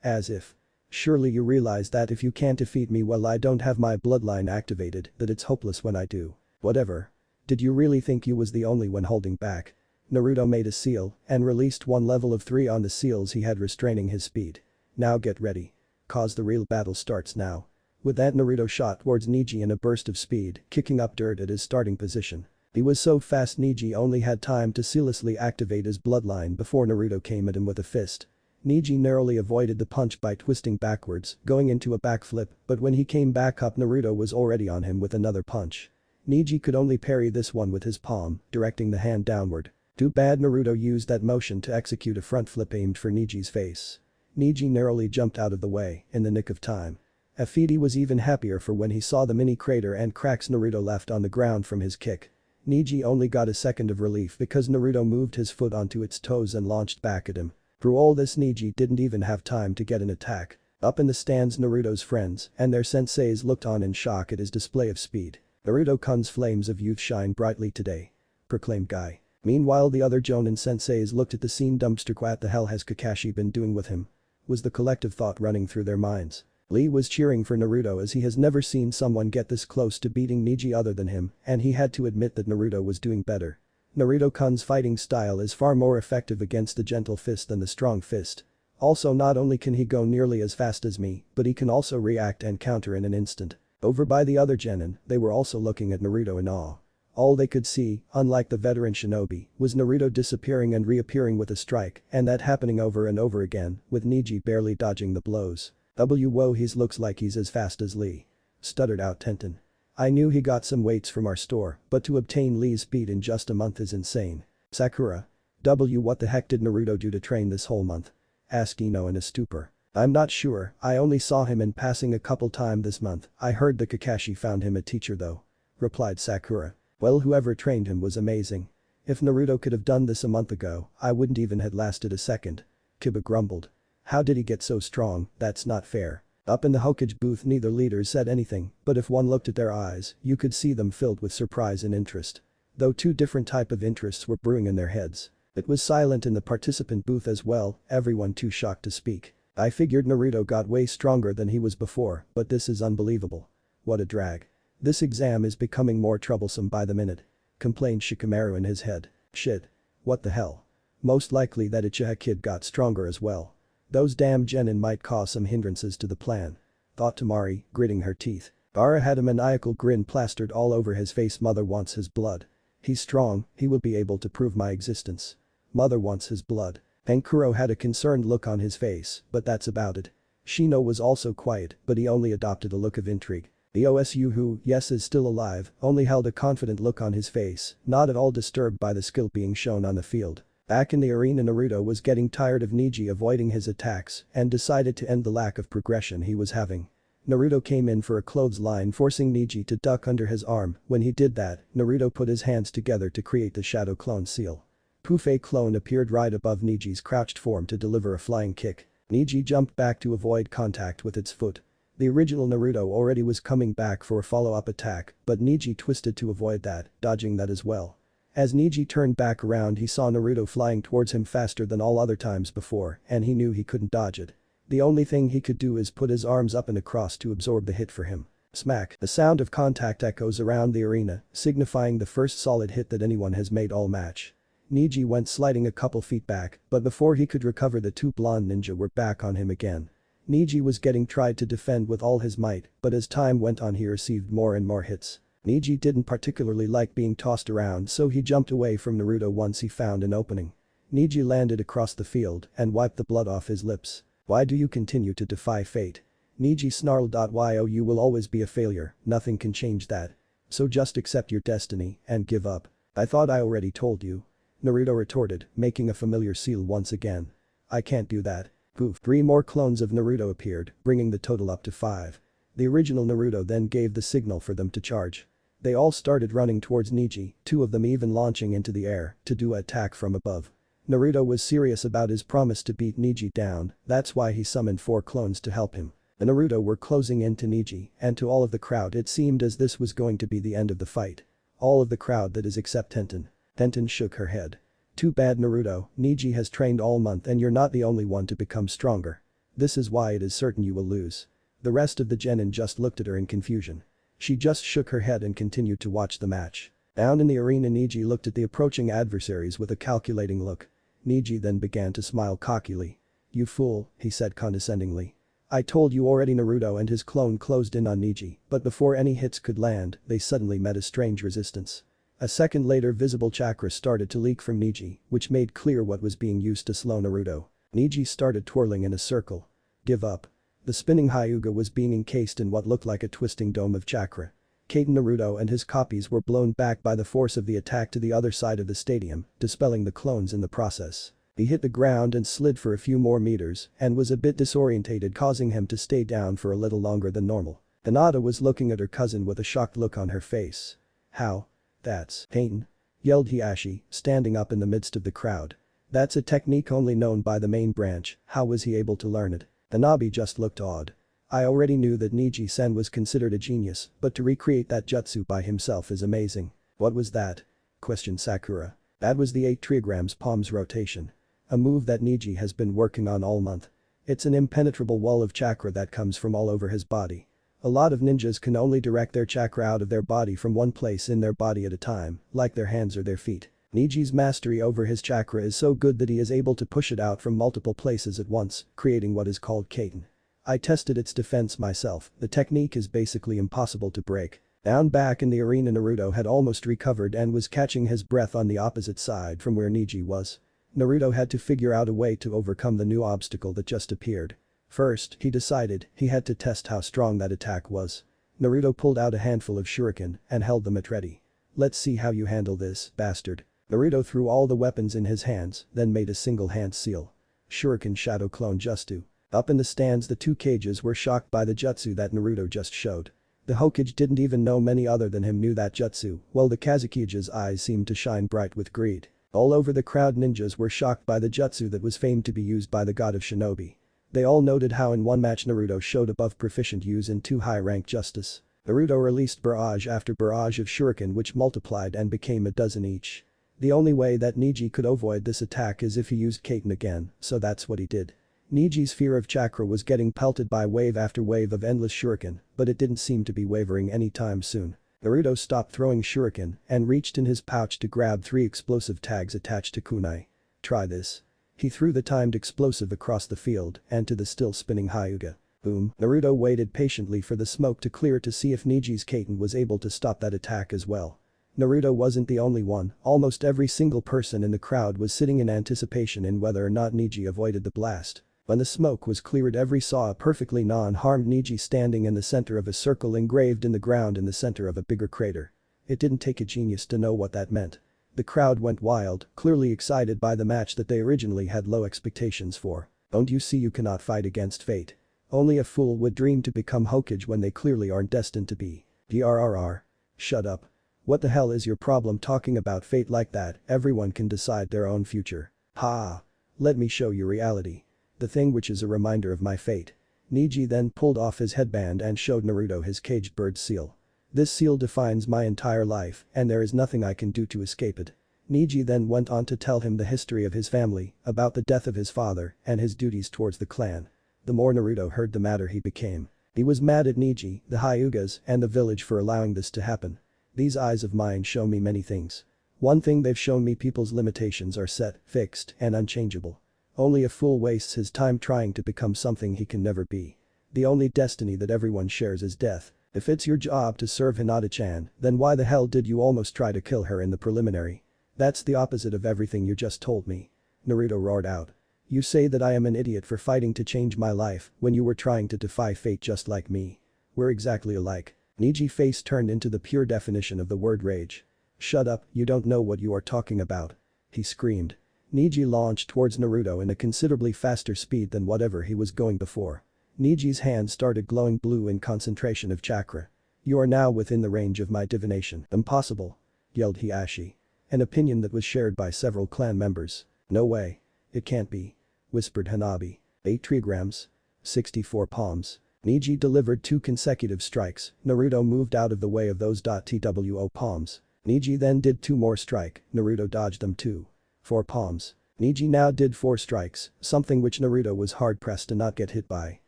As if. Surely you realize that if you can't defeat me while I don't have my bloodline activated, that it's hopeless when I do. Whatever. Did you really think you was the only one holding back? Naruto made a seal and released one level of 3 on the seals he had restraining his speed. Now get ready. Cause the real battle starts now. With that Naruto shot towards Neji in a burst of speed, kicking up dirt at his starting position. He was so fast Neji only had time to seamlessly activate his bloodline before Naruto came at him with a fist. Neji narrowly avoided the punch by twisting backwards, going into a backflip, but when he came back up Naruto was already on him with another punch. Neji could only parry this one with his palm, directing the hand downward. Too bad Naruto used that motion to execute a front flip aimed for Neji's face. Neji narrowly jumped out of the way in the nick of time. Afidi was even happier for when he saw the mini crater and cracks Naruto left on the ground from his kick. Neji only got a second of relief because Naruto moved his foot onto its toes and launched back at him. Through all this Neji didn't even have time to get an attack. Up in the stands Naruto's friends and their senseis looked on in shock at his display of speed. Naruto-kun's flames of youth shine brightly today. Proclaimed Guy. Meanwhile the other Jonin senseis looked at the scene dumbstruck. What the hell has Kakashi been doing with him? Was the collective thought running through their minds. Lee was cheering for Naruto as he has never seen someone get this close to beating Neji other than him and he had to admit that Naruto was doing better. Naruto-kun's fighting style is far more effective against the gentle fist than the strong fist. Also not only can he go nearly as fast as me, but he can also react and counter in an instant. Over by the other genin, they were also looking at Naruto in awe. All they could see, unlike the veteran shinobi, was Naruto disappearing and reappearing with a strike and that happening over and over again, with Neji barely dodging the blows. Whoa, he looks like he's as fast as Lee. Stuttered out Tenten. I knew he got some weights from our store, but to obtain Lee's speed in just a month is insane. Sakura. What the heck did Naruto do to train this whole month? Asked Ino in a stupor. I'm not sure, I only saw him in passing a couple times this month. I heard that Kakashi found him a teacher though. Replied Sakura. Well, whoever trained him was amazing. If Naruto could have done this a month ago, I wouldn't even have lasted a second. Kiba grumbled. How did he get so strong? That's not fair. Up in the Hokage booth neither leader said anything, but if one looked at their eyes, you could see them filled with surprise and interest. Though two different type of interests were brewing in their heads. It was silent in the participant booth as well, everyone too shocked to speak. I figured Naruto got way stronger than he was before, but this is unbelievable. What a drag. This exam is becoming more troublesome by the minute. Complained Shikamaru in his head. Shit. What the hell? Most likely that Uchiha kid got stronger as well. Those damn genin might cause some hindrances to the plan. Thought Tamari, gritting her teeth. Gaara had a maniacal grin plastered all over his face. Mother wants his blood. He's strong, he will be able to prove my existence. Mother wants his blood. Pankuro had a concerned look on his face, but that's about it. Shino was also quiet, but he only adopted a look of intrigue. The OSU who, yes is still alive, only held a confident look on his face, not at all disturbed by the skill being shown on the field. Back in the arena Naruto was getting tired of Neji avoiding his attacks and decided to end the lack of progression he was having. Naruto came in for a clothesline forcing Neji to duck under his arm. When he did that, Naruto put his hands together to create the shadow clone seal. Pufei clone appeared right above Neji's crouched form to deliver a flying kick. Neji jumped back to avoid contact with its foot. The original Naruto already was coming back for a follow-up attack, but Neji twisted to avoid that, dodging that as well. As Neji turned back around he saw Naruto flying towards him faster than all other times before and he knew he couldn't dodge it. The only thing he could do is put his arms up and across to absorb the hit for him. Smack. The sound of contact echoes around the arena, signifying the first solid hit that anyone has made all match. Neji went sliding a couple feet back, but before he could recover the two blonde ninja were back on him again. Neji was tried to defend with all his might, but as time went on he received more and more hits. Neji didn't particularly like being tossed around, so he jumped away from Naruto once he found an opening. Neji landed across the field and wiped the blood off his lips. "Why do you continue to defy fate?" Neji snarled. "Yo, you will always be a failure, nothing can change that. So just accept your destiny and give up." "I thought I already told you." Naruto retorted, making a familiar seal once again. "I can't do that." Poof. 3 more clones of Naruto appeared, bringing the total up to 5. The original Naruto then gave the signal for them to charge. They all started running towards Neji, 2 of them even launching into the air to do an attack from above. Naruto was serious about his promise to beat Neji down, that's why he summoned 4 clones to help him. The Naruto were closing in to Neji, and to all of the crowd it seemed as this was going to be the end of the fight. All of the crowd, that is, except Tenten. Tenten shook her head. "Too bad, Naruto, Neji has trained all month and you're not the only one to become stronger. This is why it is certain you will lose." The rest of the genin just looked at her in confusion. She just shook her head and continued to watch the match. Down in the arena, Neji looked at the approaching adversaries with a calculating look. Neji then began to smile cockily. "You fool," he said condescendingly. "I told you already." Naruto and his clone closed in on Neji, but before any hits could land, they suddenly met a strange resistance. A second later, visible chakra started to leak from Neji, which made clear what was being used to slow Naruto. Neji started twirling in a circle. "Give up." The spinning Hyuga was being encased in what looked like a twisting dome of chakra. Kaiten, Naruto and his copies were blown back by the force of the attack to the other side of the stadium, dispelling the clones in the process. He hit the ground and slid for a few more meters and was a bit disorientated, causing him to stay down for a little longer than normal. Hinata was looking at her cousin with a shocked look on her face. "How? That's Kaiten," yelled Hiashi, standing up in the midst of the crowd. "That's a technique only known by the main branch, how was he able to learn it?" Hanabi just looked awed. "I already knew that Neji-sen was considered a genius, but to recreate that jutsu by himself is amazing." "What was that?" questioned Sakura. "That was the 8 trigrams palms rotation. A move that Neji has been working on all month. It's an impenetrable wall of chakra that comes from all over his body. A lot of ninjas can only direct their chakra out of their body from one place in their body at a time, like their hands or their feet. Neji's mastery over his chakra is so good that he is able to push it out from multiple places at once, creating what is called Kaiten. I tested its defense myself, the technique is basically impossible to break." Down back in the arena, Naruto had almost recovered and was catching his breath on the opposite side from where Neji was. Naruto had to figure out a way to overcome the new obstacle that just appeared. First, he decided he had to test how strong that attack was. Naruto pulled out a handful of shuriken and held them at ready. "Let's see how you handle this, bastard." Naruto threw all the weapons in his hands, then made a single hand seal. Shuriken Shadow Clone Jutsu. Up in the stands, the 2 cages were shocked by the jutsu that Naruto just showed. The Hokage didn't even know many other than him knew that jutsu, while the Kazukige's eyes seemed to shine bright with greed. All over the crowd, ninjas were shocked by the jutsu that was famed to be used by the god of shinobi. They all noted how in one match Naruto showed above proficient use in 2 high-ranked justice. Naruto released barrage after barrage of shuriken which multiplied and became a dozen each. The only way that Neji could avoid this attack is if he used Kaiten again, so that's what he did. Neji's fear of chakra was getting pelted by wave after wave of endless shuriken, but it didn't seem to be wavering anytime soon. Naruto stopped throwing shuriken and reached in his pouch to grab 3 explosive tags attached to kunai. "Try this." He threw the timed explosive across the field and to the still spinning Hyuga. Boom. Naruto waited patiently for the smoke to clear to see if Neji's Kaiten was able to stop that attack as well. Naruto wasn't the only one, almost every single person in the crowd was sitting in anticipation in whether or not Neji avoided the blast. When the smoke was cleared, everyone saw a perfectly non-harmed Neji standing in the center of a circle engraved in the ground in the center of a bigger crater. It didn't take a genius to know what that meant. The crowd went wild, clearly excited by the match that they originally had low expectations for. "Don't you see you cannot fight against fate? Only a fool would dream to become Hokage when they clearly aren't destined to be. Grrr. Shut up. What the hell is your problem talking about fate like that? Everyone can decide their own future." "Ha! Let me show you reality. The thing which is a reminder of my fate." Neji then pulled off his headband and showed Naruto his caged bird seal. "This seal defines my entire life and there is nothing I can do to escape it." Neji then went on to tell him the history of his family, about the death of his father and his duties towards the clan. The more Naruto heard, the madder he became. He was mad at Neji, the Hyugas and the village for allowing this to happen. "These eyes of mine show me many things. One thing they've shown me: people's limitations are set, fixed and unchangeable. Only a fool wastes his time trying to become something he can never be. The only destiny that everyone shares is death. If it's your job to serve Hinata-chan, then why the hell did you almost try to kill her in the preliminary? That's the opposite of everything you just told me. Naruto roared out. You say that I am an idiot for fighting to change my life when you were trying to defy fate just like me. We're exactly alike. Neji's face turned into the pure definition of the word rage. Shut up, you don't know what you are talking about. He screamed. Neji launched towards Naruto in a considerably faster speed than whatever he was going before. Neji's hand started glowing blue in concentration of chakra. You are now within the range of my divination. Impossible. Yelled Hiashi. An opinion that was shared by several clan members. No way. It can't be. Whispered Hanabi. 8 trigrams. 64 palms. Neji delivered 2 consecutive strikes. Naruto moved out of the way of those. Two palms. Neji then did 2 more strike. Naruto dodged them too. 4 palms. Neji now did 4 strikes, something which Naruto was hard pressed to not get hit by.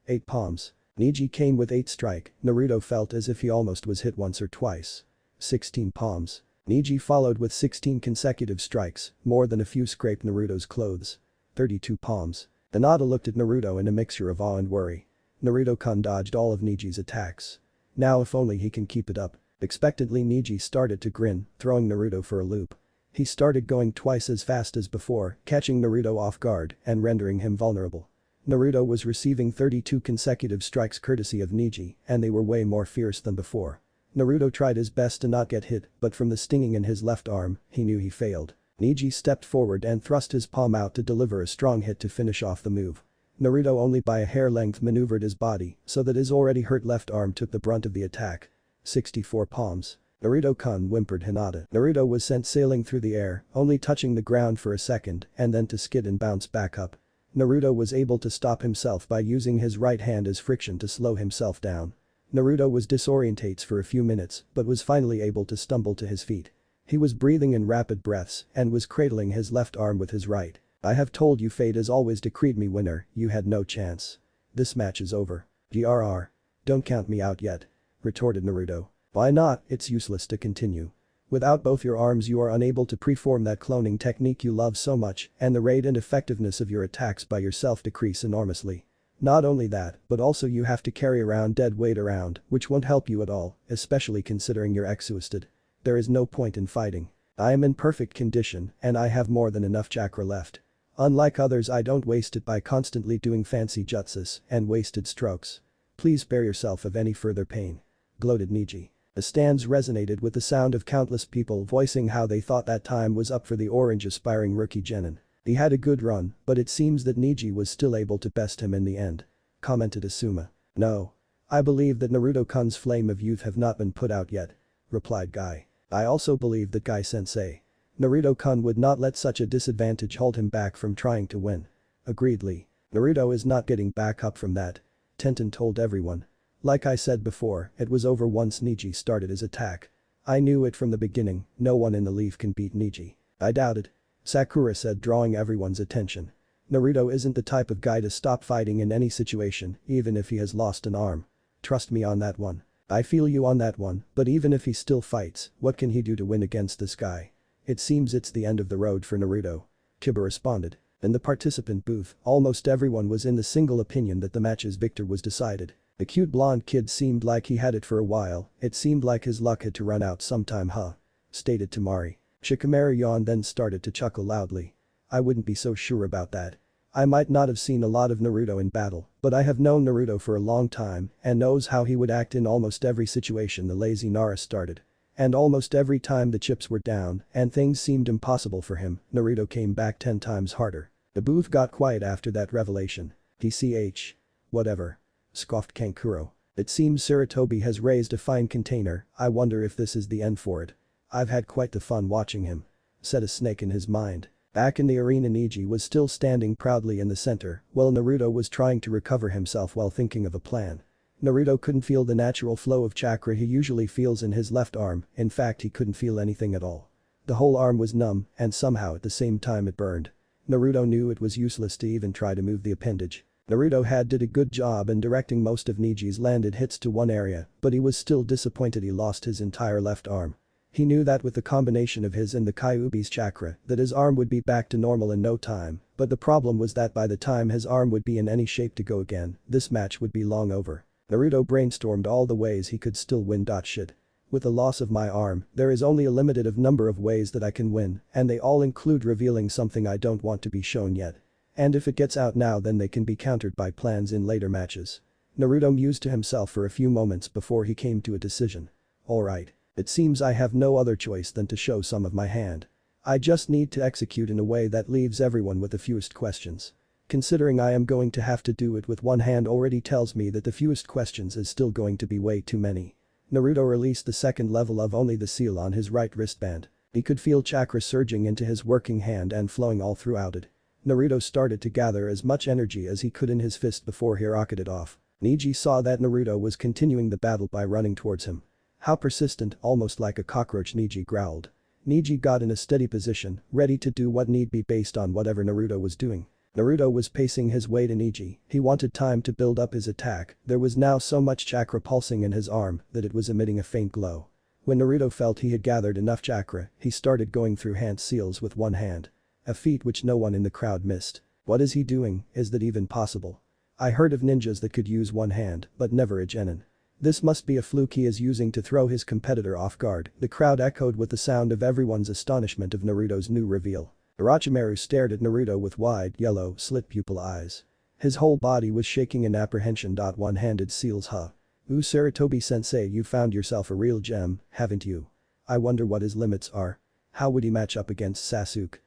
8 palms. Neji came with 8 strike. Naruto felt as if he almost was hit once or twice. 16 palms. Neji followed with 16 consecutive strikes, more than a few scraped Naruto's clothes. 32 palms. Hinata looked at Naruto in a mixture of awe and worry. Naruto-kun dodged all of Neji's attacks. Now if only he can keep it up. Expectantly Neji started to grin, throwing Naruto for a loop. He started going twice as fast as before, catching Naruto off guard and rendering him vulnerable. Naruto was receiving 32 consecutive strikes courtesy of Neji, and they were way more fierce than before. Naruto tried his best to not get hit, but from the stinging in his left arm, he knew he failed. Neji stepped forward and thrust his palm out to deliver a strong hit to finish off the move. Naruto only by a hair length maneuvered his body so that his already hurt left arm took the brunt of the attack. 64 palms. Naruto-kun, whimpered Hinata. Naruto was sent sailing through the air, only touching the ground for a second and then to skid and bounce back up. Naruto was able to stop himself by using his right hand as friction to slow himself down. Naruto was disorientates for a few minutes but was finally able to stumble to his feet. He was breathing in rapid breaths and was cradling his left arm with his right. I have told you fate has always decreed me winner, you had no chance. This match is over. GRR. Don't count me out yet. Retorted Naruto. Why not, it's useless to continue. Without both your arms you are unable to perform that cloning technique you love so much and the rate and effectiveness of your attacks by yourself decrease enormously. Not only that, but also you have to carry around dead weight around, which won't help you at all, especially considering you're exhausted. There is no point in fighting. I am in perfect condition and I have more than enough chakra left. Unlike others I don't waste it by constantly doing fancy jutsus and wasted strokes. Please spare yourself of any further pain. Gloated Neji. The stands resonated with the sound of countless people voicing how they thought that time was up for the orange aspiring rookie genin. He had a good run, but it seems that Neji was still able to best him in the end. Commented Asuma. No. I believe that Naruto-kun's flame of youth have not been put out yet. Replied Guy. I also believe that Guy-sensei. Naruto-kun would not let such a disadvantage hold him back from trying to win. Agreedly. Naruto is not getting back up from that. Tenten told everyone. Like I said before, it was over once Neji started his attack. I knew it from the beginning, no one in the leaf can beat Neji. I doubt it. Sakura said, drawing everyone's attention. Naruto isn't the type of guy to stop fighting in any situation, even if he has lost an arm. Trust me on that one. I feel you on that one, but even if he still fights, what can he do to win against this guy? It seems it's the end of the road for Naruto. Kiba responded. In the participant booth, almost everyone was in the single opinion that the match's victor was decided. The cute blonde kid seemed like he had it for a while, it seemed like his luck had to run out sometime stated Tamari. Shikamaru yawned then started to chuckle loudly. I wouldn't be so sure about that. I might not have seen a lot of Naruto in battle, but I have known Naruto for a long time and knows how he would act in almost every situation the lazy Nara started. And almost every time the chips were down and things seemed impossible for him, Naruto came back 10 times harder. The booth got quiet after that revelation. DCH. Whatever. Scoffed Kankuro. It seems Sarutobi has raised a fine container, I wonder if this is the end for it. I've had quite the fun watching him. Said a snake in his mind. Back in the arena Neji was still standing proudly in the center, while Naruto was trying to recover himself while thinking of a plan. Naruto couldn't feel the natural flow of chakra he usually feels in his left arm, in fact he couldn't feel anything at all. The whole arm was numb and somehow at the same time it burned. Naruto knew it was useless to even try to move the appendage. Naruto did a good job in directing most of Neji's landed hits to one area, but he was still disappointed he lost his entire left arm. He knew that with the combination of his and the Kyuubi's chakra that his arm would be back to normal in no time, but the problem was that by the time his arm would be in any shape to go again, this match would be long over. Naruto brainstormed all the ways he could still win. Shit. With the loss of my arm, there is only a limited number of ways that I can win, and they all include revealing something I don't want to be shown yet. And if it gets out now, then they can be countered by plans in later matches. Naruto mused to himself for a few moments before he came to a decision. Alright. It seems I have no other choice than to show some of my hand. I just need to execute in a way that leaves everyone with the fewest questions. Considering I am going to have to do it with one hand already tells me that the fewest questions is still going to be way too many. Naruto released the second level of only the seal on his right wristband. He could feel chakra surging into his working hand and flowing all throughout it. Naruto started to gather as much energy as he could in his fist before he rocketed off. Neji saw that Naruto was continuing the battle by running towards him. How persistent, almost like a cockroach, Neji growled. Neji got in a steady position, ready to do what need be based on whatever Naruto was doing. Naruto was pacing his way to Neji. He wanted time to build up his attack. There was now so much chakra pulsing in his arm that it was emitting a faint glow. When Naruto felt he had gathered enough chakra, he started going through hand seals with one hand. A feat which no one in the crowd missed. What is he doing? Is that even possible? I heard of ninjas that could use one hand, but never a genin. This must be a fluke he is using to throw his competitor off guard. The crowd echoed with the sound of everyone's astonishment of Naruto's new reveal. Orochimaru stared at Naruto with wide, yellow, slit-pupil eyes. His whole body was shaking in apprehension. One-handed seals, huh? Ooh, Sarutobi-sensei, you found yourself a real gem, haven't you? I wonder what his limits are. How would he match up against Sasuke?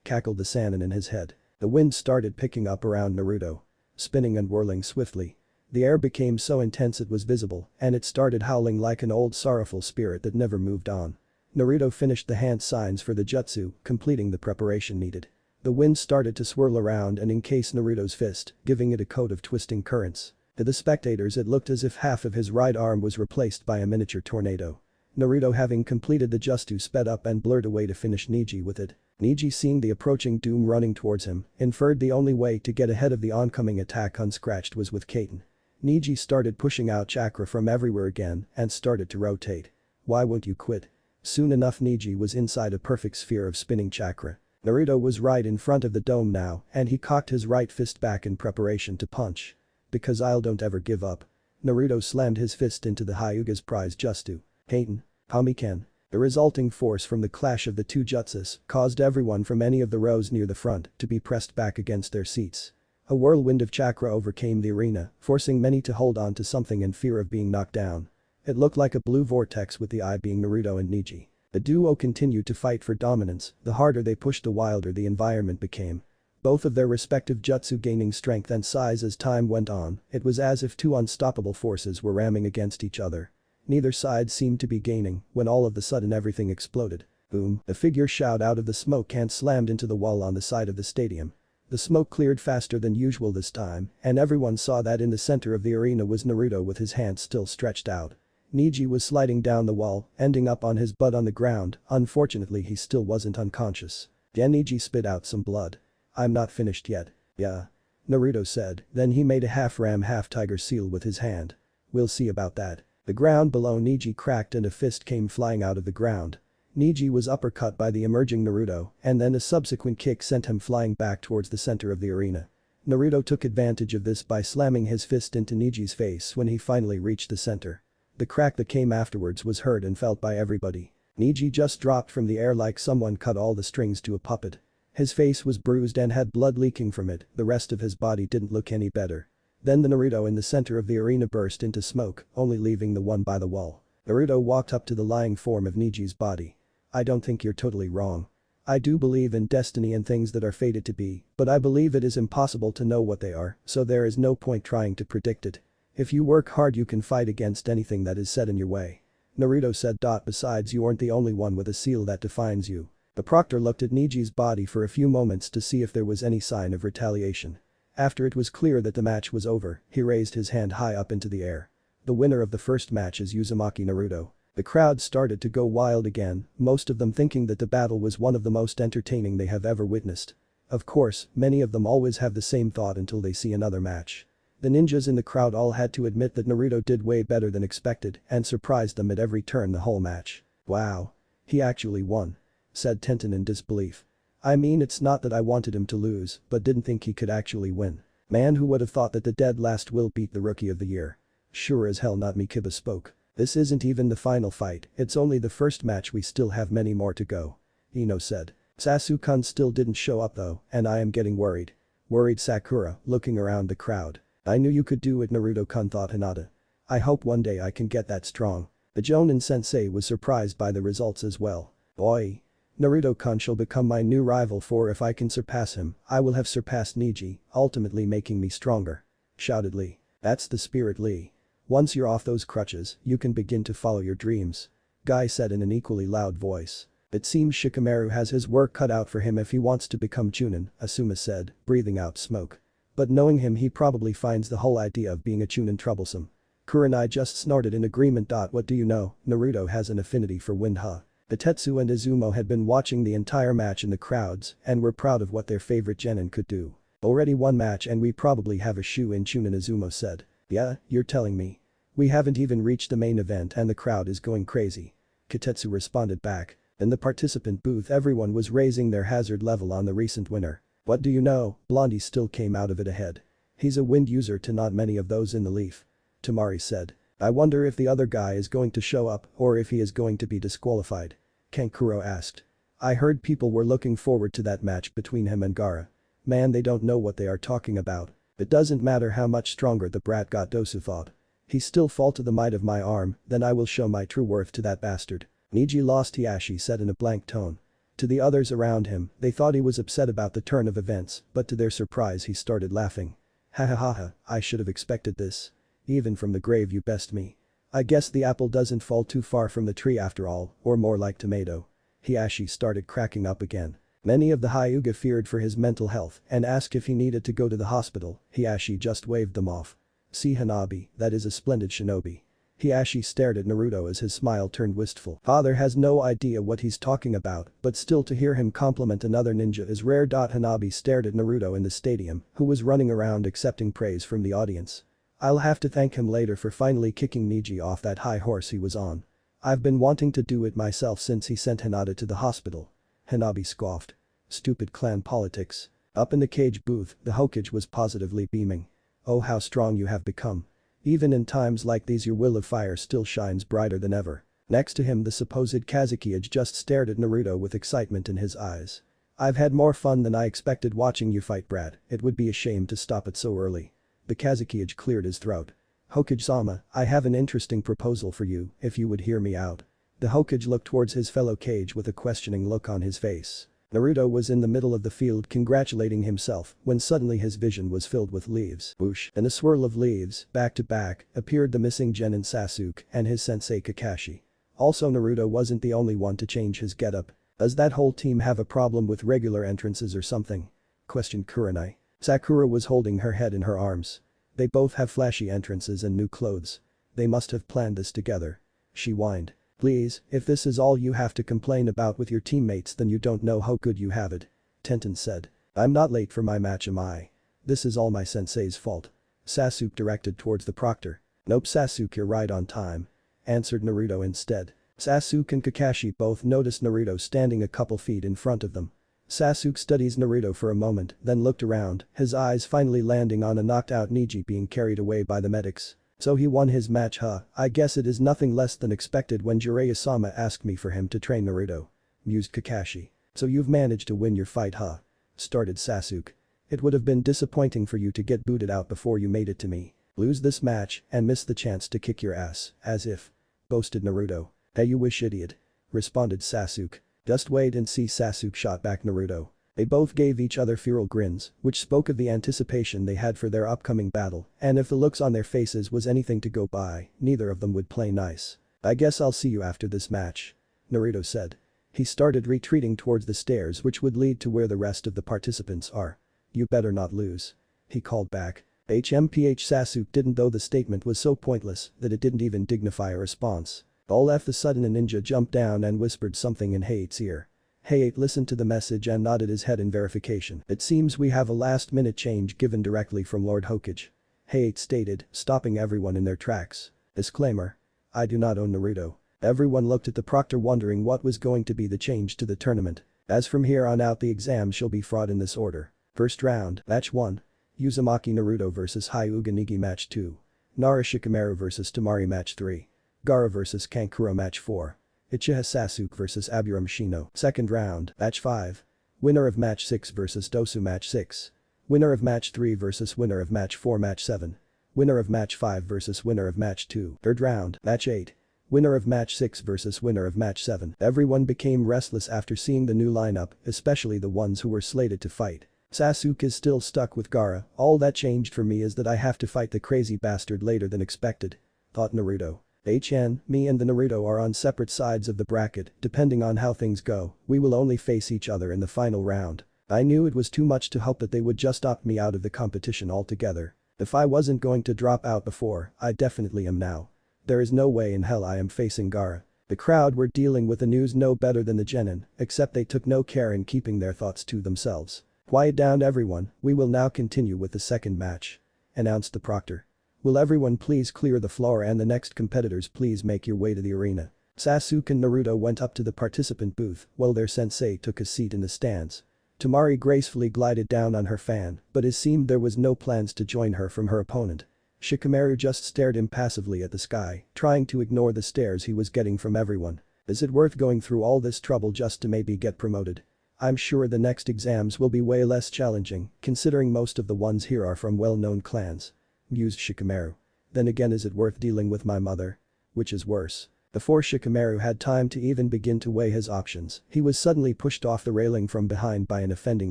Cackled the Sannin in his head. The wind started picking up around Naruto. Spinning and whirling swiftly. The air became so intense it was visible, and it started howling like an old sorrowful spirit that never moved on. Naruto finished the hand signs for the jutsu, completing the preparation needed. The wind started to swirl around and encase Naruto's fist, giving it a coat of twisting currents. To the spectators it looked as if half of his right arm was replaced by a miniature tornado. Naruto, having completed the jutsu, sped up and blurred away to finish Neji with it. Neji, seeing the approaching doom running towards him, inferred the only way to get ahead of the oncoming attack unscratched was with Kaiten. Neji started pushing out chakra from everywhere again and started to rotate. Why won't you quit? Soon enough Neji was inside a perfect sphere of spinning chakra. Naruto was right in front of the dome now and he cocked his right fist back in preparation to punch. Because I'll don't ever give up. Naruto slammed his fist into the Hyuga's prize jutsu. Kaiten. Hamiken. The resulting force from the clash of the two jutsus caused everyone from any of the rows near the front to be pressed back against their seats. A whirlwind of chakra overcame the arena, forcing many to hold on to something in fear of being knocked down. It looked like a blue vortex, with the eye being Naruto and Neji. The duo continued to fight for dominance. The harder they pushed, the wilder the environment became. Both of their respective jutsu gaining strength and size as time went on. It was as if two unstoppable forces were ramming against each other. Neither side seemed to be gaining when all of a sudden everything exploded. Boom. A figure shot out of the smoke and slammed into the wall on the side of the stadium. The smoke cleared faster than usual this time, and everyone saw that in the center of the arena was Naruto with his hands still stretched out. Neji was sliding down the wall, ending up on his butt on the ground. Unfortunately, he still wasn't unconscious. Then Neji spit out some blood. I'm not finished yet. Yeah. Naruto said, then he made a half-ram half-tiger seal with his hand. We'll see about that. The ground below Neji cracked and a fist came flying out of the ground. Neji was uppercut by the emerging Naruto, and then a subsequent kick sent him flying back towards the center of the arena. Naruto took advantage of this by slamming his fist into Neji's face when he finally reached the center. The crack that came afterwards was heard and felt by everybody. Neji just dropped from the air like someone cut all the strings to a puppet. His face was bruised and had blood leaking from it. The rest of his body didn't look any better. Then the Naruto in the center of the arena burst into smoke, only leaving the one by the wall. Naruto walked up to the lying form of Neji's body. I don't think you're totally wrong. I do believe in destiny and things that are fated to be, but I believe it is impossible to know what they are, so there is no point trying to predict it. If you work hard you can fight against anything that is set in your way. Naruto said. Besides, you aren't the only one with a seal that defines you. The proctor looked at Neji's body for a few moments to see if there was any sign of retaliation. After it was clear that the match was over, he raised his hand high up into the air. The winner of the first match is Uzumaki Naruto. The crowd started to go wild again, most of them thinking that the battle was one of the most entertaining they have ever witnessed. Of course, many of them always have the same thought until they see another match. The ninjas in the crowd all had to admit that Naruto did way better than expected and surprised them at every turn the whole match. Wow. He actually won. Said Tenten in disbelief. I mean, it's not that I wanted him to lose, but didn't think he could actually win. Man, who would have thought that the dead last will beat the Rookie of the Year. Sure as hell not me, Kiba spoke. This isn't even the final fight, it's only the first match, we still have many more to go. Ino said. Sasuke-kun still didn't show up though, and I am getting worried. Worried Sakura, looking around the crowd. I knew you could do it, Naruto-kun, thought Hinata. I hope one day I can get that strong. The Jonin sensei was surprised by the results as well. Boy. Naruto-kun shall become my new rival, for if I can surpass him, I will have surpassed Neji, ultimately making me stronger. Shouted Lee. That's the spirit, Lee. Once you're off those crutches, you can begin to follow your dreams. Guy said in an equally loud voice. It seems Shikamaru has his work cut out for him if he wants to become Chunin, Asuma said, breathing out smoke. But knowing him, he probably finds the whole idea of being a Chunin troublesome. Kurenai just snorted in agreement. What do you know, Naruto has an affinity for wind, huh? Itetsu and Izumo had been watching the entire match in the crowds and were proud of what their favorite genin could do. Already one match and we probably have a shoe-in, Chunin, Izumo said. Yeah, you're telling me. We haven't even reached the main event and the crowd is going crazy. Kitetsu responded back. In the participant booth, everyone was raising their hazard level on the recent winner. What do you know, Blondie still came out of it ahead. He's a wind user to not many of those in the leaf. Tamari said. I wonder if the other guy is going to show up or if he is going to be disqualified. Kankuro asked. I heard people were looking forward to that match between him and Gaara. Man, they don't know what they are talking about. It doesn't matter how much stronger the brat got, Dosu thought. He still fall to the might of my arm, then I will show my true worth to that bastard. Neji lost, Hiashi said in a blank tone. To the others around him, they thought he was upset about the turn of events, but to their surprise he started laughing. Ha ha ha ha, I should have expected this. Even from the grave you best me. I guess the apple doesn't fall too far from the tree after all, or more like tomato. Hiashi started cracking up again. Many of the Hyuga feared for his mental health and asked if he needed to go to the hospital. Hiashi just waved them off. See Hanabi, that is a splendid shinobi. Hiashi stared at Naruto as his smile turned wistful. Father has no idea what he's talking about, but still to hear him compliment another ninja is rare. Hanabi stared at Naruto in the stadium, who was running around accepting praise from the audience. I'll have to thank him later for finally kicking Neji off that high horse he was on. I've been wanting to do it myself since he sent Hinata to the hospital. Hanabi scoffed. Stupid clan politics. Up in the cage booth, the Hokage was positively beaming. Oh, how strong you have become. Even in times like these your will of fire still shines brighter than ever. Next to him the supposed Kazekage just stared at Naruto with excitement in his eyes. I've had more fun than I expected watching you fight, brat, it would be a shame to stop it so early. The Kazekage cleared his throat. Hokage-sama, I have an interesting proposal for you, if you would hear me out. The Hokage looked towards his fellow Kage with a questioning look on his face. Naruto was in the middle of the field congratulating himself when suddenly his vision was filled with leaves. Whoosh. In a swirl of leaves, back to back, appeared the missing genin Sasuke and his sensei Kakashi. Also Naruto wasn't the only one to change his getup. Does that whole team have a problem with regular entrances or something? Questioned Kurenai. Sakura was holding her head in her arms. They both have flashy entrances and new clothes. They must have planned this together. She whined. Please, if this is all you have to complain about with your teammates then you don't know how good you have it. Tenten said. I'm not late for my match, am I? This is all my sensei's fault. Sasuke directed towards the proctor. Nope, Sasuke, you're right on time. Answered Naruto instead. Sasuke and Kakashi both noticed Naruto standing a couple feet in front of them. Sasuke studies Naruto for a moment, then looked around, his eyes finally landing on a knocked-out Neji being carried away by the medics. So he won his match, huh? I guess it is nothing less than expected when Jiraiya-sama asked me for him to train Naruto. Mused Kakashi. So you've managed to win your fight, huh? Started Sasuke. It would have been disappointing for you to get booted out before you made it to me. Lose this match and miss the chance to kick your ass, as if. Boasted Naruto. Hey, you wish, idiot. Responded Sasuke. Just wait and see, Sasuke shot back Naruto. They both gave each other feral grins, which spoke of the anticipation they had for their upcoming battle, and if the looks on their faces was anything to go by, neither of them would play nice. I guess I'll see you after this match. Naruto said. He started retreating towards the stairs which would lead to where the rest of the participants are. You better not lose. He called back. HMPH Sasuke didn't, though the statement was so pointless that it didn't even dignify a response. All of a sudden a ninja jumped down and whispered something in Hate's ear. Hate listened to the message and nodded his head in verification. It seems we have a last-minute change given directly from Lord Hokage. Hate stated, stopping everyone in their tracks. Disclaimer. I do not own Naruto. Everyone looked at the proctor wondering what was going to be the change to the tournament. As from here on out the exams shall be fought in this order. First round, match 1. Uzumaki Naruto vs Hyuga Nigi match 2. Nara Shikamaru vs Tamari Match 3. Gaara vs Kankuro Match 4. Uchiha Sasuke vs Aburame Shino. Second round, Match 5. Winner of Match 6 vs Dosu Match 6. Winner of Match 3 vs winner of Match 4 Match 7. Winner of Match 5 vs winner of Match 2. Third round, Match 8. Winner of Match 6 vs winner of Match 7. Everyone became restless after seeing the new lineup, especially the ones who were slated to fight. Sasuke is still stuck with Gaara. All that changed for me is that I have to fight the crazy bastard later than expected. Thought Naruto. Me and the Naruto are on separate sides of the bracket, depending on how things go, we will only face each other in the final round. I knew it was too much to hope that they would just opt me out of the competition altogether. If I wasn't going to drop out before, I definitely am now. There is no way in hell I am facing Gaara. The crowd were dealing with the news no better than the genin, except they took no care in keeping their thoughts to themselves. Quiet down everyone, we will now continue with the second match. Announced the proctor. Will everyone please clear the floor and the next competitors please make your way to the arena. Sasuke and Naruto went up to the participant booth while their sensei took a seat in the stands. Tamari gracefully glided down on her fan, but it seemed there was no plans to join her from her opponent. Shikamaru just stared impassively at the sky, trying to ignore the stares he was getting from everyone. Is it worth going through all this trouble just to maybe get promoted? I'm sure the next exams will be way less challenging, considering most of the ones here are from well-known clans. Mused Shikamaru. Then again, is it worth dealing with my mother? Which is worse? Before Shikamaru had time to even begin to weigh his options, he was suddenly pushed off the railing from behind by an offending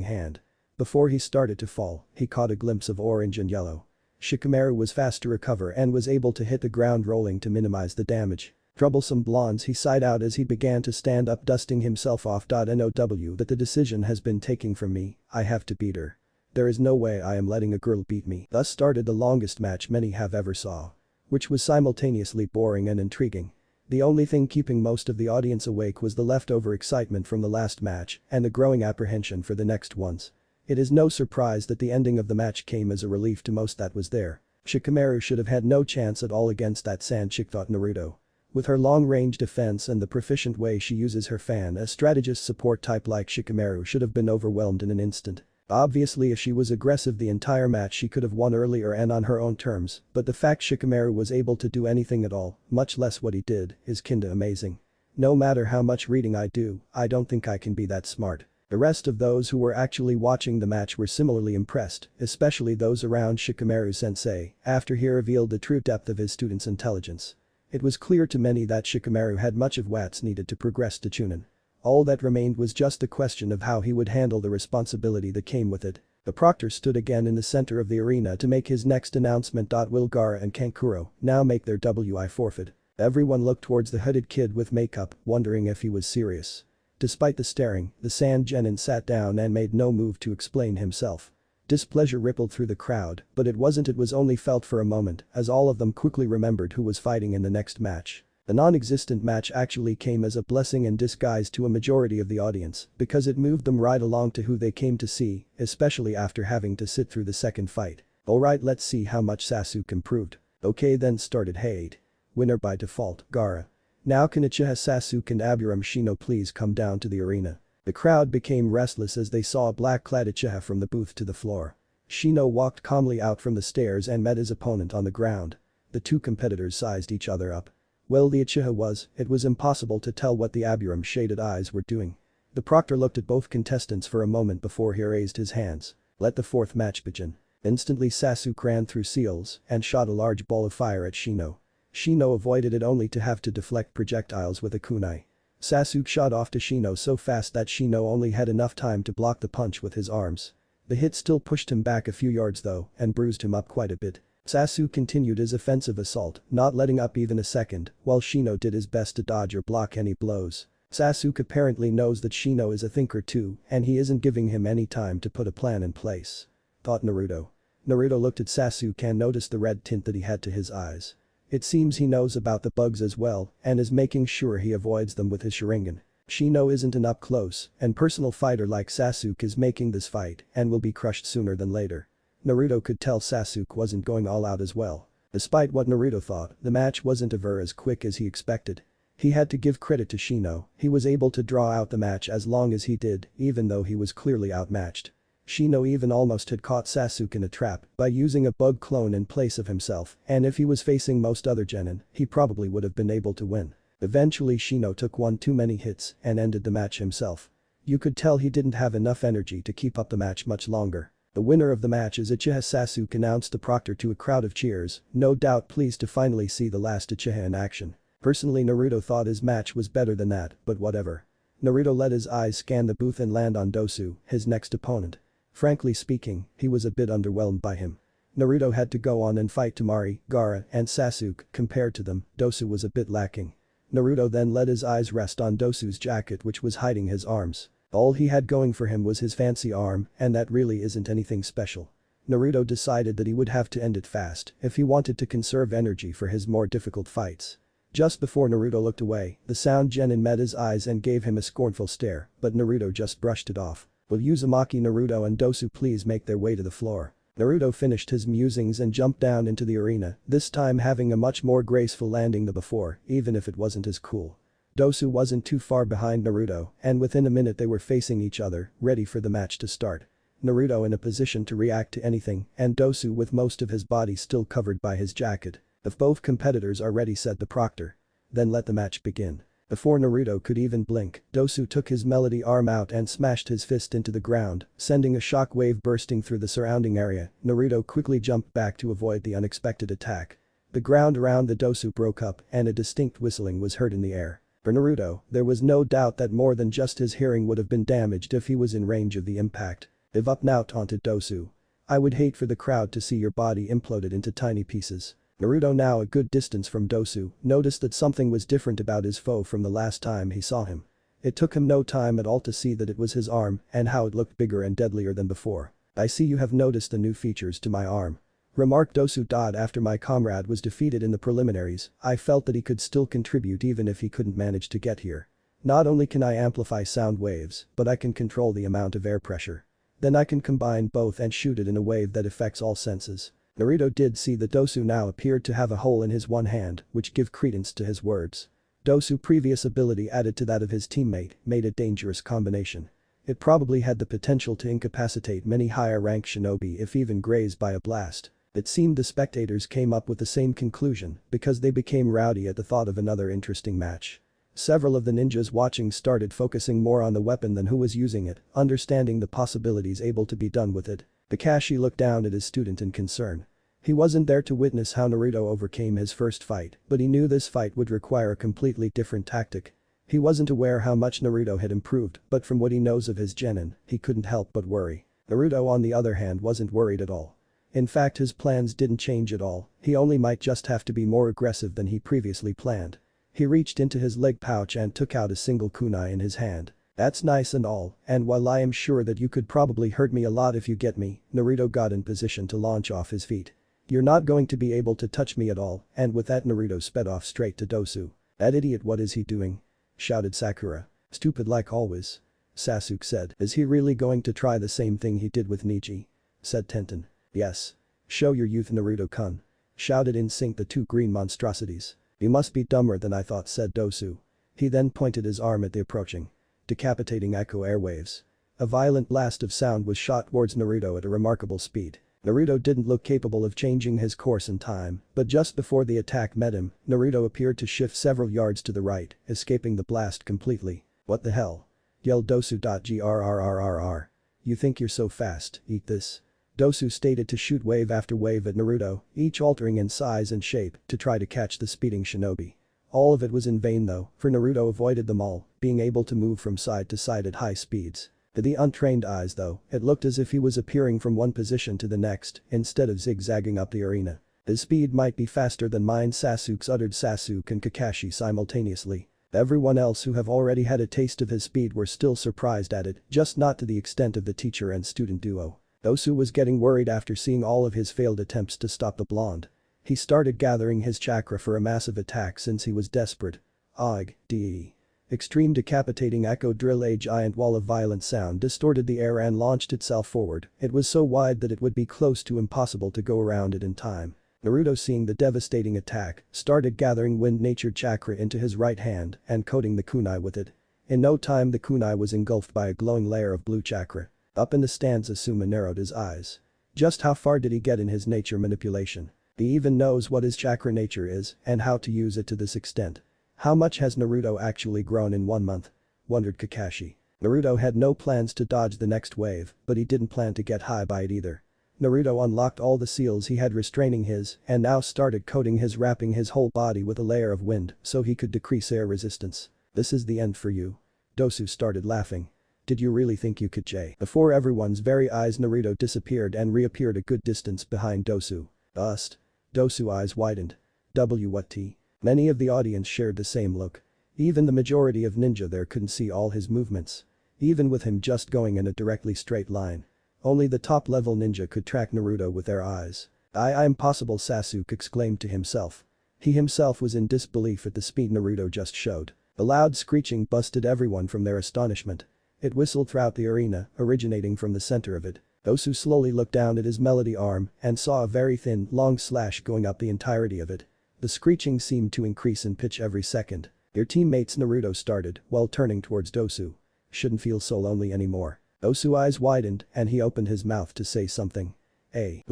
hand. Before he started to fall, he caught a glimpse of orange and yellow. Shikamaru was fast to recover and was able to hit the ground rolling to minimize the damage. Troublesome blondes, he sighed out as he began to stand up, dusting himself off. "Now that the decision has been taken from me, I have to beat her. There is no way I am letting a girl beat me." Thus started the longest match many have ever saw. Which was simultaneously boring and intriguing. The only thing keeping most of the audience awake was the leftover excitement from the last match and the growing apprehension for the next ones. It is no surprise that the ending of the match came as a relief to most that was there. Shikamaru should have had no chance at all against that sand chick, thought Naruto. With her long-range defense and the proficient way she uses her fan, a strategist support type like Shikamaru should have been overwhelmed in an instant. Obviously, if she was aggressive the entire match she could have won earlier and on her own terms, but the fact Shikamaru was able to do anything at all, much less what he did, is kinda amazing. No matter how much reading I do, I don't think I can be that smart. The rest of those who were actually watching the match were similarly impressed, especially those around Shikamaru-sensei, after he revealed the true depth of his student's intelligence. It was clear to many that Shikamaru had much of what's needed to progress to Chunin. All that remained was just the question of how he would handle the responsibility that came with it. The proctor stood again in the center of the arena to make his next announcement. Will Gaara and Kankuro now make their WI forfeit? Everyone looked towards the hooded kid with makeup, wondering if he was serious. Despite the staring, the sand genin sat down and made no move to explain himself. Displeasure rippled through the crowd, but it was only felt for a moment, as all of them quickly remembered who was fighting in the next match. The non-existent match actually came as a blessing in disguise to a majority of the audience, because it moved them right along to who they came to see, especially after having to sit through the second fight. Alright, let's see how much Sasuke improved. Okay, then started hate. Winner by default, Gaara. Now can Uchiha Sasuke and Aburame Shino please come down to the arena? The crowd became restless as they saw a black-clad Uchiha from the booth to the floor. Shino walked calmly out from the stairs and met his opponent on the ground. The two competitors sized each other up. Well, the Uchiha it was impossible to tell what the Aburame shaded eyes were doing. The proctor looked at both contestants for a moment before he raised his hands. Let the fourth match begin. Instantly Sasuke ran through seals and shot a large ball of fire at Shino. Shino avoided it only to have to deflect projectiles with a kunai. Sasuke shot off to Shino so fast that Shino only had enough time to block the punch with his arms. The hit still pushed him back a few yards though and bruised him up quite a bit. Sasuke continued his offensive assault, not letting up even a second, while Shino did his best to dodge or block any blows. Sasuke apparently knows that Shino is a thinker too and he isn't giving him any time to put a plan in place. Thought Naruto. Naruto looked at Sasuke and noticed the red tint that he had to his eyes. It seems he knows about the bugs as well and is making sure he avoids them with his Sharingan. Shino isn't an up-close and personal fighter like Sasuke is making this fight and will be crushed sooner than later. Naruto could tell Sasuke wasn't going all out as well. Despite what Naruto thought, the match wasn't ever as quick as he expected. He had to give credit to Shino, he was able to draw out the match as long as he did even though he was clearly outmatched. Shino even almost had caught Sasuke in a trap by using a bug clone in place of himself, and if he was facing most other genin, he probably would have been able to win. Eventually Shino took one too many hits and ended the match himself. You could tell he didn't have enough energy to keep up the match much longer. The winner of the match is Uchiha Sasuke, announced the proctor to a crowd of cheers, no doubt pleased to finally see the last Uchiha in action. Personally, Naruto thought his match was better than that, but whatever. Naruto let his eyes scan the booth and land on Dosu, his next opponent. Frankly speaking, he was a bit underwhelmed by him. Naruto had to go on and fight Temari, Gaara, and Sasuke. Compared to them, Dosu was a bit lacking. Naruto then let his eyes rest on Dosu's jacket, which was hiding his arms. All he had going for him was his fancy arm, and that really isn't anything special. Naruto decided that he would have to end it fast if he wanted to conserve energy for his more difficult fights. Just before Naruto looked away, the sound genin met his eyes and gave him a scornful stare, but Naruto just brushed it off. "Will Uzumaki, Naruto and Dosu please make their way to the floor?" Naruto finished his musings and jumped down into the arena, this time having a much more graceful landing than before, even if it wasn't as cool. Dosu wasn't too far behind Naruto, and within a minute they were facing each other, ready for the match to start. Naruto in a position to react to anything, and Dosu with most of his body still covered by his jacket. "If both competitors are ready," said the proctor. "Then let the match begin." Before Naruto could even blink, Dosu took his melody arm out and smashed his fist into the ground, sending a shock wave bursting through the surrounding area. Naruto quickly jumped back to avoid the unexpected attack. The ground around the Dosu broke up and a distinct whistling was heard in the air. For Naruto, there was no doubt that more than just his hearing would have been damaged if he was in range of the impact. "Give up now," taunted Dosu. "I would hate for the crowd to see your body imploded into tiny pieces." Naruto, now a good distance from Dosu, noticed that something was different about his foe from the last time he saw him. It took him no time at all to see that it was his arm and how it looked bigger and deadlier than before. "I see you have noticed the new features to my arm," remarked Dosu. "After my comrade was defeated in the preliminaries, I felt that he could still contribute even if he couldn't manage to get here. Not only can I amplify sound waves, but I can control the amount of air pressure. Then I can combine both and shoot it in a wave that affects all senses." Naruto did see that Dosu now appeared to have a hole in his one hand, which gave credence to his words. Dosu's previous ability added to that of his teammate made a dangerous combination. It probably had the potential to incapacitate many higher rank shinobi if even grazed by a blast. It seemed the spectators came up with the same conclusion because they became rowdy at the thought of another interesting match. Several of the ninjas watching started focusing more on the weapon than who was using it, understanding the possibilities able to be done with it. Kakashi looked down at his student in concern. He wasn't there to witness how Naruto overcame his first fight, but he knew this fight would require a completely different tactic. He wasn't aware how much Naruto had improved, but from what he knows of his genin, he couldn't help but worry. Naruto, on the other hand, wasn't worried at all. In fact, his plans didn't change at all, he only might just have to be more aggressive than he previously planned. He reached into his leg pouch and took out a single kunai in his hand. "That's nice and all, and while I am sure that you could probably hurt me a lot if you get me," Naruto got in position to launch off his feet. "You're not going to be able to touch me at all," and with that Naruto sped off straight to Dosu. "That idiot, what is he doing?" shouted Sakura. "Stupid like always," Sasuke said. "Is he really going to try the same thing he did with Neji?" said Tenten. "Yes. Show your youth, Naruto-kun," shouted in sync the two green monstrosities. "You must be dumber than I thought," said Dosu. He then pointed his arm at the approaching, decapitating echo airwaves. A violent blast of sound was shot towards Naruto at a remarkable speed. Naruto didn't look capable of changing his course in time, but just before the attack met him, Naruto appeared to shift several yards to the right, escaping the blast completely. "What the hell?" yelled Dosu. Grrrrrr. "You think you're so fast, eat this." Dosu stated to shoot wave after wave at Naruto, each altering in size and shape to try to catch the speeding shinobi. All of it was in vain though, for Naruto avoided them all, being able to move from side to side at high speeds. To the untrained eyes though, it looked as if he was appearing from one position to the next instead of zigzagging up the arena. "His speed might be faster than mine," Sasuke uttered. Sasuke and Kakashi simultaneously. Everyone else who have already had a taste of his speed were still surprised at it, just not to the extent of the teacher and student duo. Dosu was getting worried after seeing all of his failed attempts to stop the blonde. He started gathering his chakra for a massive attack since he was desperate. Ag, de. Extreme decapitating echo drill. A giant wall of violent sound distorted the air and launched itself forward. It was so wide that it would be close to impossible to go around it in time. Naruto, seeing the devastating attack, started gathering wind-natured chakra into his right hand and coating the kunai with it. In no time the kunai was engulfed by a glowing layer of blue chakra. Up in the stands, Asuma narrowed his eyes. Just how far did he get in his nature manipulation? He even knows what his chakra nature is and how to use it to this extent. How much has Naruto actually grown in 1 month? Wondered Kakashi. Naruto had no plans to dodge the next wave, but he didn't plan to get high by it either. Naruto unlocked all the seals he had restraining his and now started coating his wrapping his whole body with a layer of wind so he could decrease air resistance. This is the end for you. Dosu started laughing. Did you really think you could, Jay? Before everyone's very eyes, Naruto disappeared and reappeared a good distance behind Dosu. Dosu eyes widened. What T? Many of the audience shared the same look. Even the majority of ninja there couldn't see all his movements. Even with him just going in a directly straight line. Only the top level ninja could track Naruto with their eyes. I'm possible, Sasuke exclaimed to himself. He himself was in disbelief at the speed Naruto just showed. A loud screeching busted everyone from their astonishment. It whistled throughout the arena, originating from the center of it. Dosu slowly looked down at his melody arm and saw a very thin, long slash going up the entirety of it. The screeching seemed to increase in pitch every second. Your teammates, Naruto started while turning towards Dosu. Shouldn't feel so lonely anymore. Dosu eyes widened and he opened his mouth to say something. The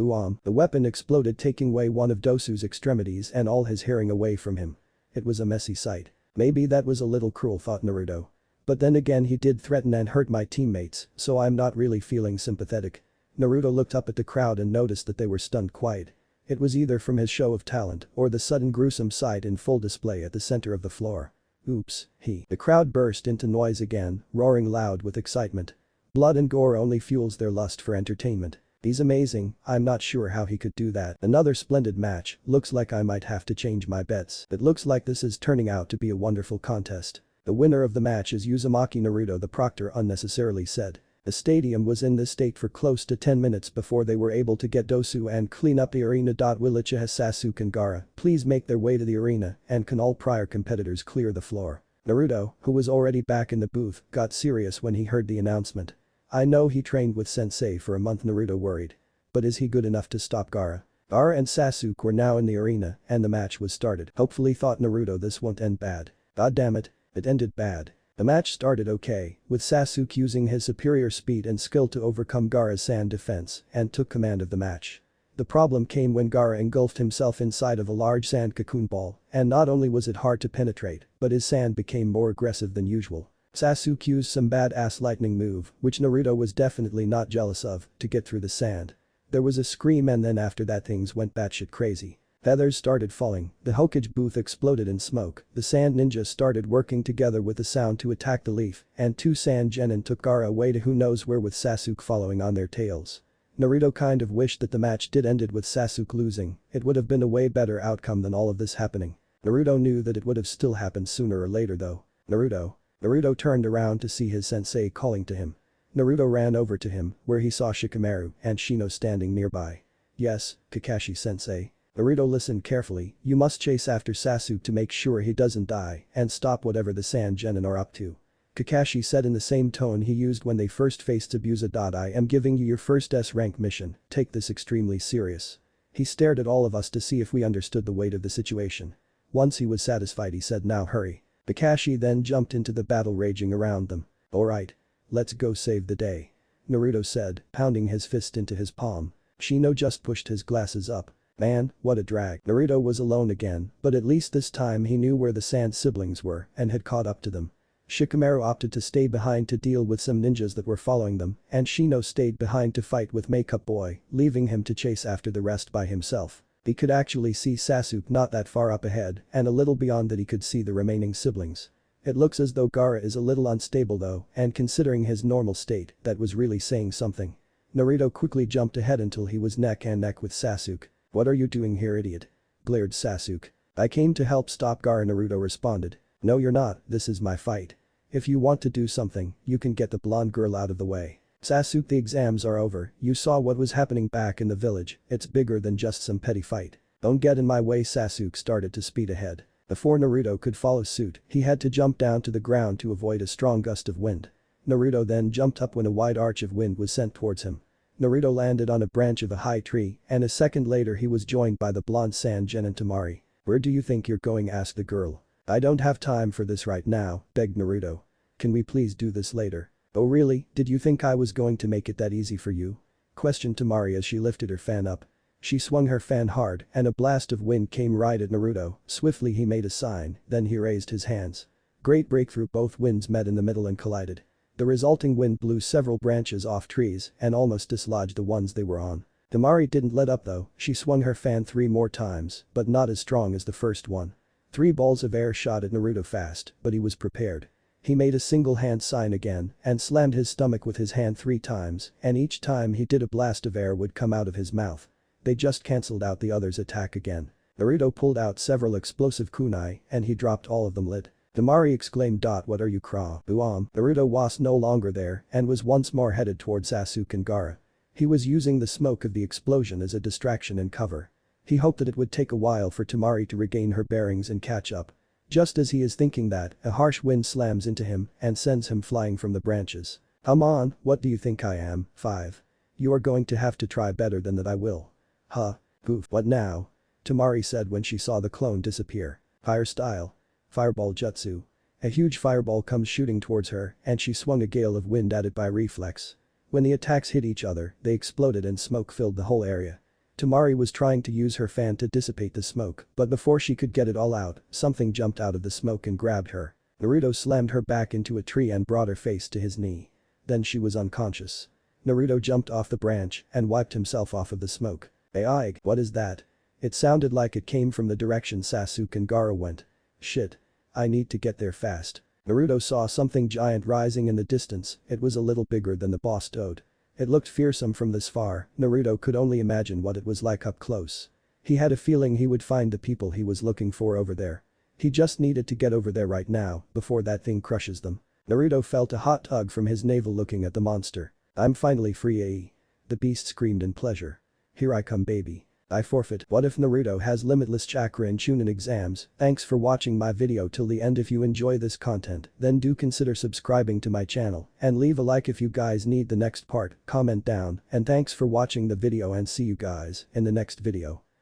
weapon exploded, taking away one of Dosu's extremities and all his hearing away from him. It was a messy sight. Maybe that was a little cruel, thought Naruto. But then again, he did threaten and hurt my teammates, so I'm not really feeling sympathetic. Naruto looked up at the crowd and noticed that they were stunned quiet. It was either from his show of talent or the sudden gruesome sight in full display at the center of the floor. Oops, The crowd burst into noise again, roaring loud with excitement. Blood and gore only fuels their lust for entertainment. He's amazing, I'm not sure how he could do that. Another splendid match, looks like I might have to change my bets. It looks like this is turning out to be a wonderful contest. The winner of the match is Uzumaki Naruto, the proctor unnecessarily said. The stadium was in this state for close to 10 minutes before they were able to get Dosu and clean up the arena. Will Sasuke and Gaara please make their way to the arena, and can all prior competitors clear the floor? Naruto, who was already back in the booth, got serious when he heard the announcement. I know he trained with sensei for a month, Naruto worried. But is he good enough to stop Gaara? Gaara and Sasuke were now in the arena and the match was started. Hopefully, thought Naruto, this won't end bad. God damn it. It ended bad. The match started okay, with Sasuke using his superior speed and skill to overcome Gaara's sand defense and took command of the match. The problem came when Gaara engulfed himself inside of a large sand cocoon ball, and not only was it hard to penetrate, but his sand became more aggressive than usual. Sasuke used some badass lightning move, which Naruto was definitely not jealous of, to get through the sand. There was a scream and then after that things went batshit crazy. Feathers started falling, the Hokage booth exploded in smoke, the sand ninjas started working together with the sound to attack the leaf, and 2 sand genin took Gaara away to who knows where with Sasuke following on their tails. Naruto kind of wished that the match did ended with Sasuke losing, it would have been a way better outcome than all of this happening. Naruto knew that it would have still happened sooner or later though. Naruto turned around to see his sensei calling to him. Naruto ran over to him, where he saw Shikamaru and Shino standing nearby. Yes, Kakashi-sensei. Naruto listened carefully, you must chase after Sasuke to make sure he doesn't die and stop whatever the sand genin are up to. Kakashi said in the same tone he used when they first faced Zabuza. I am giving you your first S-rank mission, take this extremely serious. He stared at all of us to see if we understood the weight of the situation. Once he was satisfied he said, now hurry. Kakashi then jumped into the battle raging around them. Alright. Let's go save the day. Naruto said, pounding his fist into his palm. Shino just pushed his glasses up. Man, what a drag. Naruto was alone again, but at least this time he knew where the sand siblings were and had caught up to them. Shikamaru opted to stay behind to deal with some ninjas that were following them, and Shino stayed behind to fight with Makeup Boy, leaving him to chase after the rest by himself. He could actually see Sasuke not that far up ahead, and a little beyond that he could see the remaining siblings. It looks as though Gaara is a little unstable though, and considering his normal state, that was really saying something. Naruto quickly jumped ahead until he was neck and neck with Sasuke. What are you doing here, idiot? Glared Sasuke. I came to help stop Gaara, Naruto responded. No you're not, this is my fight. If you want to do something, you can get the blonde girl out of the way. Sasuke, the exams are over, you saw what was happening back in the village, it's bigger than just some petty fight. Don't get in my way. Sasuke started to speed ahead. Before Naruto could follow suit, he had to jump down to the ground to avoid a strong gust of wind. Naruto then jumped up when a wide arch of wind was sent towards him. Naruto landed on a branch of a high tree, and a second later he was joined by the blonde sand genin Tamari. Where do you think you're going? Asked the girl. I don't have time for this right now, begged Naruto. Can we please do this later? "Oh really, did you think I was going to make it that easy for you?" questioned Tamari as she lifted her fan up. She swung her fan hard and a blast of wind came right at Naruto. Swiftly he made a sign, then he raised his hands. Great breakthrough, both winds met in the middle and collided. The resulting wind blew several branches off trees and almost dislodged the ones they were on. Tamari didn't let up though, she swung her fan 3 more times, but not as strong as the first one. 3 balls of air shot at Naruto fast, but he was prepared. He made a single hand sign again and slammed his stomach with his hand 3 times, and each time he did a blast of air would come out of his mouth. They just cancelled out the other's attack again. Naruto pulled out several explosive kunai and he dropped all of them lit. Tamari exclaimed. "What are you Buam?" Naruto was no longer there and was once more headed towards Sasuke and Gaara. He was using the smoke of the explosion as a distraction and cover. He hoped that it would take a while for Tamari to regain her bearings and catch up. Just as he is thinking that, a harsh wind slams into him and sends him flying from the branches. "Come on, what do you think I am, 5? You are going to have to try better than that, I will." "Huh? Poof, what now?" Tamari said when she saw the clone disappear. "Fire style. Fireball jutsu." A huge fireball comes shooting towards her and she swung a gale of wind at it by reflex. When the attacks hit each other, they exploded and smoke filled the whole area. Tamari was trying to use her fan to dissipate the smoke, but before she could get it all out, something jumped out of the smoke and grabbed her. Naruto slammed her back into a tree and brought her face to his knee. Then she was unconscious. Naruto jumped off the branch and wiped himself off of the smoke. "Hey, what is that?" It sounded like it came from the direction Sasuke and Gaara went. "Shit. I need to get there fast." Naruto saw something giant rising in the distance. It was a little bigger than the boss toad. It looked fearsome from this far. Naruto could only imagine what it was like up close. He had a feeling he would find the people he was looking for over there. He just needed to get over there right now, before that thing crushes them. Naruto felt a hot tug from his navel looking at the monster. "I'm finally free, the beast screamed in pleasure. "Here I come, baby. I forfeit." What if Naruto has limitless chakra in Chunin exams? Thanks for watching my video till the end. If you enjoy this content, then do consider subscribing to my channel and leave a like if you guys need the next part, comment down, and thanks for watching the video and see you guys in the next video.